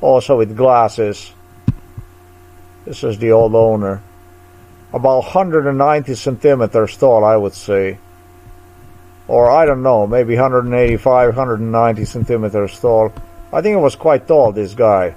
also with glasses. This is the old owner. About 190 centimeters tall, I would say. Or I don't know, maybe 185, 190 centimeters tall. I think it was quite tall, this guy.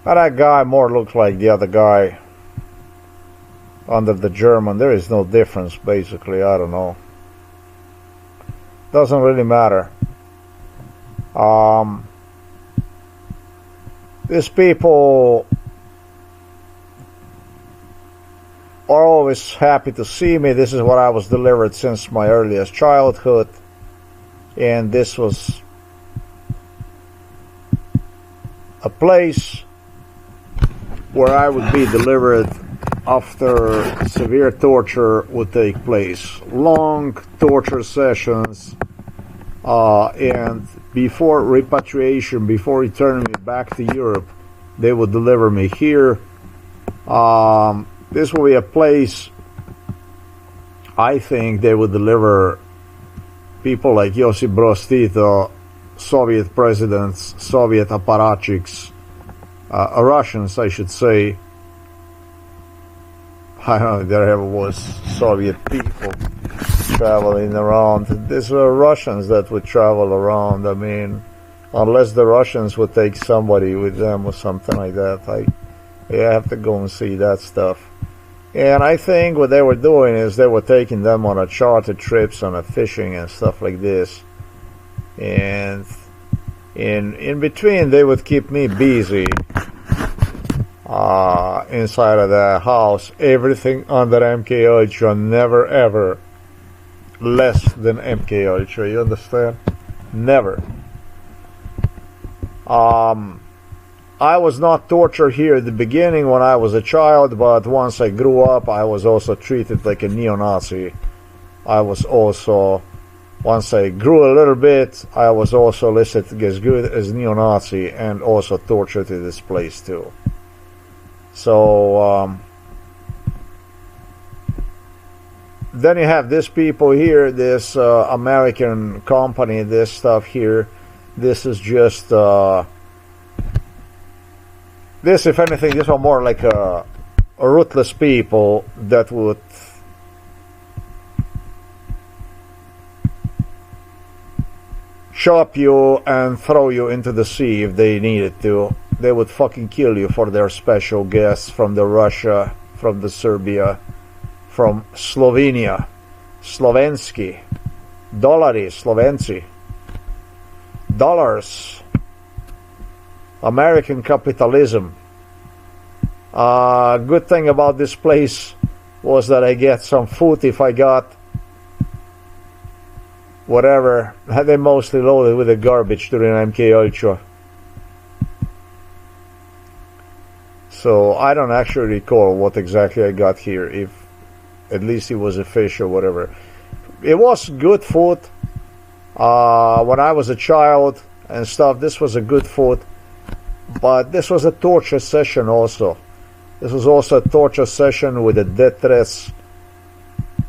Now that guy more looks like the other guy under the German. There is no difference, basically. I don't know. Doesn't really matter. These people are always happy to see me. This is what I was delivered since my earliest childhood. And this was a place where I would be delivered after severe torture would take place. Long torture sessions, and before repatriation, before returning me back to Europe, they would deliver me here. This will be a place, I think they would deliver people like Josip Broz Tito, Soviet presidents, Soviet apparatchiks, Russians, I should say. I don't know, there ever was Soviet people traveling around. These were Russians that would travel around. I mean, unless the Russians would take somebody with them or something like that. I have to go and see that stuff. And I think what they were doing is they were taking them on a charter trips, on a fishing and stuff like this. And in between, they would keep me busy inside of the house. Everything under MK Ultra, never ever less than MK Ultra. You understand? Never. I was not tortured here at the beginning when I was a child, but once I grew up, I was also treated like a neo-Nazi. I was also, once I grew a little bit, I was also listed as good as neo-Nazi and also tortured in this place too. So then you have these people here, this American company, this stuff here. This is just this, if anything, these are more like a ruthless people that would chop you and throw you into the sea if they needed to. They would fucking kill you for their special guests from the Russia, from the Serbia, from Slovenia, Slovensky, Dolary, Slovenci, dollars, American capitalism. Good thing about this place was that I get some food if I got whatever. They mostly loaded with the garbage during MK Ultra. So I don't actually recall what exactly I got here, if at least it was a fish or whatever. It was good food. When I was a child and stuff, this was a good food. But this was a torture session also. This was also a torture session with the death threats.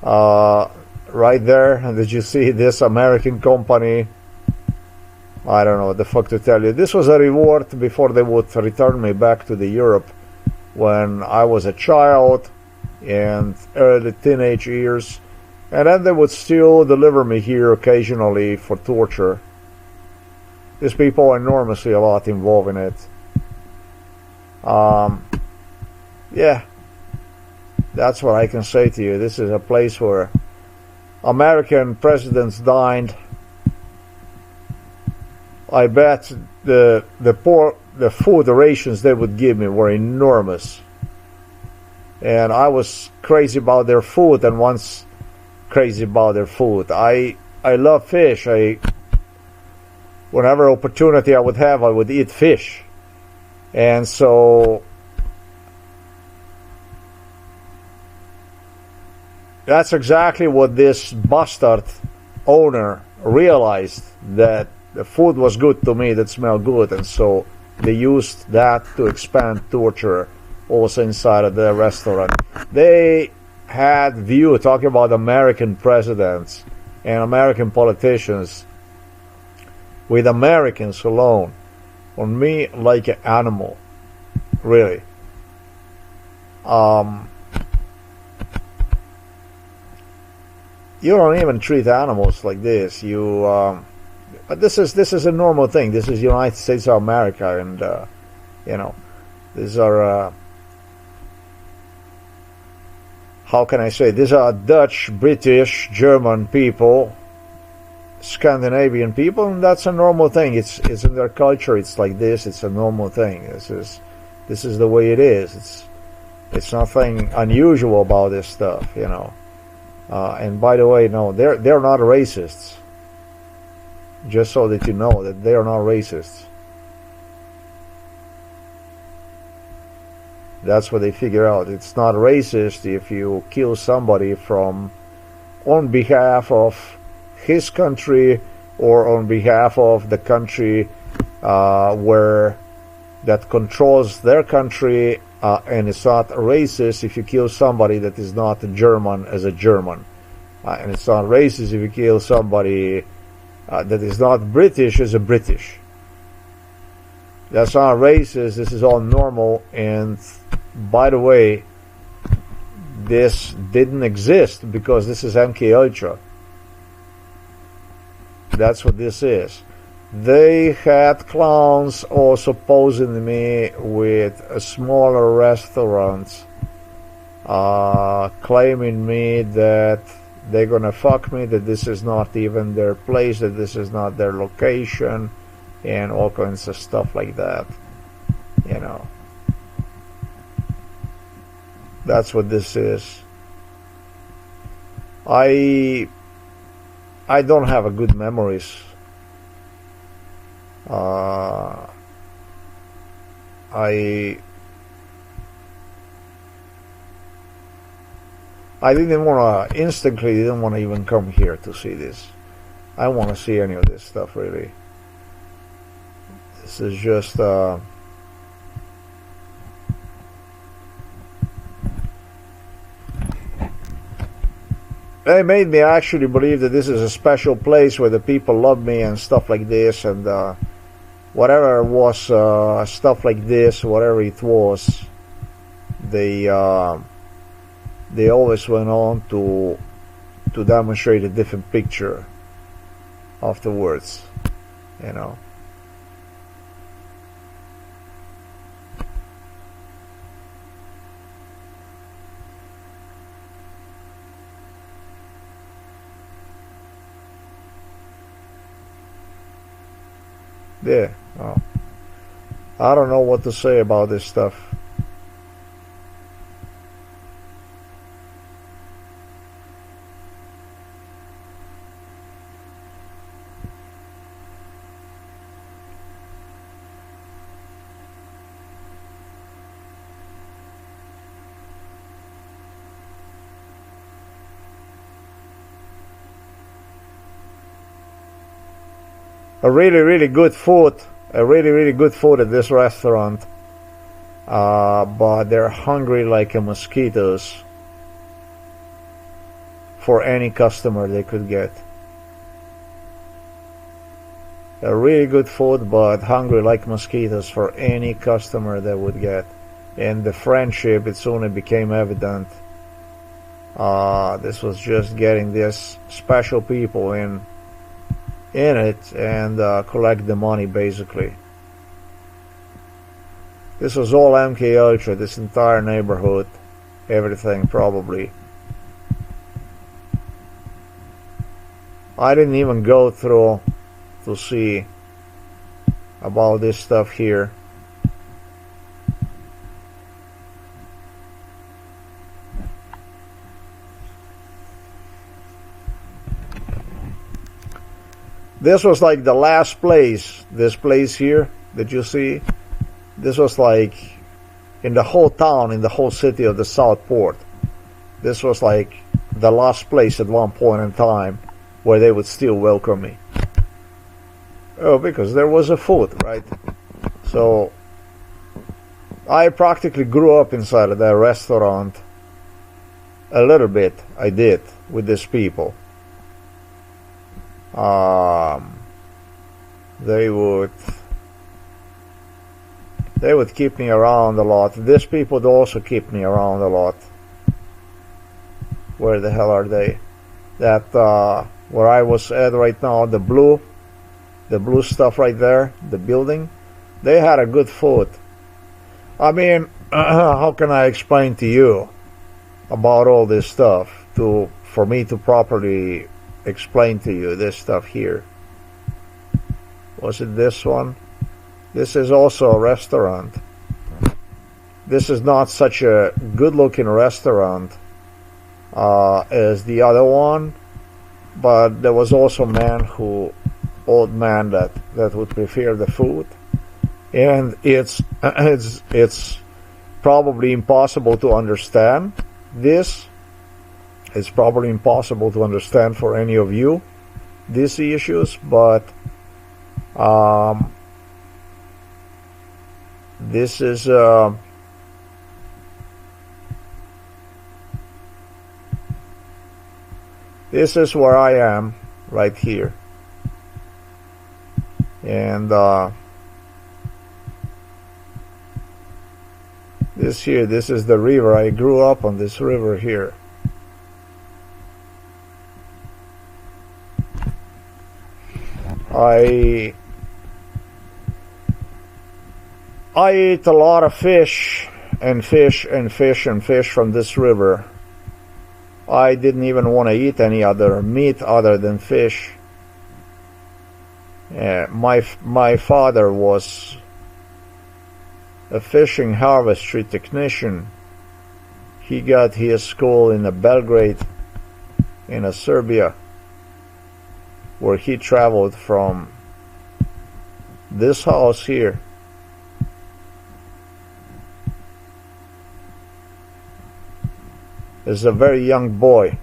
Right there. And did you see this American company? I don't know what the fuck to tell you. This was a reward before they would return me back to the Europe when I was a child and early teenage years. And then they would still deliver me here occasionally for torture. These people are enormously a lot involved in it. Yeah, that's what I can say to you. This is a place where American presidents died. I bet the food rations they would give me were enormous. And I was crazy about their food, and once crazy about their food. I love fish. Whenever opportunity I would have, I would eat fish. And so that's exactly what this bastard owner realized, that the food was good to me, that smelled good, and so they used that to expand torture also inside of the restaurant. They had view, talking about American presidents and American politicians, with Americans alone, on me like an animal, really. You don't even treat animals like this. But this is a normal thing. This is United States of America, and you know, these are how can I say? These are Dutch, British, German people, Scandinavian people, and that's a normal thing. It's in their culture. It's like this. It's a normal thing. This is the way it is. It's nothing unusual about this stuff, you know. And by the way, no, they're not racists. Just so that you know that they are not racists. That's what they figure out. It's not racist if you kill somebody on behalf of his country or on behalf of the country where that controls their country, and it's not racist if you kill somebody that is not German as a German, and it's not racist if you kill somebody that is not British as a British. That's not racist. This is all normal. And by the way, this didn't exist because this is MK Ultra. That's what this is. They had clowns also posing me with a smaller restaurants, claiming me that they're gonna fuck me, that this is not even their place, that this is not their location, and all kinds of stuff like that. You know, that's what this is. I don't have a good memories. I didn't want to, instantly didn't want to even come here to see this. I don't want to see any of this stuff, really. This is just they made me actually believe that this is a special place where the people love me and stuff like this, and whatever it was, stuff like this, whatever it was, they always went on to demonstrate a different picture afterwards, you know. Yeah, well, I don't know what to say about this stuff. A really good food, really good food at this restaurant, but they're hungry like mosquitoes for any customer they could get. A really good food, but hungry like mosquitoes for any customer they would get. And the friendship, it soon became evident. This was just getting these special people in it and collect the money, basically. This was all MK Ultra, this entire neighborhood, everything probably. I didn't even go through to see about this stuff here. This was like the last place, this place here that you see. This was like in the whole town, in the whole city of the Southport. This was like the last place at one point in time where they would still welcome me. Oh, because there was a food, right? So I practically grew up inside of that restaurant a little bit. I did with these people. They would keep me around a lot. These people would also keep me around a lot. Where the hell are they? That where I was at right now, the blue stuff right there, the building, they had a good food. I mean, how can I explain to you about all this stuff for me to properly explain to you this stuff here? Was it this one? This is also a restaurant. This is not such a good looking restaurant as the other one, but there was also a old man that would prepare the food, and it's probably impossible to understand this. It's probably impossible to understand for any of you these issues, but this is where I am right here, and this is the river. I grew up on this river here. I ate a lot of fish from this river. I didn't even want to eat any other meat other than fish. My father was a fishing harvestry technician. He got his school in Belgrade, in Serbia, where he traveled from this house here As a very young boy,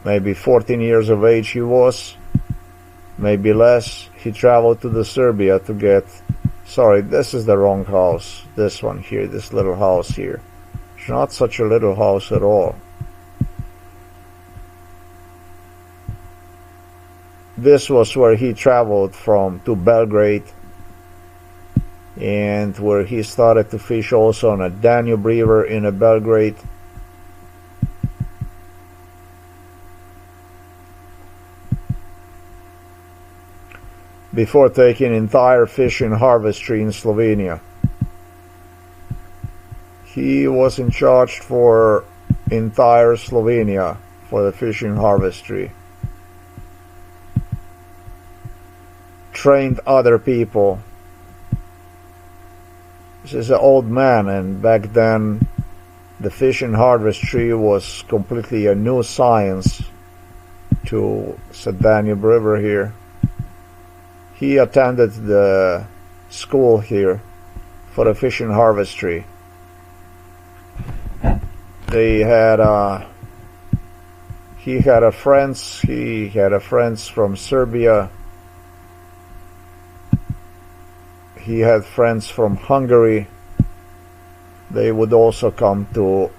maybe 14 years of age he was, maybe less, he traveled to the Serbia to get, sorry, this is the wrong house, this one here, this little house here. It's not such a little house at all. This was where he traveled from to Belgrade, and where he started to fish also on a Danube River in a Belgrade. Before taking entire fishing harvestry in Slovenia. He was in charge for entire Slovenia for the fishing harvestry. Trained other people. This is an old man, and back then the fishing harvestry was completely a new science to the Danube River here. He attended the school here for the fishing harvestry. They had he had a friends from Serbia. He had friends from Hungary. They would also come to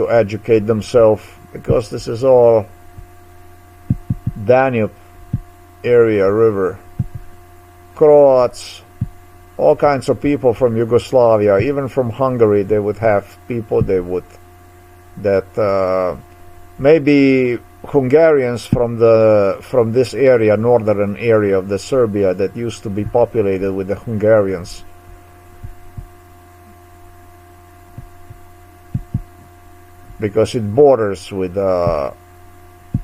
educate themselves, because this is all Danube area river. Croats, all kinds of people from Yugoslavia, even from Hungary. They would have people maybe Hungarians from this area, northern area of the Serbia that used to be populated with the Hungarians. Because it borders with the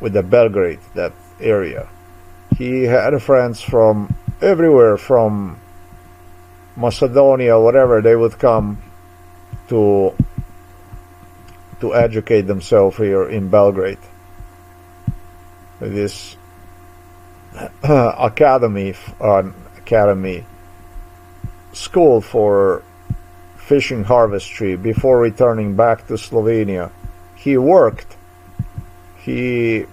Belgrade, that area. He had friends from everywhere, from Macedonia, whatever. They would come to educate themselves here in Belgrade. This academy school for fishing harvestry before returning back to Slovenia. He worked. He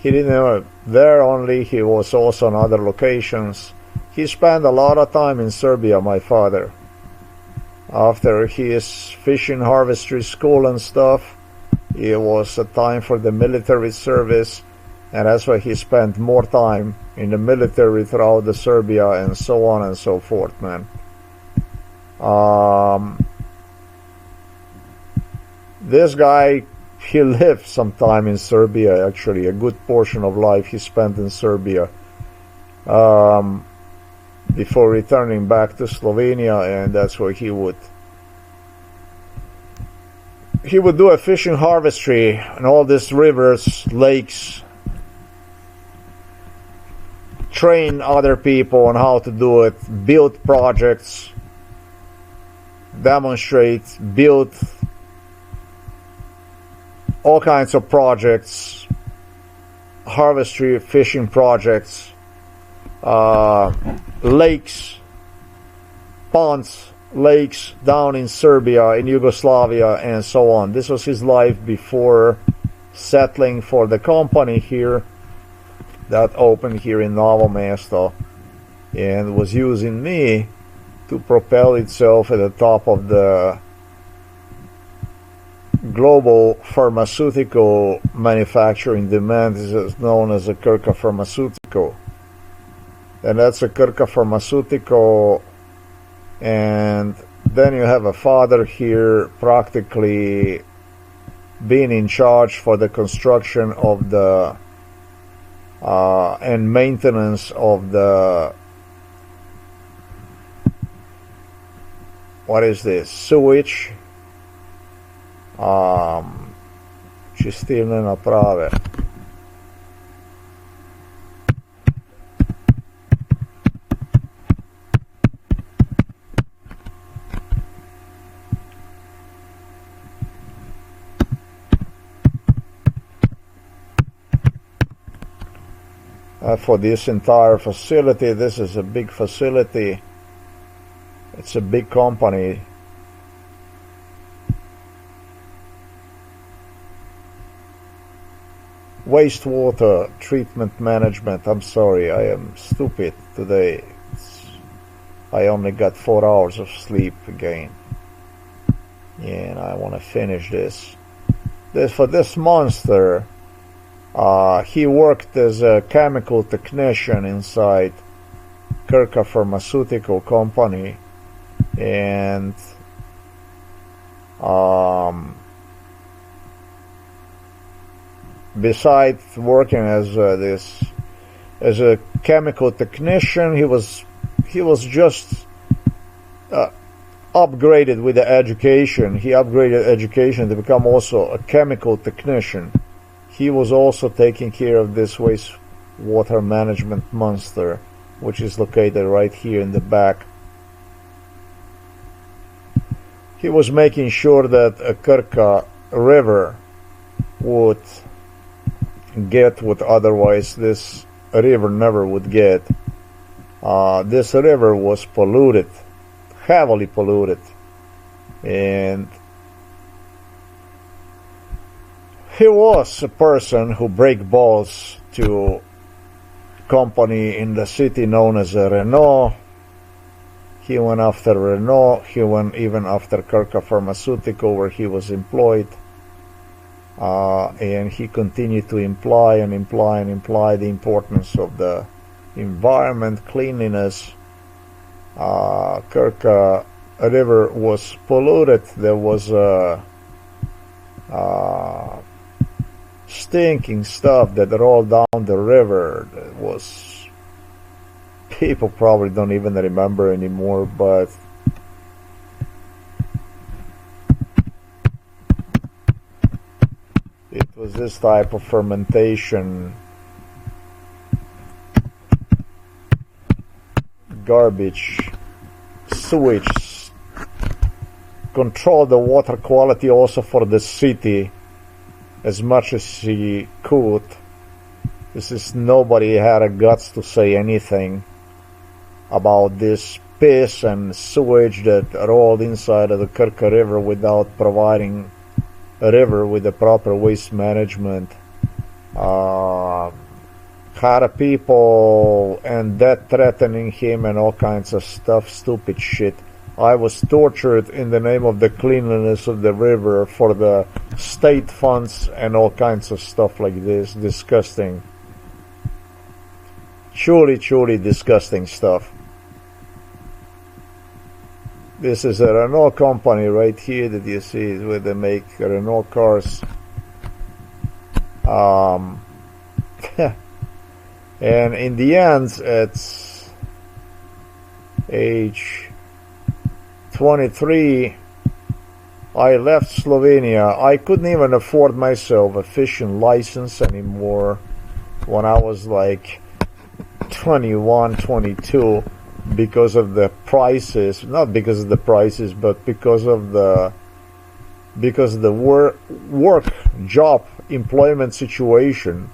didn't know there only. He was also on other locations. He spent a lot of time in Serbia, my father. After his fishing harvestry school and stuff, it was a time for the military service, and that's why he spent more time in the military throughout the Serbia and so on and so forth, man. This guy, he lived some time in Serbia, actually. A good portion of life he spent in Serbia before returning back to Slovenia, and that's where he would do a fishing harvestry on all these rivers, lakes, train other people on how to do it, build projects, demonstrate, build all kinds of projects, harvestry, fishing projects, lakes, ponds, lakes down in Serbia, in Yugoslavia, and so on. This was his life before settling for the company here that opened here in Novo Mesto and was using me to propel itself at the top of the global pharmaceutical manufacturing demand. Is known as a Krka Pharmaceutical, and that's a Krka Pharmaceutical. And then you have a father here practically being in charge for the construction of the and maintenance of the, what is this, sewage, čistilne naprave. For this entire facility. This is a big facility. It's a big company. wastewater treatment management. I'm sorry, I am stupid today. I only got 4 hours of sleep again. And I want to finish this. For this monster, he worked as a chemical technician inside Kirka Pharmaceutical Company, and besides working as a chemical technician, he was just upgraded with the education. He upgraded education to become also a chemical technician. He was also taking care of this wastewater management monster, which is located right here in the back. He was making sure that a Kirka river would get what otherwise this river never would get. This river was polluted, heavily polluted, and he was a person who break balls to company in the city known as Renault. He went after Renault. He went even after Kirka Pharmaceutical, where he was employed. And he continued to imply the importance of the environment, cleanliness. Kirka river was polluted. There was stinking stuff that rolled down the river. That was, people probably don't even remember anymore, but it was this type of fermentation, garbage, sewage, controlled the water quality also for the city as much as he could. Nobody had a guts to say anything about this piss and sewage that rolled inside of the Kirka River without providing a river with the proper waste management. Had people and death threatening him and all kinds of stuff, stupid shit. I was tortured in the name of the cleanliness of the river for the state funds and all kinds of stuff like this. Disgusting. Truly, truly disgusting stuff. This is a Renault company right here that you see where they make Renault cars. And in the end, it's age 23, I left Slovenia. I couldn't even afford myself a fishing license anymore when I was like 21, 22, because of the prices. Not because of the prices, but because of the work job employment situation.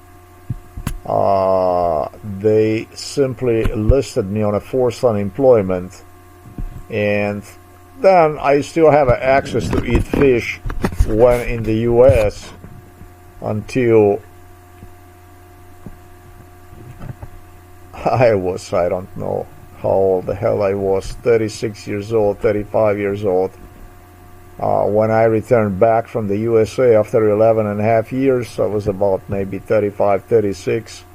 They simply listed me on a forced unemployment, and then I still have access to eat fish when in the US until I don't know how old the hell I was, 36 years old, 35 years old, when I returned back from the USA after 11 and a half years. I was about maybe 35, 36.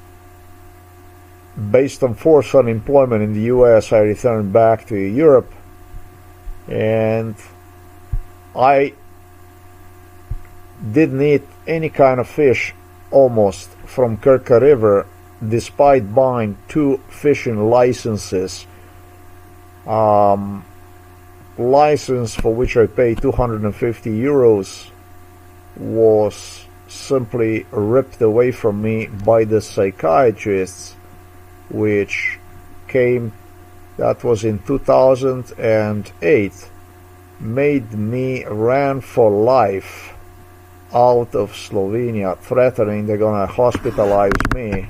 Based on forced unemployment in the US, I returned back to Europe, and I didn't eat any kind of fish almost from Kirka River, despite buying 2 fishing licenses. License for which I paid 250 euros was simply ripped away from me by the psychiatrists, which came, that was in 2008, made me run for life out of Slovenia, threatening they're gonna hospitalize me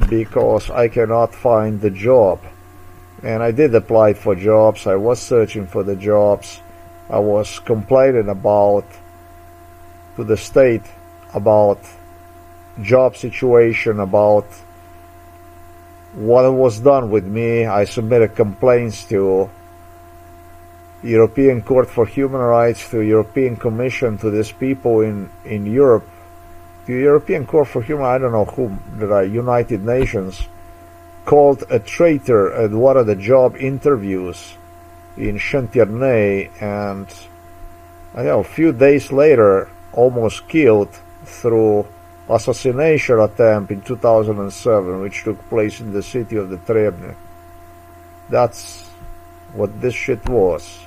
because I cannot find the job. And I did apply for jobs. I was searching for the jobs. I was complaining to the state about job situation, about what was done with me. I submitted complaints to European Court for Human Rights, to European Commission, to these people in Europe, the European Court for Human, I don't know whom, the United Nations, called a traitor at one of the job interviews in Chantierney, and I know a few days later almost killed through assassination attempt in 2007, which took place in the city of the Trebne. That's what this shit was.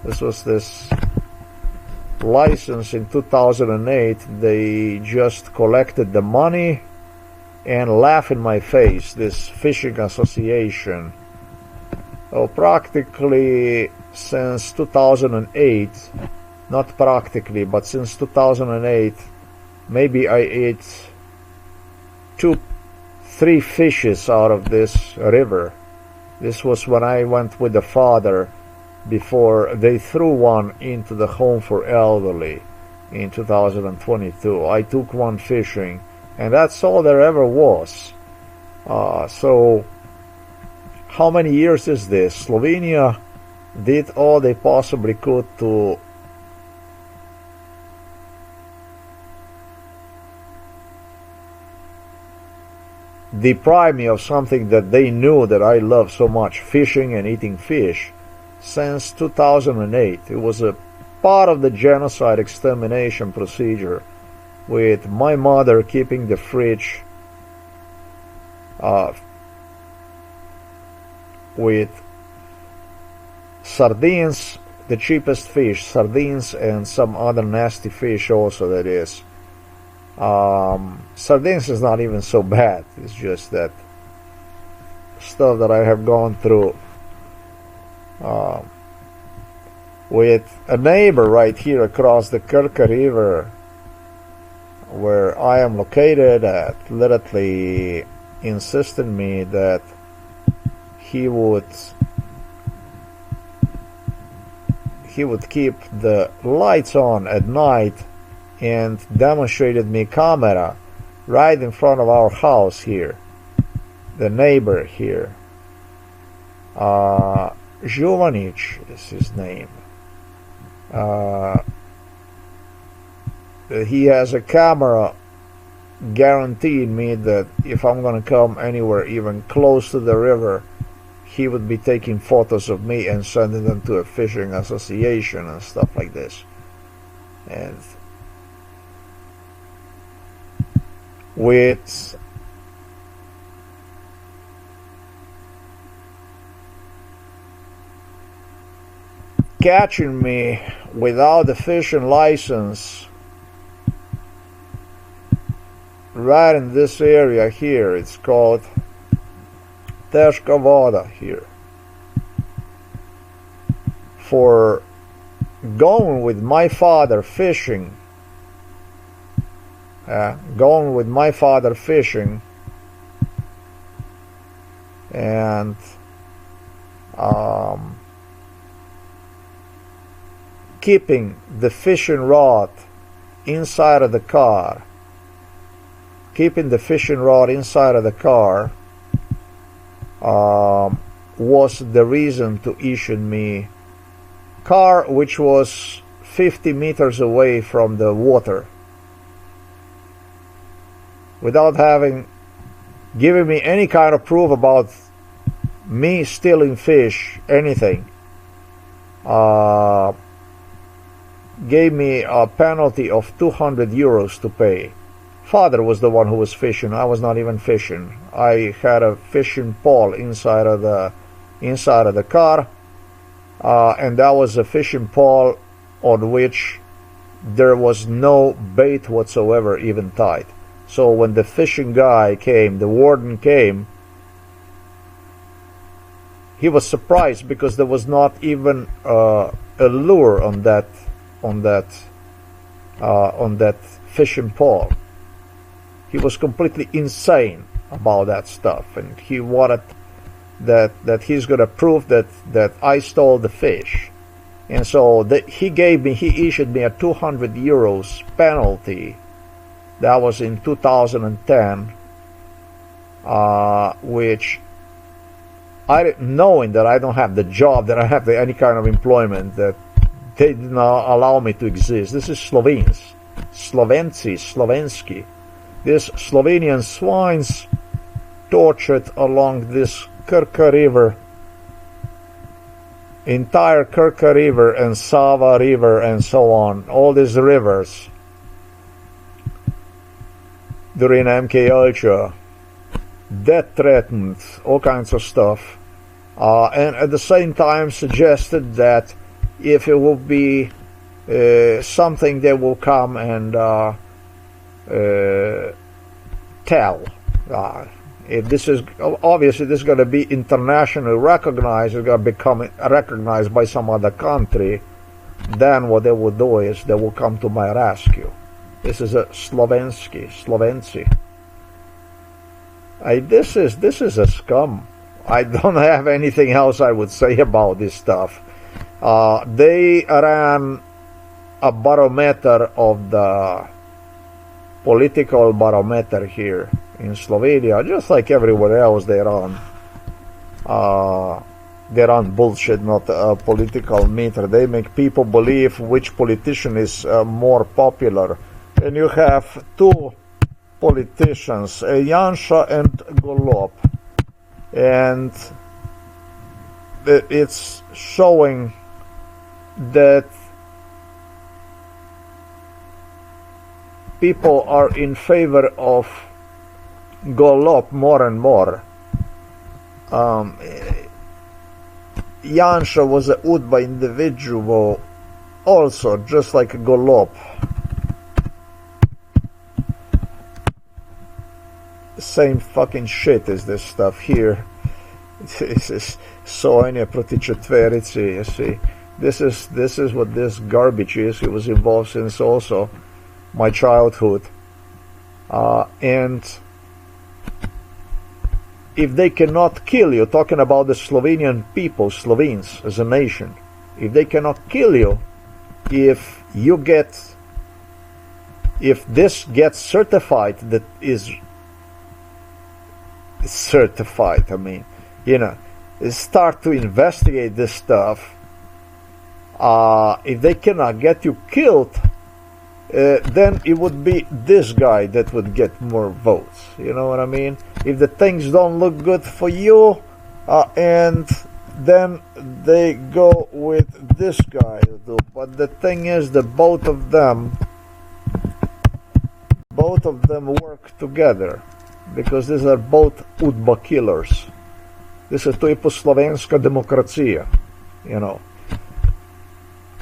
This was this license in 2008. They just collected the money and laugh in my face, this fishing association. Well, practically since 2008, not practically, but since 2008, maybe I ate 2-3 fishes out of this river. This was when I went with the father before they threw one into the home for elderly in 2022. I took one fishing, and that's all there ever was. So how many years is this? Slovenia did all they possibly could to deprive me of something that they knew that I love so much, fishing and eating fish, since 2008. It was a part of the genocide extermination procedure, with my mother keeping the fridge with sardines, the cheapest fish, sardines, and some other nasty fish also, that is. Sardines is not even so bad. It's just that stuff that I have gone through with a neighbor right here across the Krka River, where I am located at, literally insisted me that he would keep the lights on at night, and demonstrated me camera right in front of our house here. The neighbor here, Jovanic is his name. He has a camera guaranteeing me that if I'm gonna come anywhere even close to the river, he would be taking photos of me and sending them to a fishing association and stuff like this. And with catching me without a fishing license right in this area here, it's called Teška Voda here, for going with my father fishing, and keeping the fishing rod inside of the car, was the reason to issue me car, which was 50 meters away from the water, without given me any kind of proof about me stealing fish, anything. Gave me a penalty of 200 euros to pay. Father was the one who was fishing. I was not even fishing. I had a fishing pole inside of the car, and that was a fishing pole on which there was no bait whatsoever even tied. So when the fishing guy came, the warden came, he was surprised because there was not even a lure on that fishing pole. He was completely insane about that stuff, and he wanted that he's gonna prove that I stole the fish. And so he issued me a 200 euros penalty That was in 2010, which knowing that I don't have the job, that I have any kind of employment, that they did not allow me to exist. This is Slovenes, Slovensky. These Slovenian swines tortured along this Krka River, entire Krka River and Sava River and so on, all these rivers during MK Ultra, death threatened, all kinds of stuff, and at the same time suggested that if it will be something they will come and tell. If this is obviously this is going to be internationally recognized, it's going to become recognized by some other country, then what they will do is they will come to my rescue. This is a Slovency. This is a scum. I don't have anything else I would say about this stuff. They ran a barometer of the political barometer here in Slovenia, just like everywhere else they run. They run bullshit, not a political meter. They make people believe which politician is more popular. And you have two politicians, Janša and Golob. And it's showing that people are in favor of Golob more and more. Janša was a UDBA individual also, just like Golob. Same fucking shit is this stuff here. This is sojenje proti četverici, you see. This is what this garbage is. It was involved since also my childhood. And if they cannot kill you, talking about the Slovenian people, Slovenes as a nation, if they cannot kill you, if this gets certified, that is certified, I mean, you know, start to investigate this stuff, if they cannot get you killed, then it would be this guy that would get more votes. You know what I mean? If the things don't look good for you, and then they go with this guy. But the thing is that both of them work together, because these are both UDBA killers. This is typo slovenska demokracija, you know,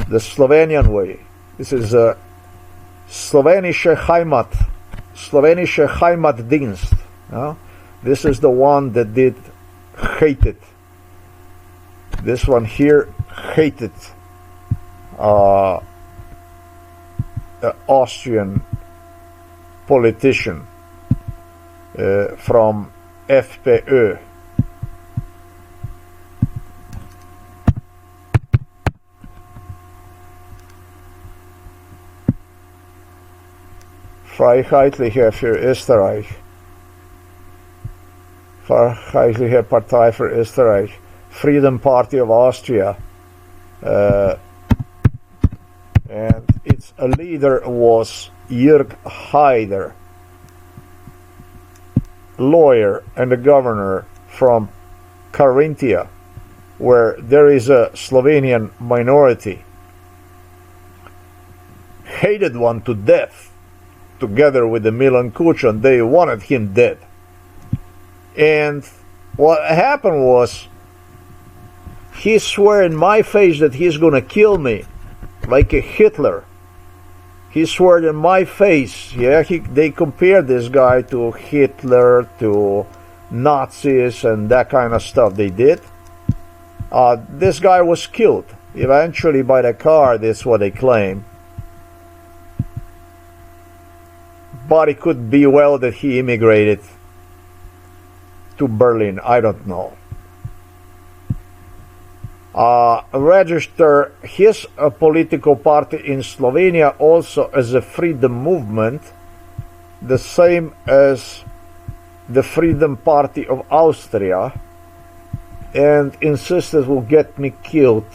the Slovenian way. This is a Slovenische Heimatdienst. This is the one that hated. This one here hated the Austrian politician from FPÖ. Freiheitliche für Österreich. Freiheitliche Partei für Österreich. Freedom Party of Austria. And its leader was Jörg Haider, lawyer and a governor from Carinthia, where there is a Slovenian minority. Hated one to death, together with the Milan Kučan. They wanted him dead. And what happened was, he swore in my face that he's gonna kill me, like a Hitler. He swore in my face. Yeah, they compared this guy to Hitler, to Nazis, and that kind of stuff they did. This guy was killed eventually by the car. That's what they claim. But it could be well that he immigrated to Berlin. I don't know. Register his political party in Slovenia also as a freedom movement, the same as the Freedom Party of Austria, and insisted will get me killed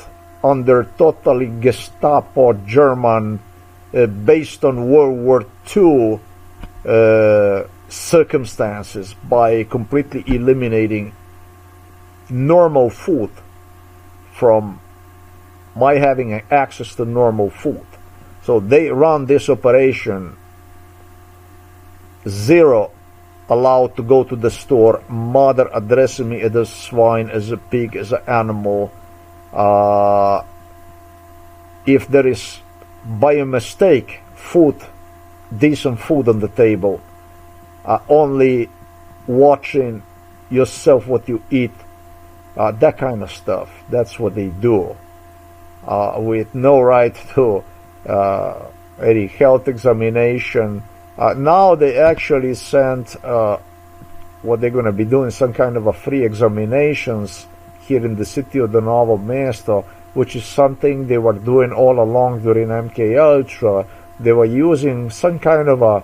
under totally Gestapo German, based on World War II circumstances, by completely eliminating normal food from my having access to normal food. So they run this operation, zero allowed to go to the store, mother addressing me as a swine, as a pig, as an animal. If there is by a mistake food, decent food on the table, only watching yourself what you eat, that kind of stuff. That's what they do, with no right to any health examination. Now they actually sent what they're going to be doing, some kind of a free examinations here in the city of the Novo Mesto, which is something they were doing all along during MKUltra. They were using some kind of a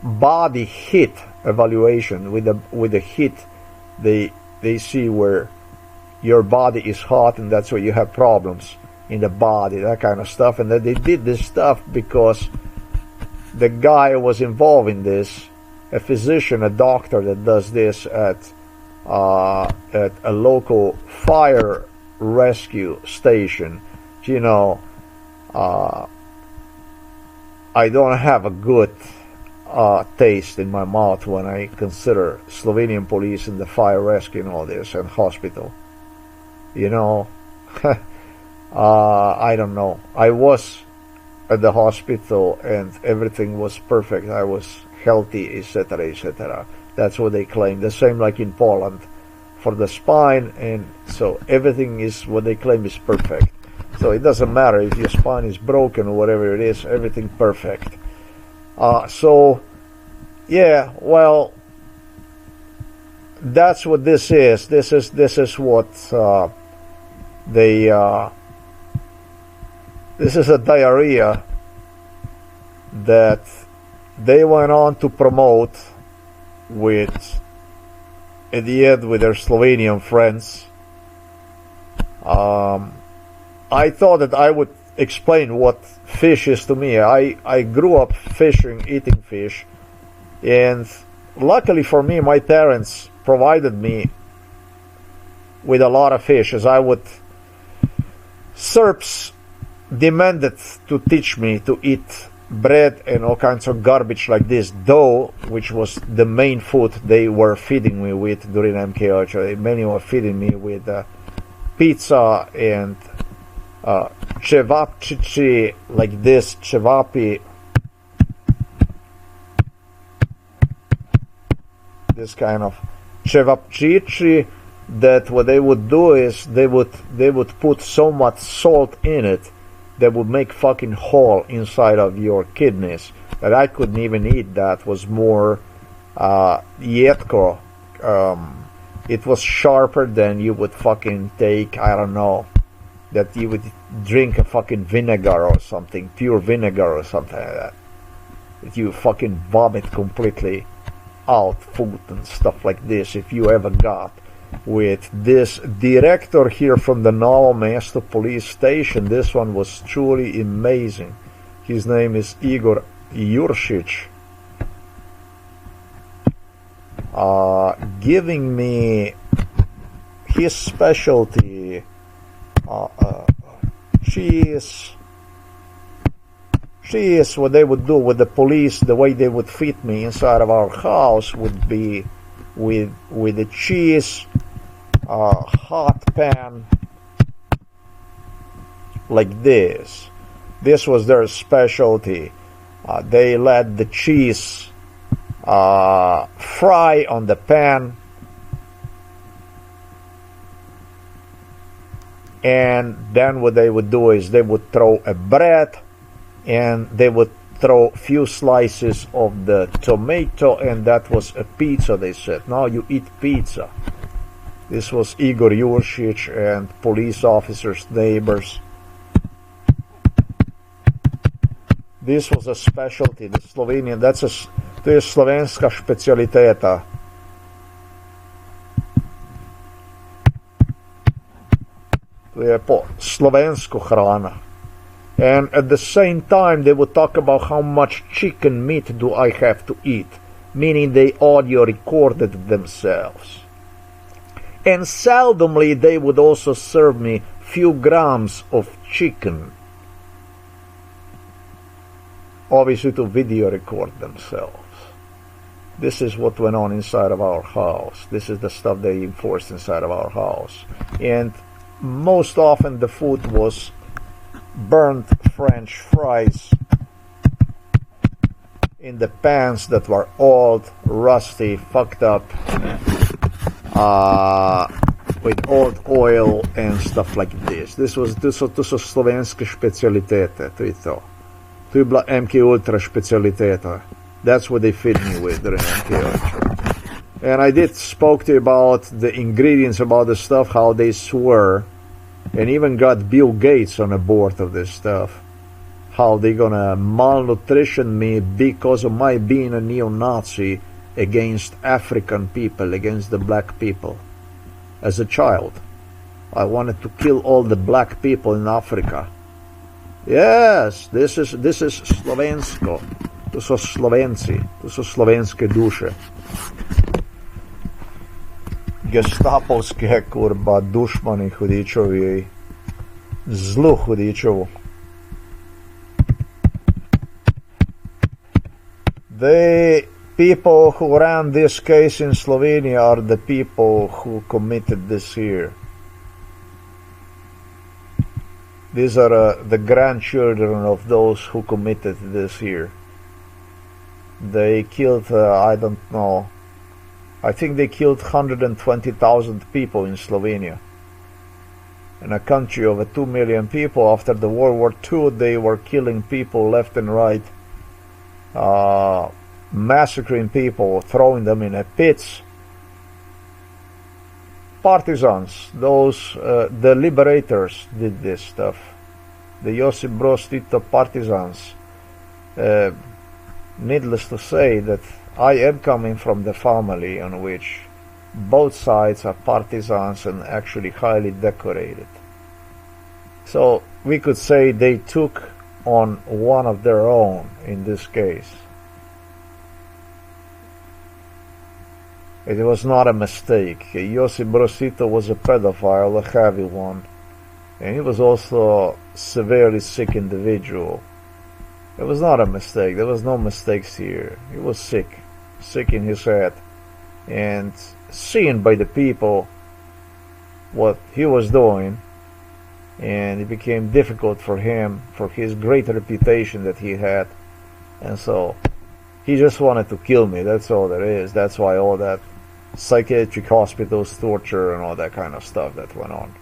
body heat evaluation. With the heat, they see where your body is hot, and that's where you have problems in the body, that kind of stuff. And then they did this stuff because the guy who was involved in this, a physician, a doctor that does this at a local fire rescue station. You know, I don't have a good taste in my mouth when I consider Slovenian police and the fire rescue and all this, and hospital. You know, I don't know. I was at the hospital and everything was perfect. I was healthy, etc., etc. That's what they claim. The same like in Poland for the spine, and so everything is what they claim is perfect. So it doesn't matter if your spine is broken or whatever it is, everything perfect. So yeah, well, that's what this is. This is what this is a diarrhea that they went on to promote with, at the end, with their Slovenian friends. I thought that I would explain what fish is to me. I grew up fishing, eating fish, and luckily for me, my parents provided me with a lot of fish, as I would. Serbs demanded to teach me to eat bread and all kinds of garbage like this, dough, which was the main food they were feeding me with during MKUltra. Many were feeding me with pizza and cevapcici, like this, cevapi, this kind of cevapcici, that what they would do is they would put so much salt in it that would make fucking hole inside of your kidneys that I couldn't even eat. That was more jedko. It was sharper than you would fucking take, I don't know, that you would drink a fucking vinegar or something, pure vinegar or something like that. That you fucking vomit completely out food and stuff like this, if you ever got with this director here from the Novo Mesto police station. This one was truly amazing. His name is Igor Juršić. Giving me his specialty, cheese. What they would do with the police, the way they would feed me inside of our house would be with the cheese, hot pan, like this. This was their specialty. They let the cheese fry on the pan, and then what they would do is they would throw a bread, and they would throw a few slices of the tomato, and that was a pizza, they said. Now you eat pizza. This was Igor Juršić and police officers, neighbors. This was a specialty, the Slovenian, to je slovenska specialiteta. To je po slovensko hrana. And at the same time, they would talk about how much chicken meat do I have to eat, meaning they audio recorded themselves. And seldomly, they would also serve me few grams of chicken, obviously to video record themselves. This is what went on inside of our house. This is the stuff they enforced inside of our house. And most often the food was burnt French fries in the pans that were old, rusty, fucked up, with old oil and stuff like this. To su slovenske specialitete, to je to. To je bila MK Ultra specialiteta. That's what they fed me with during MK Ultra. And I did spoke to you about the ingredients, about the stuff, how they swore, and even got Bill Gates on a board of this stuff. How they gonna malnutrition me because of my being a neo-Nazi against African people, against the black people. As a child, I wanted to kill all the black people in Africa. Yes, this is slovensko. To so Slovenci, to so slovenske duše. Gestapovske kurba dušmani hudičovi, zlu hudičovu. The people who ran this case in Slovenia are the people who committed this here. These are the grandchildren of those who committed this here. They killed, I don't know, I think they killed 120,000 people in Slovenia. In a country of 2 million people, after the World War II, they were killing people left and right, massacring people, throwing them in pits. Partisans, the liberators did this stuff. The Josip Broz Tito partisans. Needless to say that I am coming from the family on which both sides are partisans and actually highly decorated. So we could say they took on one of their own in this case. It was not a mistake. Josip Broz Tito was a pedophile, a heavy one, and he was also a severely sick individual. It was not a mistake. There was no mistakes here. He was sick in his head, and seen by the people what he was doing, and it became difficult for him, for his great reputation that he had, and so he just wanted to kill me. That's all there is. That's why all that psychiatric hospitals, torture, and all that kind of stuff that went on.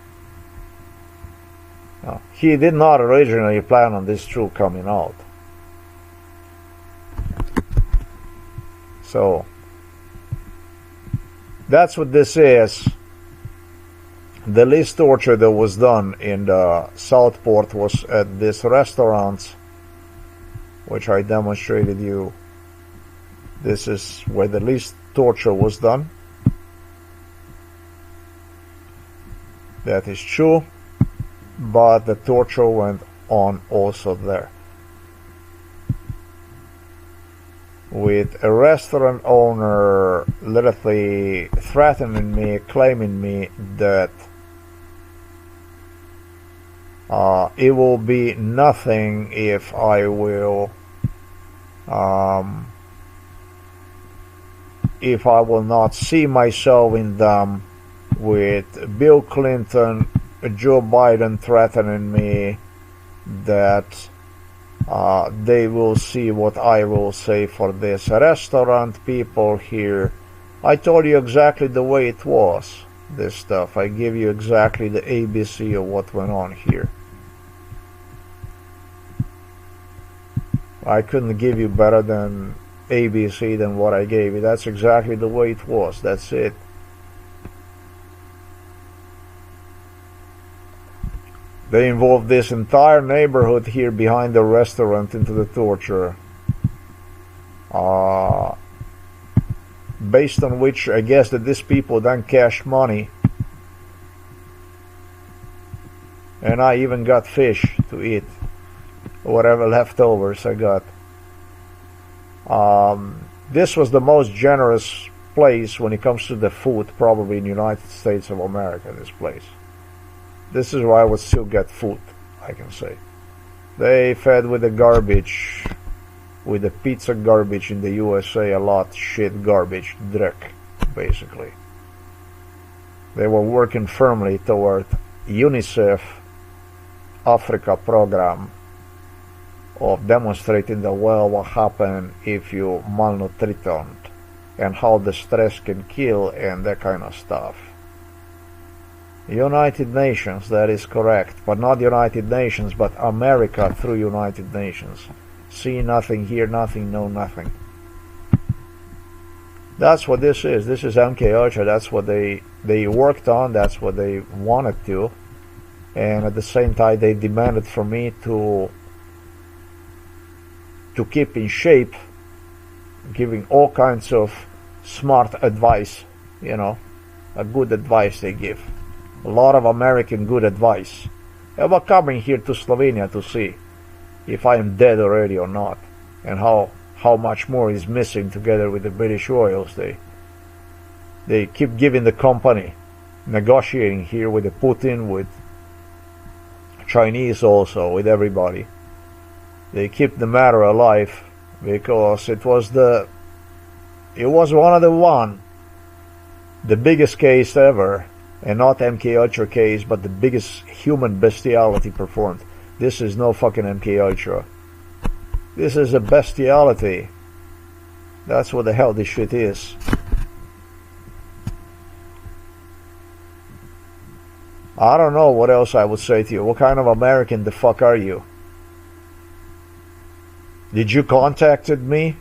Now, he did not originally plan on this truth coming out. So that's what this is. The least torture that was done in the Southport was at this restaurant, which I demonstrated you. This is where the least torture was done. That is true, but the torture went on also there. With a restaurant owner literally threatening me, claiming me that it will be nothing if I will not see myself in them, with Bill Clinton, Joe Biden threatening me that they will see what I will say for this restaurant people here. I told you exactly the way it was, this stuff. I give you exactly the ABC of what went on here. I couldn't give you better than ABC than what I gave you. That's exactly the way it was. That's it. They involved this entire neighborhood here behind the restaurant into the torture. Based on which I guess that these people then cashed money. And I even got fish to eat. Whatever leftovers I got. This was the most generous place when it comes to the food probably in the United States of America, this place. This is why I would still get food, I can say. They fed with the garbage, with the pizza garbage in the USA, a lot shit garbage, dreck, basically. They were working firmly toward UNICEF Africa program of demonstrating the well what happen if you malnutritioned and how the stress can kill and that kind of stuff. United Nations, that is correct, but not United Nations, but America through United Nations. See nothing, hear nothing, know nothing. That's what this is. This is MK Ultra. That's what they worked on. That's what they wanted to. And at the same time, they demanded from me to keep in shape, giving all kinds of smart advice, you know, a good advice they give. A lot of American good advice. They were coming here to Slovenia to see if I am dead already or not, and how much more is missing together with the British royals. They keep giving the company, negotiating here with the Putin, with Chinese also, with everybody. They keep the matter alive because it was one of the biggest case ever, and not MK Ultra case, but the biggest human bestiality performed. This is no fucking MK Ultra. This is a bestiality. That's what the hell this shit is. I don't know what else I would say to you. What kind of American the fuck are you? Did you contacted me?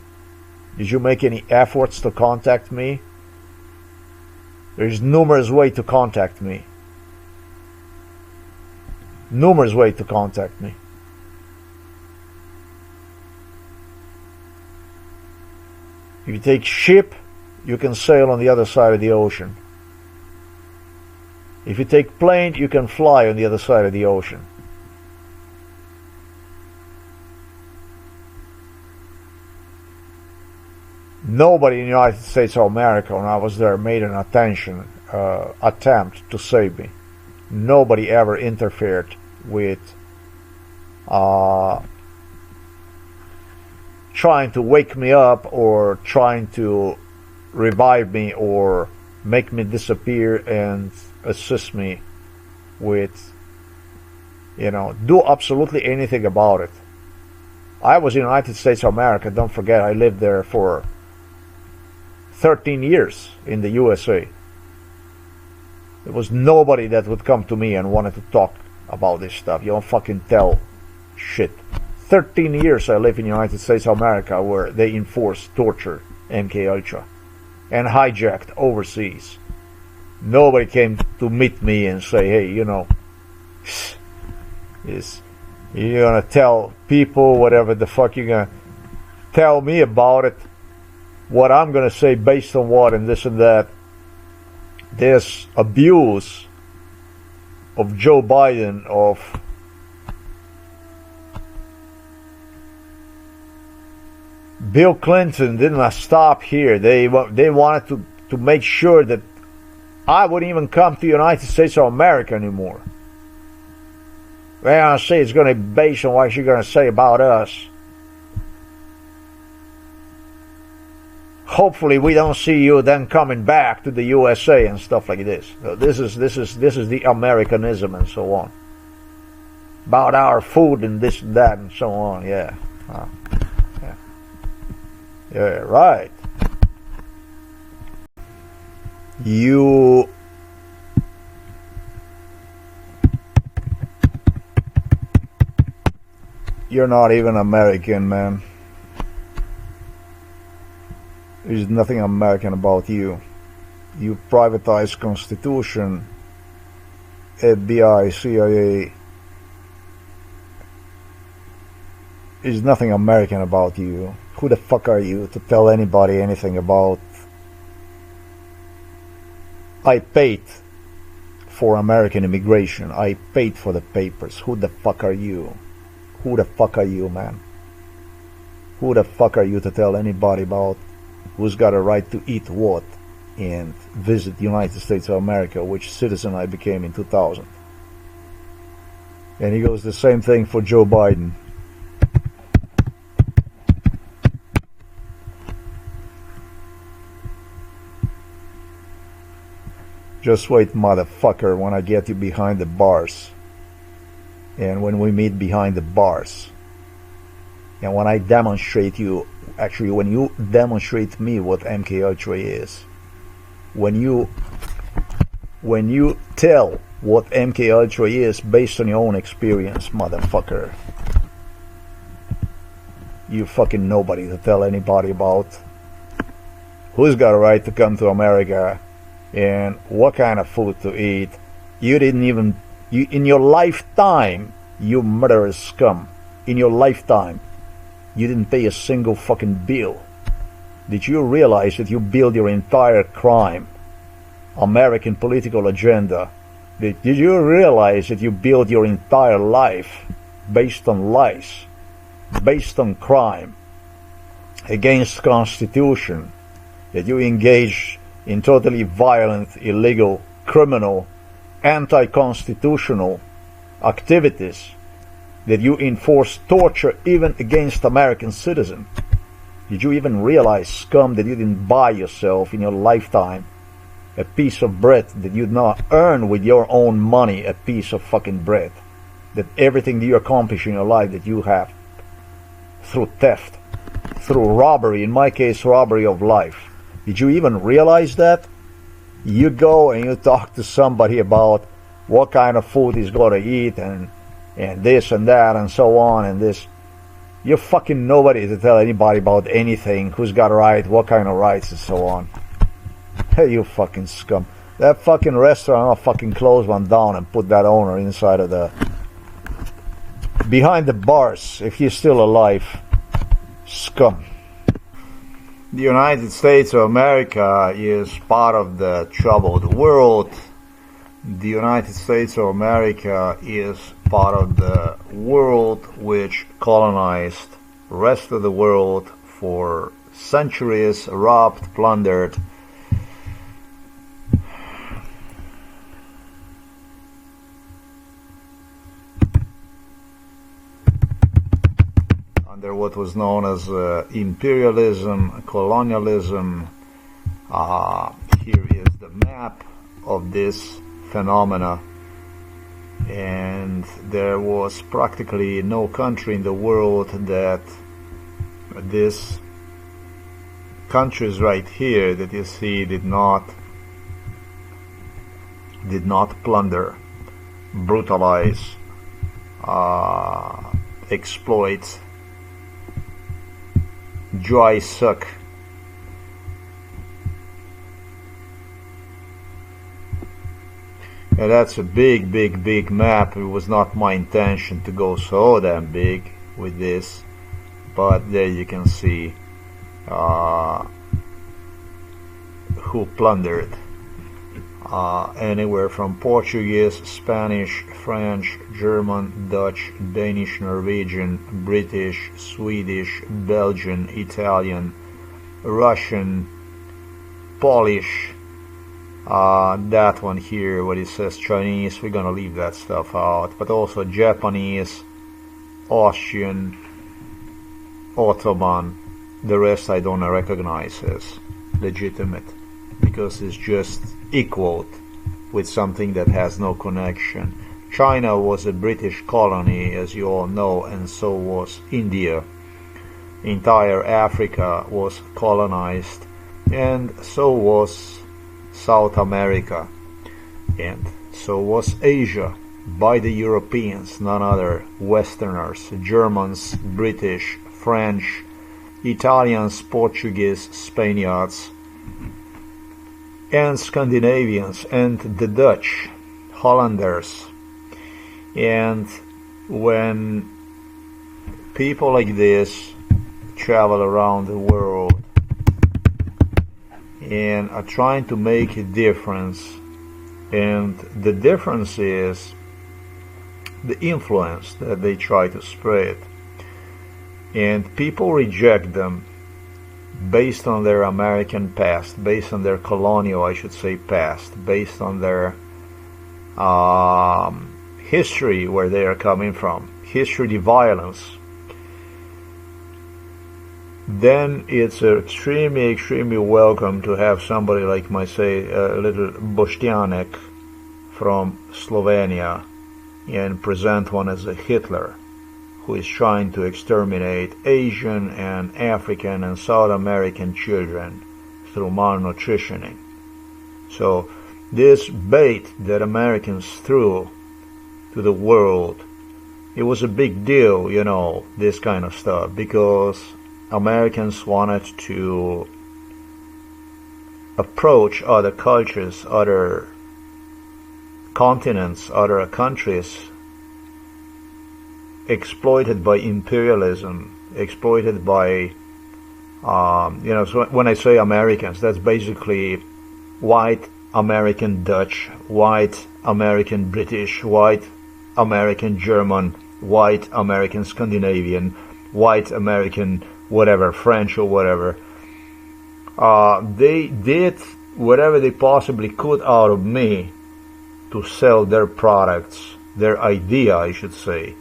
Did you make any efforts to contact me? There's numerous ways to contact me. Numerous ways to contact me. If you take ship, you can sail on the other side of the ocean. If you take plane, you can fly on the other side of the ocean. Nobody in the United States of America, when I was there, made an attempt to save me. Nobody ever interfered with trying to wake me up or trying to revive me or make me disappear and assist me with, you know, do absolutely anything about it. I was in the United States of America. Don't forget, I lived there for 13 years in the USA. There was nobody that would come to me and wanted to talk about this stuff. You don't fucking tell shit. 13 years I lived in the United States of America where they enforced torture, MK Ultra, and hijacked overseas. Nobody came to meet me and say, hey, you know, you're gonna tell people whatever the fuck you're gonna tell me about it, what I'm gonna say based on what and this and that. This abuse of Joe Biden, of Bill Clinton didn't stop here. They wanted to make sure that I wouldn't even come to the United States of America anymore. They're gonna say it's gonna be based on what you're gonna say about us. Hopefully we don't see you then coming back to the USA and stuff like this. So this is the Americanism and so on. About our food and this and that and so on. Yeah. Yeah, right. You're not even American, man. There's nothing American about you. You privatized Constitution, FBI, CIA, There's nothing American about you. Who the fuck are you to tell anybody anything about? I paid for American immigration. I paid for the papers. Who the fuck are you? Who the fuck are you, man? Who the fuck are you to tell anybody about who's got a right to eat what and visit the United States of America, which citizen I became in 2000? And he goes the same thing for Joe Biden. Just wait, motherfucker, when I get you behind the bars. And when we meet behind the bars. And when I demonstrate you, actually when you demonstrate me what MKUltra is. When you tell what MKUltra is based on your own experience, motherfucker. You fucking nobody to tell anybody about who's got a right to come to America and what kind of food to eat. You didn't even, in your lifetime, you murderous scum, in your lifetime, you didn't pay a single fucking bill. Did you realize that you build your entire crime, American political agenda? Did you realize that you build your entire life based on lies, based on crime, against the Constitution, that you engage in totally violent, illegal, criminal, anti-constitutional activities, that you enforce torture even against American citizens? Did you even realize, scum, that you didn't buy yourself in your lifetime a piece of bread, that you did not earn with your own money a piece of fucking bread? That everything that you accomplish in your life that you have through theft, through robbery, in my case robbery of life. Did you even realize that? You go and you talk to somebody about what kind of food he's going to eat and this and that and so on and this. You're fucking nobody to tell anybody about anything, who's got a right, what kind of rights and so on. Hey, you fucking scum. That fucking restaurant, I'll fucking close one down and put that owner inside of the... behind the bars, if he's still alive. Scum. The United States of America is part of the troubled world. The United States of America is part of the world which colonized the rest of the world for centuries, robbed, plundered. Under what was known as imperialism, colonialism. Here is the map of this phenomena, and there was practically no country in the world that this countries right here that you see did not plunder, brutalize, exploit, dry suck. And that's a big, big, big map. It was not my intention to go so damn big with this, but there you can see who plundered. Anywhere from Portuguese, Spanish, French, German, Dutch, Danish, Norwegian, British, Swedish, Belgian, Italian, Russian, Polish. That one here, what it says Chinese, we're gonna leave that stuff out, but also Japanese, Austrian, Ottoman. The rest I don't recognize as legitimate, because it's just equaled with something that has no connection. China was a British colony, as you all know, and so was India. Entire Africa was colonized, and so was South America, and so was Asia by the Europeans, none other, Westerners, Germans, British, French, Italians, Portuguese, Spaniards, and Scandinavians, and the Dutch, Hollanders. And when people like this travel around the world and are trying to make a difference, and the difference is the influence that they try to spread, and people reject them based on their American past, based on their colonial, I should say, past, based on their history, where they are coming from, history, the violence. Then it's extremely, extremely welcome to have somebody like, little Boštjanek from Slovenia, and present one as a Hitler who is trying to exterminate Asian and African and South American children through malnutritioning. So this bait that Americans threw to the world, it was a big deal, you know, this kind of stuff, because Americans wanted to approach other cultures, other continents, other countries exploited by imperialism, exploited by, so when I say Americans, that's basically white American Dutch, white American British, white American German, white American Scandinavian, white American whatever, French or whatever. They did whatever they possibly could out of me to sell their products, their idea, I should say,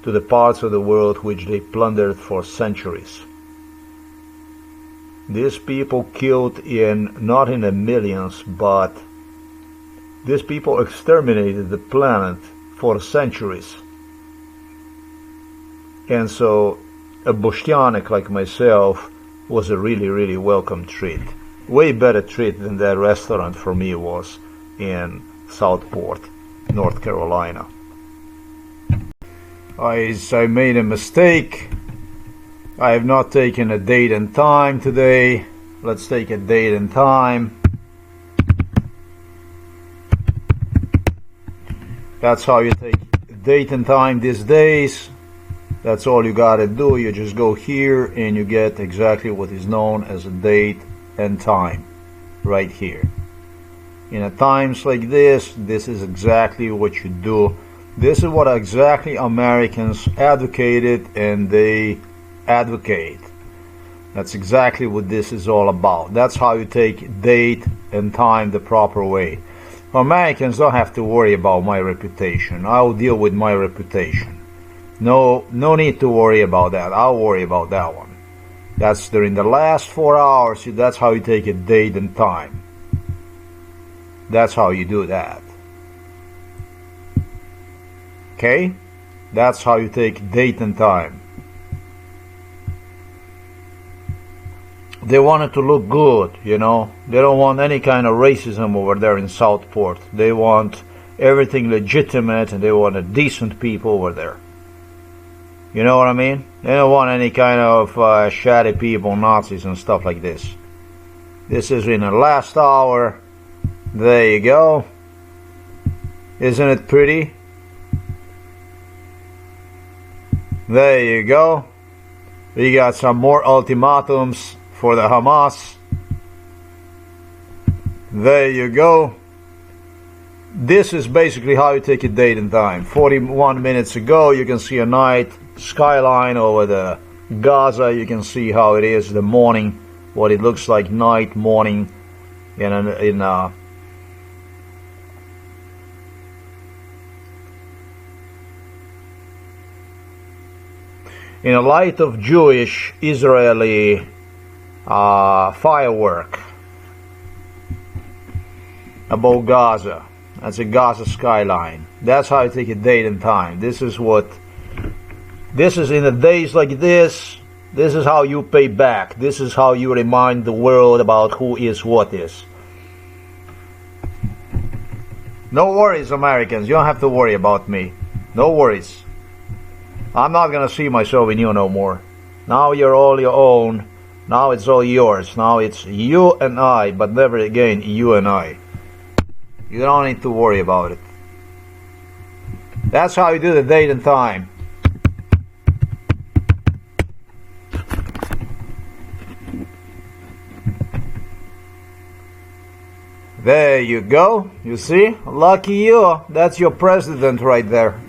to the parts of the world which they plundered for centuries. These people killed not in the millions, but these people exterminated the planet for centuries. And so a Boštjanek like myself was a really, really welcome treat. Way better treat than that restaurant for me was in Southport, North Carolina. I made a mistake. I have not taken a date and time today. Let's take a date and time. That's how you take date and time these days. That's all you gotta do. You just go here and you get exactly what is known as a date and time right here. In a times like this is exactly what you do. This is what exactly Americans advocated and they advocate. That's exactly what this is all about. That's how you take date and time the proper way. Americans don't have to worry about my reputation. I'll deal with my reputation. No need to worry about that. I'll worry about that one. That's during the last 4 hours. That's how you take a date and time. That's how you do that. Okay? That's how you take date and time. They want it to look good, you know. They don't want any kind of racism over there in Southport. They want everything legitimate, and they want a decent people over there. You know what I mean? They don't want any kind of shady people, Nazis and stuff like this. This is in the last hour. There you go. Isn't it pretty? There you go. We got some more ultimatums for the Hamas. There you go. This is basically how you take a date and time. 41 minutes ago, you can see a night skyline over the Gaza. You can see how it is the morning, what it looks like night, morning, in the light of Jewish Israeli firework above Gaza. That's a Gaza skyline. That's how you take a date and time. This is in the days like this is how you pay back. This is how you remind the world about who is what is. No worries, Americans. You don't have to worry about me. No worries. I'm not gonna see myself in you no more. Now you're all your own. Now it's all yours. Now it's you and I, but never again you and I. You don't need to worry about it. That's how you do the date and time. There you go. You see? Lucky you. That's your president right there.